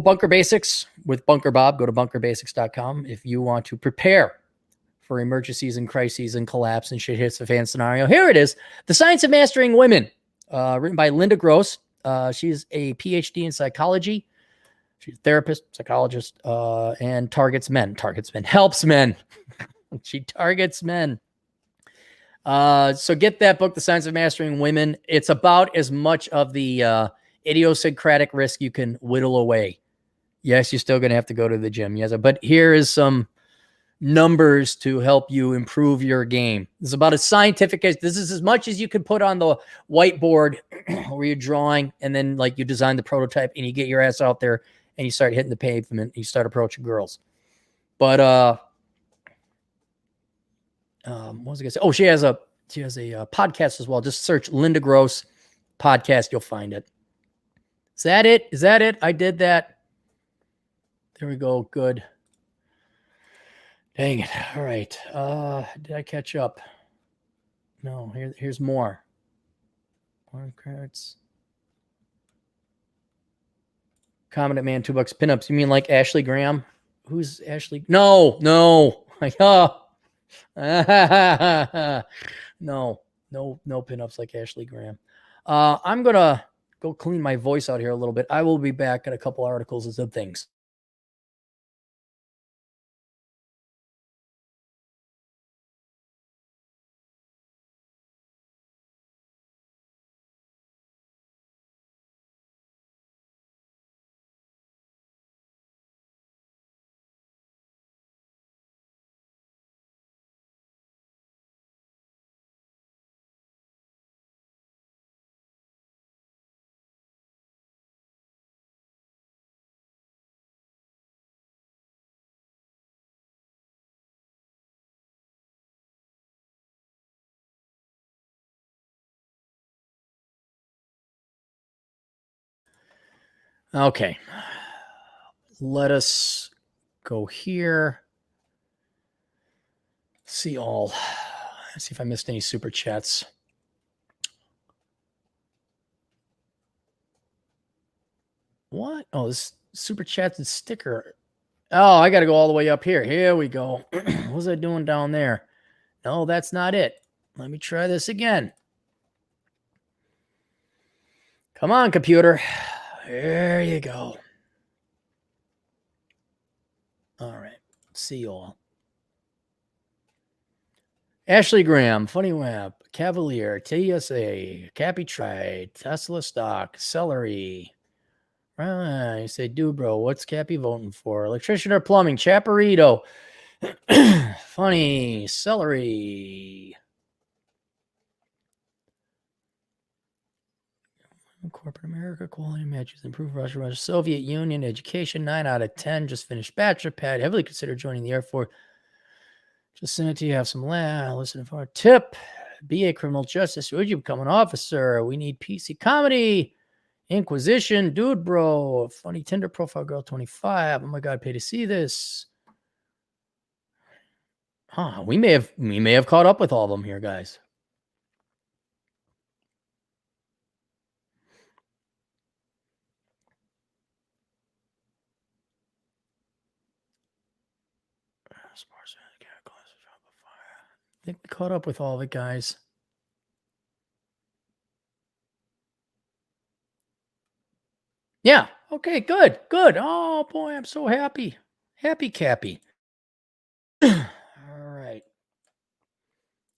A: Bunker Basics with Bunker Bob. Go to bunkerbasics.com if you want to prepare for emergencies and crises and collapse and shit hits the fan scenario. Here it is. The Science of Mastering Women, written by Linda Gross. She's a PhD in psychology. She's a therapist, psychologist, and helps men. She targets men. So get that book, The Science of Mastering Women. It's about as much of the idiosyncratic risk you can whittle away. Yes, you're still going to have to go to the gym. Yes, but here is some numbers to help you improve your game. It's about as scientific as this is as much as you can put on the whiteboard where you're drawing and then like you design the prototype and you get your ass out there and you start hitting the pavement and you start approaching girls. But what was I gonna say? Oh, she has a podcast as well. Just search Linda Gross podcast, you'll find it. Is that it? Is that it? I did that. There we go. Good. Dang it. All right. Did I catch up? No, here's more. More cards. Comment man, $2 pinups. You mean like Ashley Graham? Who's Ashley? No. Like, oh. No pinups like Ashley Graham. I'm gonna go clean my voice out here a little bit. I will be back at a couple articles and some things. Okay. Let us go here. See all. Let's see if I missed any super chats. What? Oh, this super chats and sticker. Oh, I got to go all the way up here. Here we go. What was I doing down there? No, that's not it. Let me try this again. Come on, computer. There you go. All right. See you all. Ashley Graham, Funny Web, Cavalier, TSA, Cappy Tried, Tesla Stock, Celery. You say, dude, bro, what's Cappy voting for? Electrician or plumbing? Chaparito. Funny. Celery. Corporate America, quality matches, improve Russia, Soviet Union, education, 9 out of 10. Just finished bachelor pad. Heavily consider joining the Air Force. Just send it to you. Have some listen for a tip. BA Criminal Justice. Would you become an officer? We need PC comedy. Inquisition. Dude, bro. Funny Tinder profile girl 25. Oh my God, pay to see this. Huh. We may have caught up with all of them here, guys. I think we caught up with all of it, guys. Yeah. Okay, good. Oh, boy, I'm so happy. Happy Cappy. All right.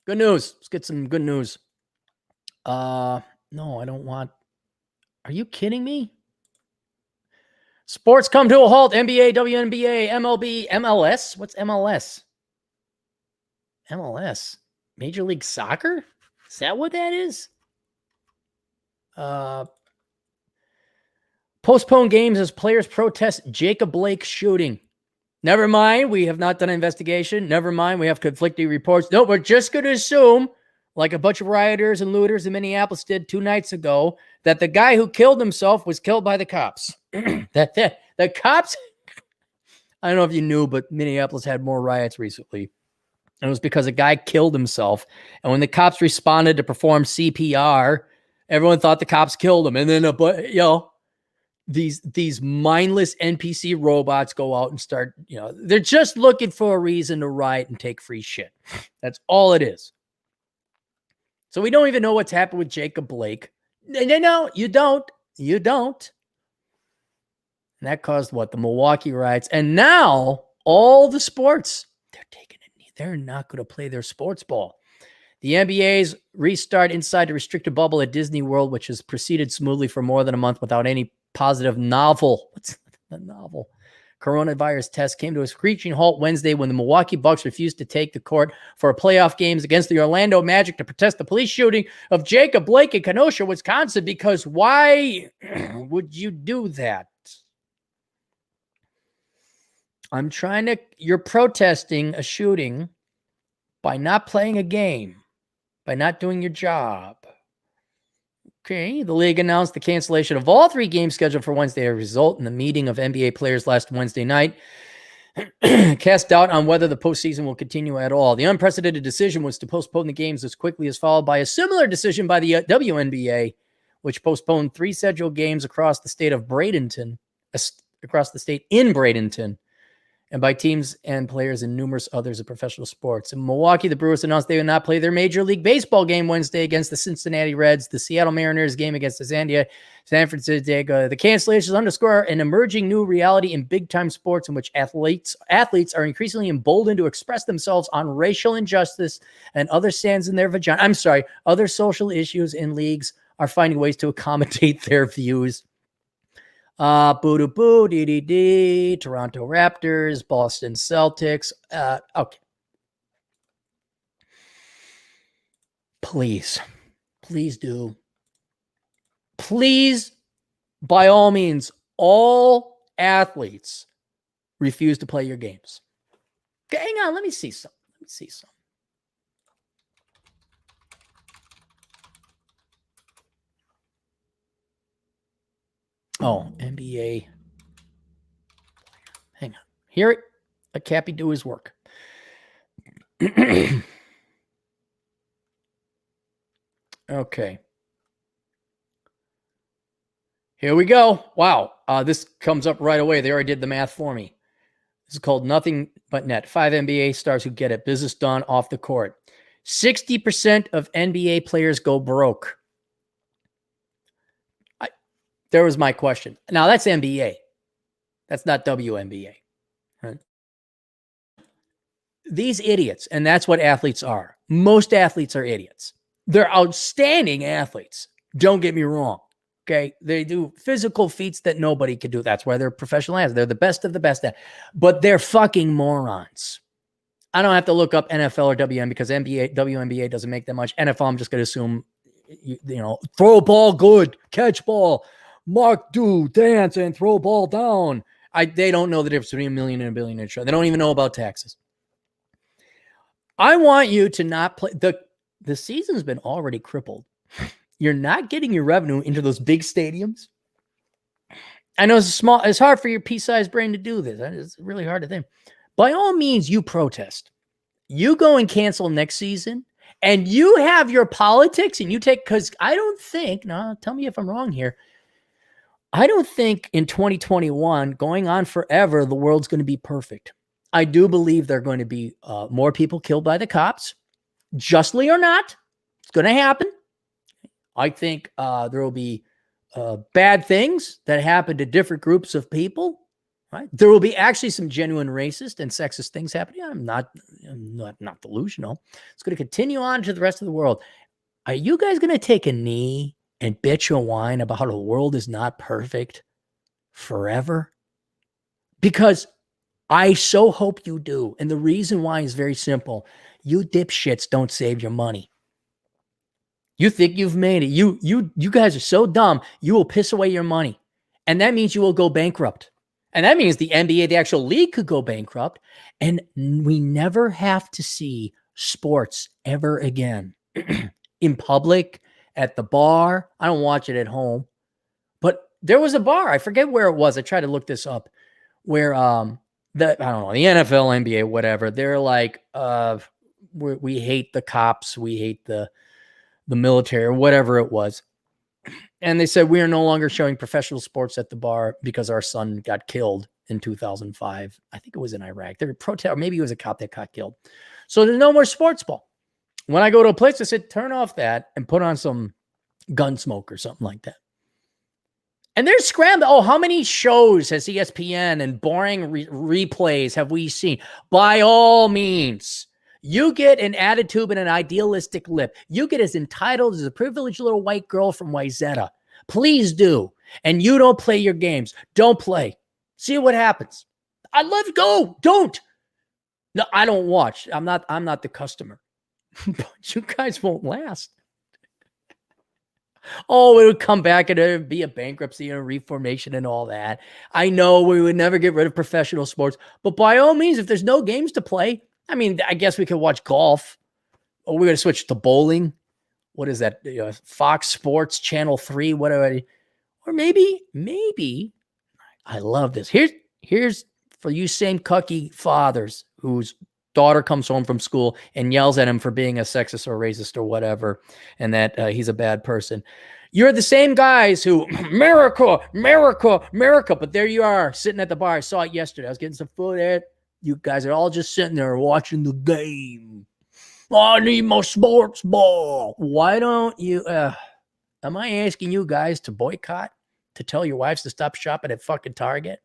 A: Good news. Let's get some good news. No, I don't want. Are you kidding me? Sports come to a halt. NBA, WNBA, MLB, MLS. What's MLS? MLS. Major League Soccer? Is that what that is? Postpone games as players protest Jacob Blake shooting. Never mind, we have not done an investigation. Never mind, we have conflicting reports. No, we're just going to assume, like a bunch of rioters and looters in Minneapolis did 2 nights ago, that the guy who killed himself was killed by the cops. The cops, I don't know if you knew, but Minneapolis had more riots recently. And it was because a guy killed himself. And when the cops responded to perform CPR, everyone thought the cops killed him. And then, these mindless NPC robots go out and start, they're just looking for a reason to riot and take free shit. That's all it is. So we don't even know what's happened with Jacob Blake. No, you don't. And that caused what? The Milwaukee riots. And now all the sports, they're taking a knee. They're not going to play their sports ball. The NBA's restart inside the restricted bubble at Disney World, which has proceeded smoothly for more than a month without any positive novel. What's the novel? coronavirus tests came to a screeching halt Wednesday when the Milwaukee Bucks refused to take the court for playoff games against the Orlando Magic to protest the police shooting of Jacob Blake in Kenosha, Wisconsin, because why would you do that? You're protesting a shooting by not playing a game, by not doing your job. Okay, the league announced the cancellation of all 3 games scheduled for Wednesday, a result in the meeting of NBA players last Wednesday night cast doubt on whether the postseason will continue at all. The unprecedented decision was to postpone the games as quickly as followed by a similar decision by the WNBA, which postponed 3 scheduled games across the state in Bradenton, and by teams and players in numerous others of professional sports. In Milwaukee, the Brewers announced they would not play their Major League Baseball game Wednesday against the Cincinnati Reds, the Seattle Mariners game against the San Francisco. The cancellations underscore an emerging new reality in big-time sports in which athletes are increasingly emboldened to express themselves on racial injustice and other sands in their vagina. Other social issues in leagues are finding ways to accommodate their views. Boo-doo-boo, dee-dee-dee, Toronto Raptors, Boston Celtics. Okay. Please do. Please, by all means, all athletes refuse to play your games. Okay, hang on, let me see some. Oh, NBA. Hang on. Hear it. Let Cappy do his work. Okay. Here we go. Wow. This comes up right away. They already did the math for me. This is called Nothing But Net. 5 NBA stars who get it. Business done off the court. 60% of NBA players go broke. There was my question. Now, that's NBA. That's not WNBA. Right? These idiots, and that's what athletes are. Most athletes are idiots. They're outstanding athletes. Don't get me wrong. Okay? They do physical feats that nobody can do. That's why they're professional athletes. They're the best of the best. But they're fucking morons. I don't have to look up NFL or WNBA because WNBA doesn't make that much. NFL, I'm just going to assume, throw ball good, catch ball. Mark, do, dance, and throw ball down. They don't know the difference between a million and a billion. They don't even know about taxes. I want you to not play. The season's been already crippled. You're not getting your revenue into those big stadiums. I know it's hard for your pea-sized brain to do this. It's really hard to think. By all means, you protest. You go and cancel next season, and you have your politics, and you take, because I don't think, now tell me if I'm wrong here, I don't think in 2021, going on forever, the world's going to be perfect. I do believe there are going to be more people killed by the cops, justly or not. It's going to happen. I think there will be bad things that happen to different groups of people. Right? There will be actually some genuine racist and sexist things happening. I'm not delusional. It's going to continue on to the rest of the world. Are you guys going to take a knee and bitch and whine about how the world is not perfect forever? Because I so hope you do. And the reason why is very simple. You dipshits don't save your money. You think you've made it. You guys are so dumb, you will piss away your money. And that means you will go bankrupt. And that means the NBA, the actual league, could go bankrupt. And we never have to see sports ever again. In public, at the bar. I don't watch it at home. But there was a bar. I forget where it was. I tried to look this up. Where the NFL, NBA, whatever. They're like, we hate the cops. We hate the military or whatever it was. And they said, we are no longer showing professional sports at the bar because our son got killed in 2005. I think it was in Iraq. There were protests, or maybe it was a cop that got killed. So there's no more sports ball. When I go to a place, I said, turn off that and put on some Gunsmoke or something like that. And they're scrambling. Oh, how many shows has ESPN and boring replays have we seen? By all means, you get an attitude and an idealistic lip. You get as entitled as a privileged little white girl from Wayzata. Please do. And you don't play your games. Don't play. See what happens. I love go. Don't. No, I don't watch. I'm not the customer. But you guys won't last. Oh, it would come back and it'd be a bankruptcy and a reformation and all that. I know we would never get rid of professional sports, but by all means, if there's no games to play, I mean, I guess we could watch golf. Or we're going to switch to bowling. What is that? Fox Sports Channel 3, whatever. Or maybe, I love this. Here's for you same cucky fathers whose daughter comes home from school and yells at him for being a sexist or racist or whatever, and that he's a bad person. You're the same guys who, America, but there you are sitting at the bar. I saw it yesterday. I was getting some food there. You guys are all just sitting there watching the game. Oh, I need my sports ball. Why don't you, am I asking you guys to boycott, to tell your wives to stop shopping at fucking Target?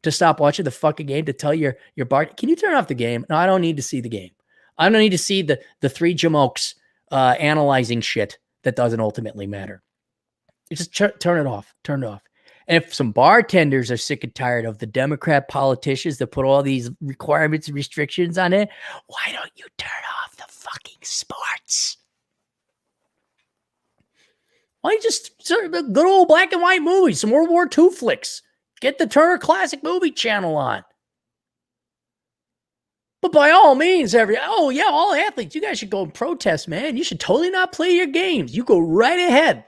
A: To stop watching the fucking game, to tell your bar, can you turn off the game? No, I don't need to see the game. I don't need to see the three jamokes analyzing shit that doesn't ultimately matter. You just turn it off. Turn it off. And if some bartenders are sick and tired of the Democrat politicians that put all these requirements and restrictions on it, why don't you turn off the fucking sports? Why don't you just sort of good old black and white movies, some World War II flicks? Get the Turner Classic Movie Channel on. But by all means, all athletes, you guys should go and protest, man. You should totally not play your games. You go right ahead.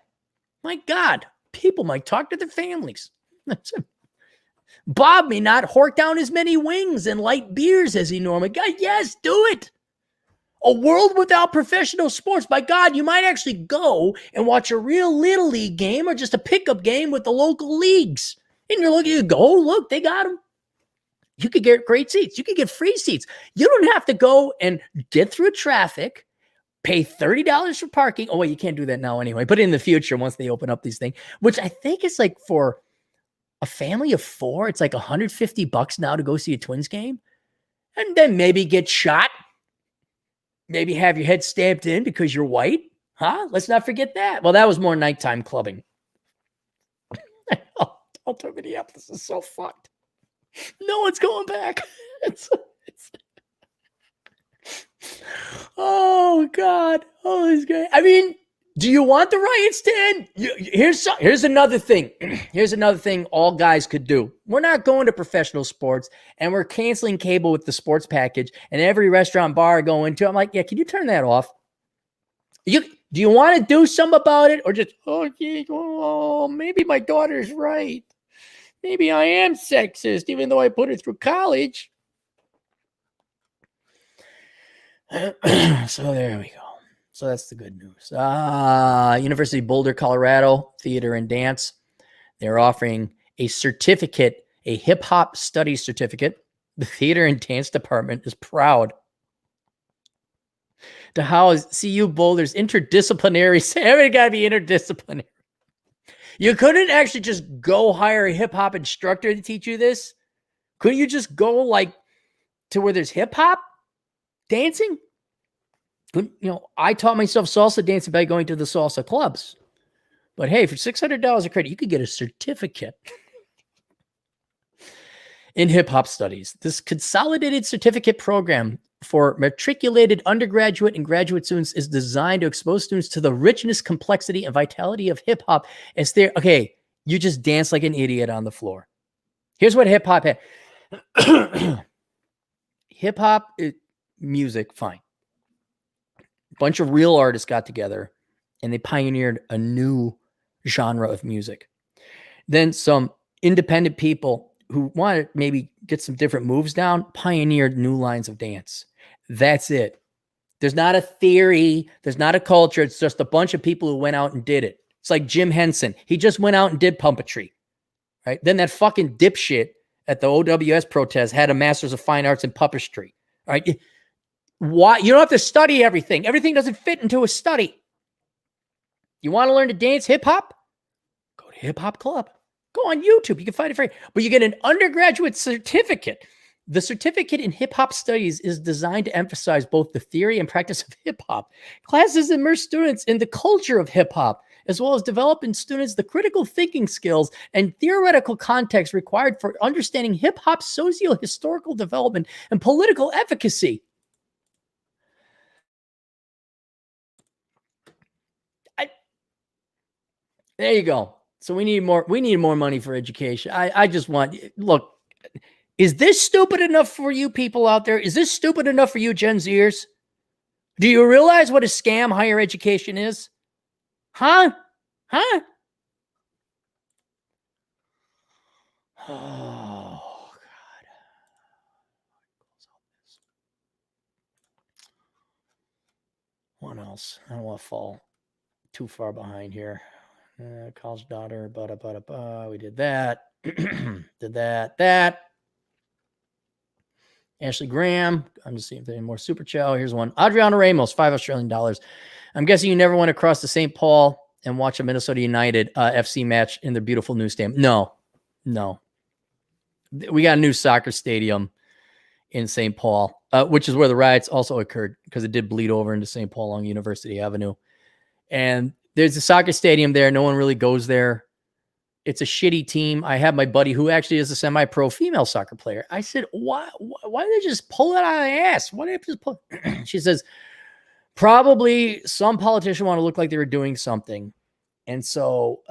A: My God, people might talk to their families. Bob may not hork down as many wings and light beers as he normally does. Yes, do it. A world without professional sports. By God, you might actually go and watch a real Little League game or just a pickup game with the local leagues. And you're looking, you go, oh, look, they got them. You could get great seats. You could get free seats. You don't have to go and get through traffic, pay $30 for parking. Oh, wait, you can't do that now anyway. But in the future, once they open up these things, which I think is like for a family of 4, it's like $150 now to go see a Twins game. And then maybe get shot. Maybe have your head stamped in because you're white. Huh? Let's not forget that. Well, that was more nighttime clubbing. Alto Minneapolis is so fucked. No one's going back. Oh, God. Oh, it's great. I mean, do you want the riots to end? Here's another thing. Here's another thing all guys could do. We're not going to professional sports, and we're canceling cable with the sports package, and every restaurant bar I go into, I'm like, yeah, can you turn that off? Do you want to do something about it? Or just, maybe my daughter's right. Maybe I am sexist, even though I put her through college. So there we go. So that's the good news. University of Boulder, Colorado, Theater and Dance. They're offering a certificate, a hip-hop studies certificate. The Theater and Dance Department is proud to house CU Boulder's interdisciplinary. Everybody got to be interdisciplinary. You couldn't actually just go hire a hip-hop instructor to teach you this? Couldn't you just go like to where there's hip-hop dancing? I taught myself salsa dancing by going to the salsa clubs. But hey, for $600 a credit, you could get a certificate in hip-hop studies. This consolidated certificate program for matriculated undergraduate and graduate students is designed to expose students to the richness, complexity, and vitality of hip-hop. Okay, you just dance like an idiot on the floor. Here's what hip-hop had. Hip-hop music, fine. A bunch of real artists got together and they pioneered a new genre of music. Then some independent people who wanted to maybe get some different moves down pioneered new lines of dance. That's it. There's not a theory. There's not a culture. It's just a bunch of people who went out and did it. It's like Jim Henson. He just went out and did puppetry, right? Then that fucking dipshit at the OWS protest had a master's of fine arts in puppetry, right? Why? You don't have to study everything. Everything doesn't fit into a study. You want to learn to dance hip hop? Go to Hip Hop Club. Go on YouTube. You can find it free. But you get an undergraduate certificate. The certificate in hip hop studies is designed to emphasize both the theory and practice of hip hop. Classes immerse students in the culture of hip hop as well as develop in students the critical thinking skills and theoretical context required for understanding hip-hop's socio-historical development and political efficacy. There you go. So we need more money for education. I just want, look, is this stupid enough for you people out there? Is this stupid enough for you Gen Zers? Do you realize what a scam higher education is? Huh? Huh? Oh, God. What else? I don't want to fall too far behind here. College daughter, we did that. Did that. Ashley Graham. I'm just seeing if there's any more super chat. Here's one. Adriana Ramos, $5 Australian. I'm guessing you never went across to St. Paul and watch a Minnesota United FC match in their beautiful new stadium. No. We got a new soccer stadium in St. Paul, which is where the riots also occurred because it did bleed over into St. Paul along University Avenue. And there's a soccer stadium there. No one really goes there. It's a shitty team. I have my buddy who actually is a semi-pro female soccer player. I said, why did they just pull it out of the ass? Why did they just pull? She says, probably some politician want to look like they were doing something. And so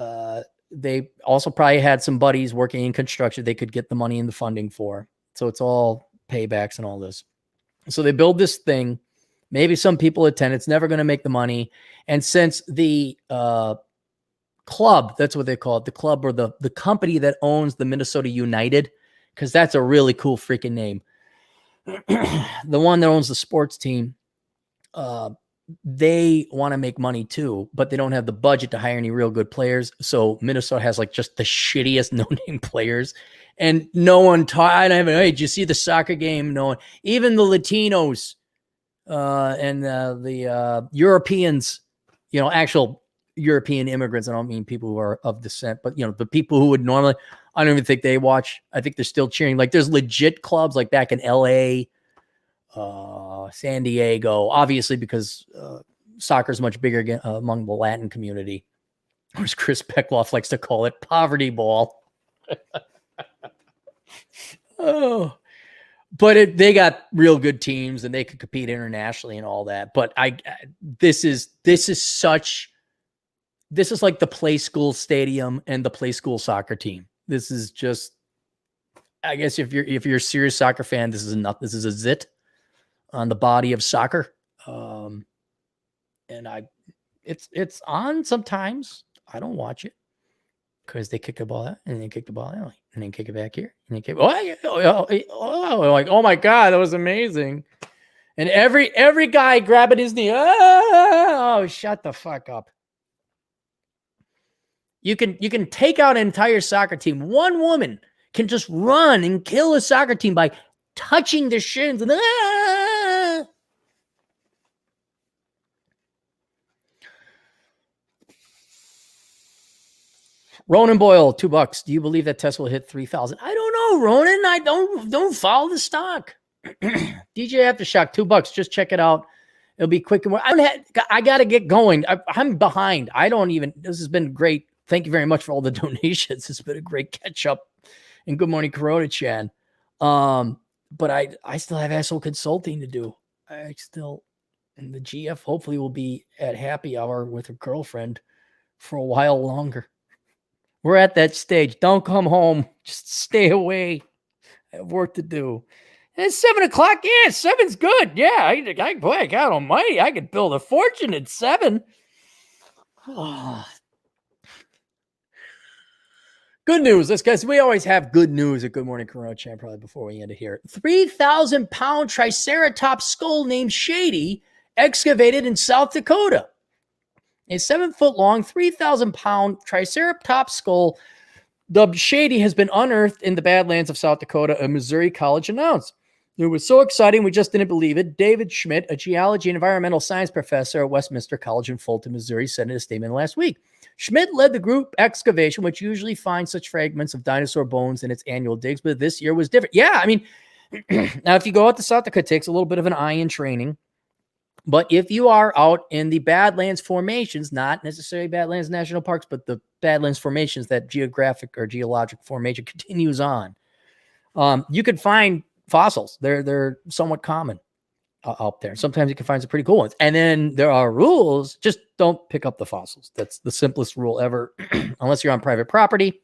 A: they also probably had some buddies working in construction they could get the money and the funding for. So it's all paybacks and all this. So they build this thing. Maybe some people attend. It's never going to make the money. And since the club, that's what they call it, the club or the company that owns the Minnesota United, because that's a really cool freaking name. The one that owns the sports team, they want to make money too, but they don't have the budget to hire any real good players. So Minnesota has like just the shittiest no-name players. And no one hey, did you see the soccer game? No one, even the Latinos and the Europeans, actual European immigrants. I don't mean people who are of descent, but the people who would normally, I don't even think they watch. I think they're still cheering. Like there's legit clubs like back in LA, San Diego, obviously because soccer is much bigger among the Latin community, or as Chris Beckloff likes to call it, poverty ball. Oh, but they got real good teams and they could compete internationally and all that. But this is like the play school stadium and the play school soccer team. This is just, I guess if you're a serious soccer fan, this is enough. This is a zit on the body of soccer. And it's on sometimes. I don't watch it because they kick the ball out and then kick the ball out and then kick it back here and then kick. Like, oh my God, that was amazing. And every guy grabbing his knee. Oh, shut the fuck up. You can take out an entire soccer team. One woman can just run and kill a soccer team by touching their shins. And Ronan Boyle, $2. Do you believe that Tesla will hit 3,000? I don't know, Ronan. I don't follow the stock. DJ Aftershock, $2. Just check it out. It'll be quick. I got to get going. I'm behind. This has been great. Thank you very much for all the donations. It's been a great catch up in Good Morning Coronachan. But I still have asshole consulting to do. And the GF hopefully will be at happy hour with her girlfriend for a while longer. We're at that stage. Don't come home. Just stay away. I have work to do. And it's 7 o'clock. Yeah, 7's good. Yeah, boy, I got almighty. I could build a fortune at 7. Oh. Good news. Guys, we always have good news at Good Morning Coronachan probably before we end it here. 3,000-pound Triceratops skull named Shady excavated in South Dakota. A 7-foot-long, 3,000-pound Triceratops skull dubbed Shady has been unearthed in the Badlands of South Dakota, a Missouri college announced. It was so exciting, we just didn't believe it. David Schmidt, a geology and environmental science professor at Westminster College in Fulton, Missouri, said in a statement last week. Schmidt led the group excavation, which usually finds such fragments of dinosaur bones in its annual digs, but this year was different. Yeah, I mean, now if you go out to South Dakota, it takes a little bit of an eye in training. But if you are out in the Badlands formations, not necessarily Badlands National Parks, but the Badlands formations, that geographic or geologic formation continues on, you can find fossils. They're somewhat common out there. Sometimes you can find some pretty cool ones. And then there are rules. Just don't pick up the fossils. That's the simplest rule ever, unless you're on private property.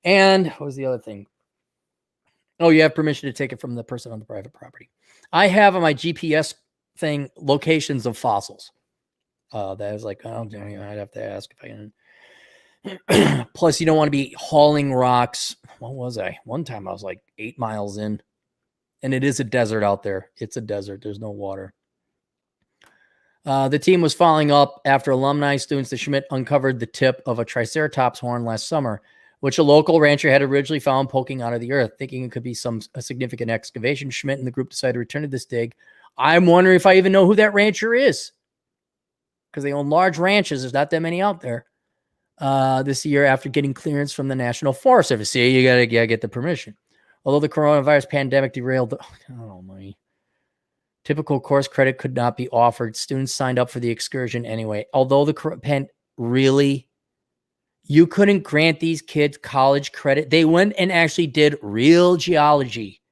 A: And what was the other thing? Oh, you have permission to take it from the person on the private property. I have on my GPS thing locations of fossils. That was like, oh, I'd have to ask if I can. Plus, you don't want to be hauling rocks. What was I? One time I was like 8 miles in, and it is a desert out there. It's a desert. There's no water. The team was following up after alumni students at Schmidt uncovered the tip of a triceratops horn last summer, which a local rancher had originally found poking out of the earth. Thinking it could be a significant excavation, Schmidt and the group decided to return to this dig. I'm wondering if I even know who that rancher is, because they own large ranches. There's not that many out there. This year, after getting clearance from the National Forest Service. See, you gotta get the permission. Although the coronavirus pandemic derailed my typical course credit could not be offered. Students signed up for the excursion anyway. Although really, you couldn't grant these kids college credit. They went and actually did real geology.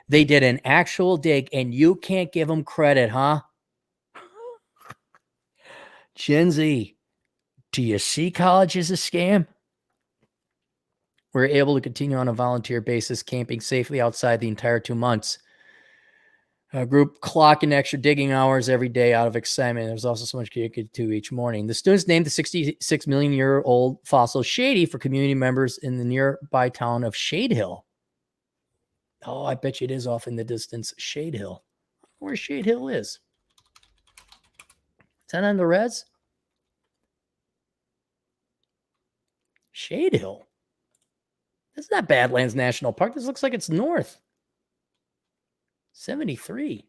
A: They did an actual dig, and you can't give them credit, huh? Gen Z, do you see college as a scam? We're able to continue on a volunteer basis, camping safely outside the entire 2 months. A group clocking extra digging hours every day out of excitement. There's also so much you could do each morning. The students named the 66 million year old fossil Shady for community members in the nearby town of Shade Hill. Oh, I bet you it is off in the distance. Shade Hill. Where Shade Hill is. Is that on the res? Shade Hill. That's not Badlands National Park. This looks like it's north. 73.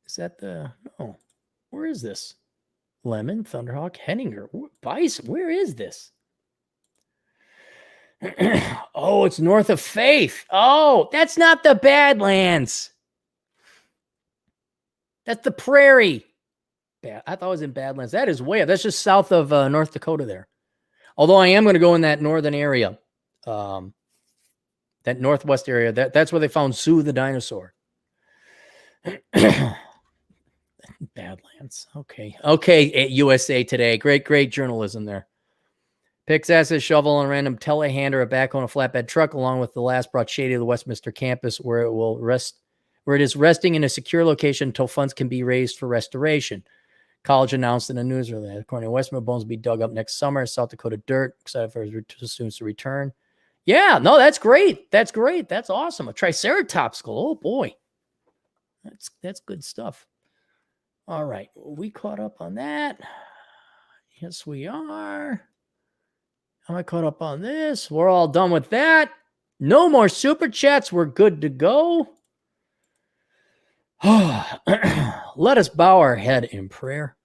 A: Is that no. Where is this? Lemon, Thunderhawk, Henninger, Bison. Where is this? Oh, it's north of Faith. Oh, that's not the Badlands. That's the Prairie. I thought it was in Badlands. That is way up. That's just south of North Dakota there. Although I am going to go in that northern area. That northwest area. That's where they found Sue the dinosaur. Badlands. Okay, USA Today. Great journalism there. Pickaxe, shovel, and random telehandler, a backhoe, and a flatbed truck, along with the last, brought Shady to the Westminster campus, where it is resting in a secure location until funds can be raised for restoration. College announced in a news release. According to Westminster, bones will be dug up next summer. South Dakota Dirt, excited for students to return. Yeah, no, that's great. That's awesome. A triceratops skull. Oh boy, that's good stuff. All right, we caught up on that. Yes, we are. Am I caught up on this? We're all done with that. No more super chats. We're good to go. Let us bow our head in prayer.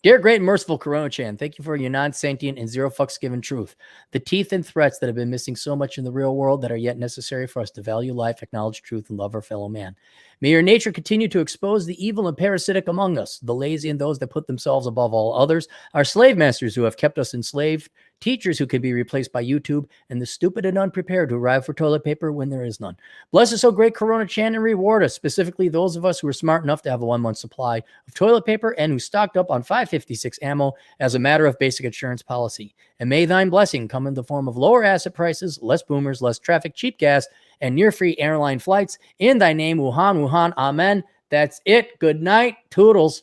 A: Dear great and merciful Coronachan, thank you for your non-sentient and zero fucks given truth. The teeth and threats that have been missing so much in the real world that are yet necessary for us to value life, acknowledge truth, and love our fellow man. May your nature continue to expose the evil and parasitic among us, the lazy and those that put themselves above all others, our slave masters who have kept us enslaved, teachers who can be replaced by YouTube, and the stupid and unprepared who arrive for toilet paper when there is none. Bless us, O great Coronachan, and reward us, specifically those of us who are smart enough to have a 1 month supply of toilet paper and who stocked up on 5.56 ammo as a matter of basic insurance policy. And may thine blessing come in the form of lower asset prices, less boomers, less traffic, cheap gas, and near-free airline flights. In thy name, Wuhan, Wuhan, amen. That's it. Good night. Toodles.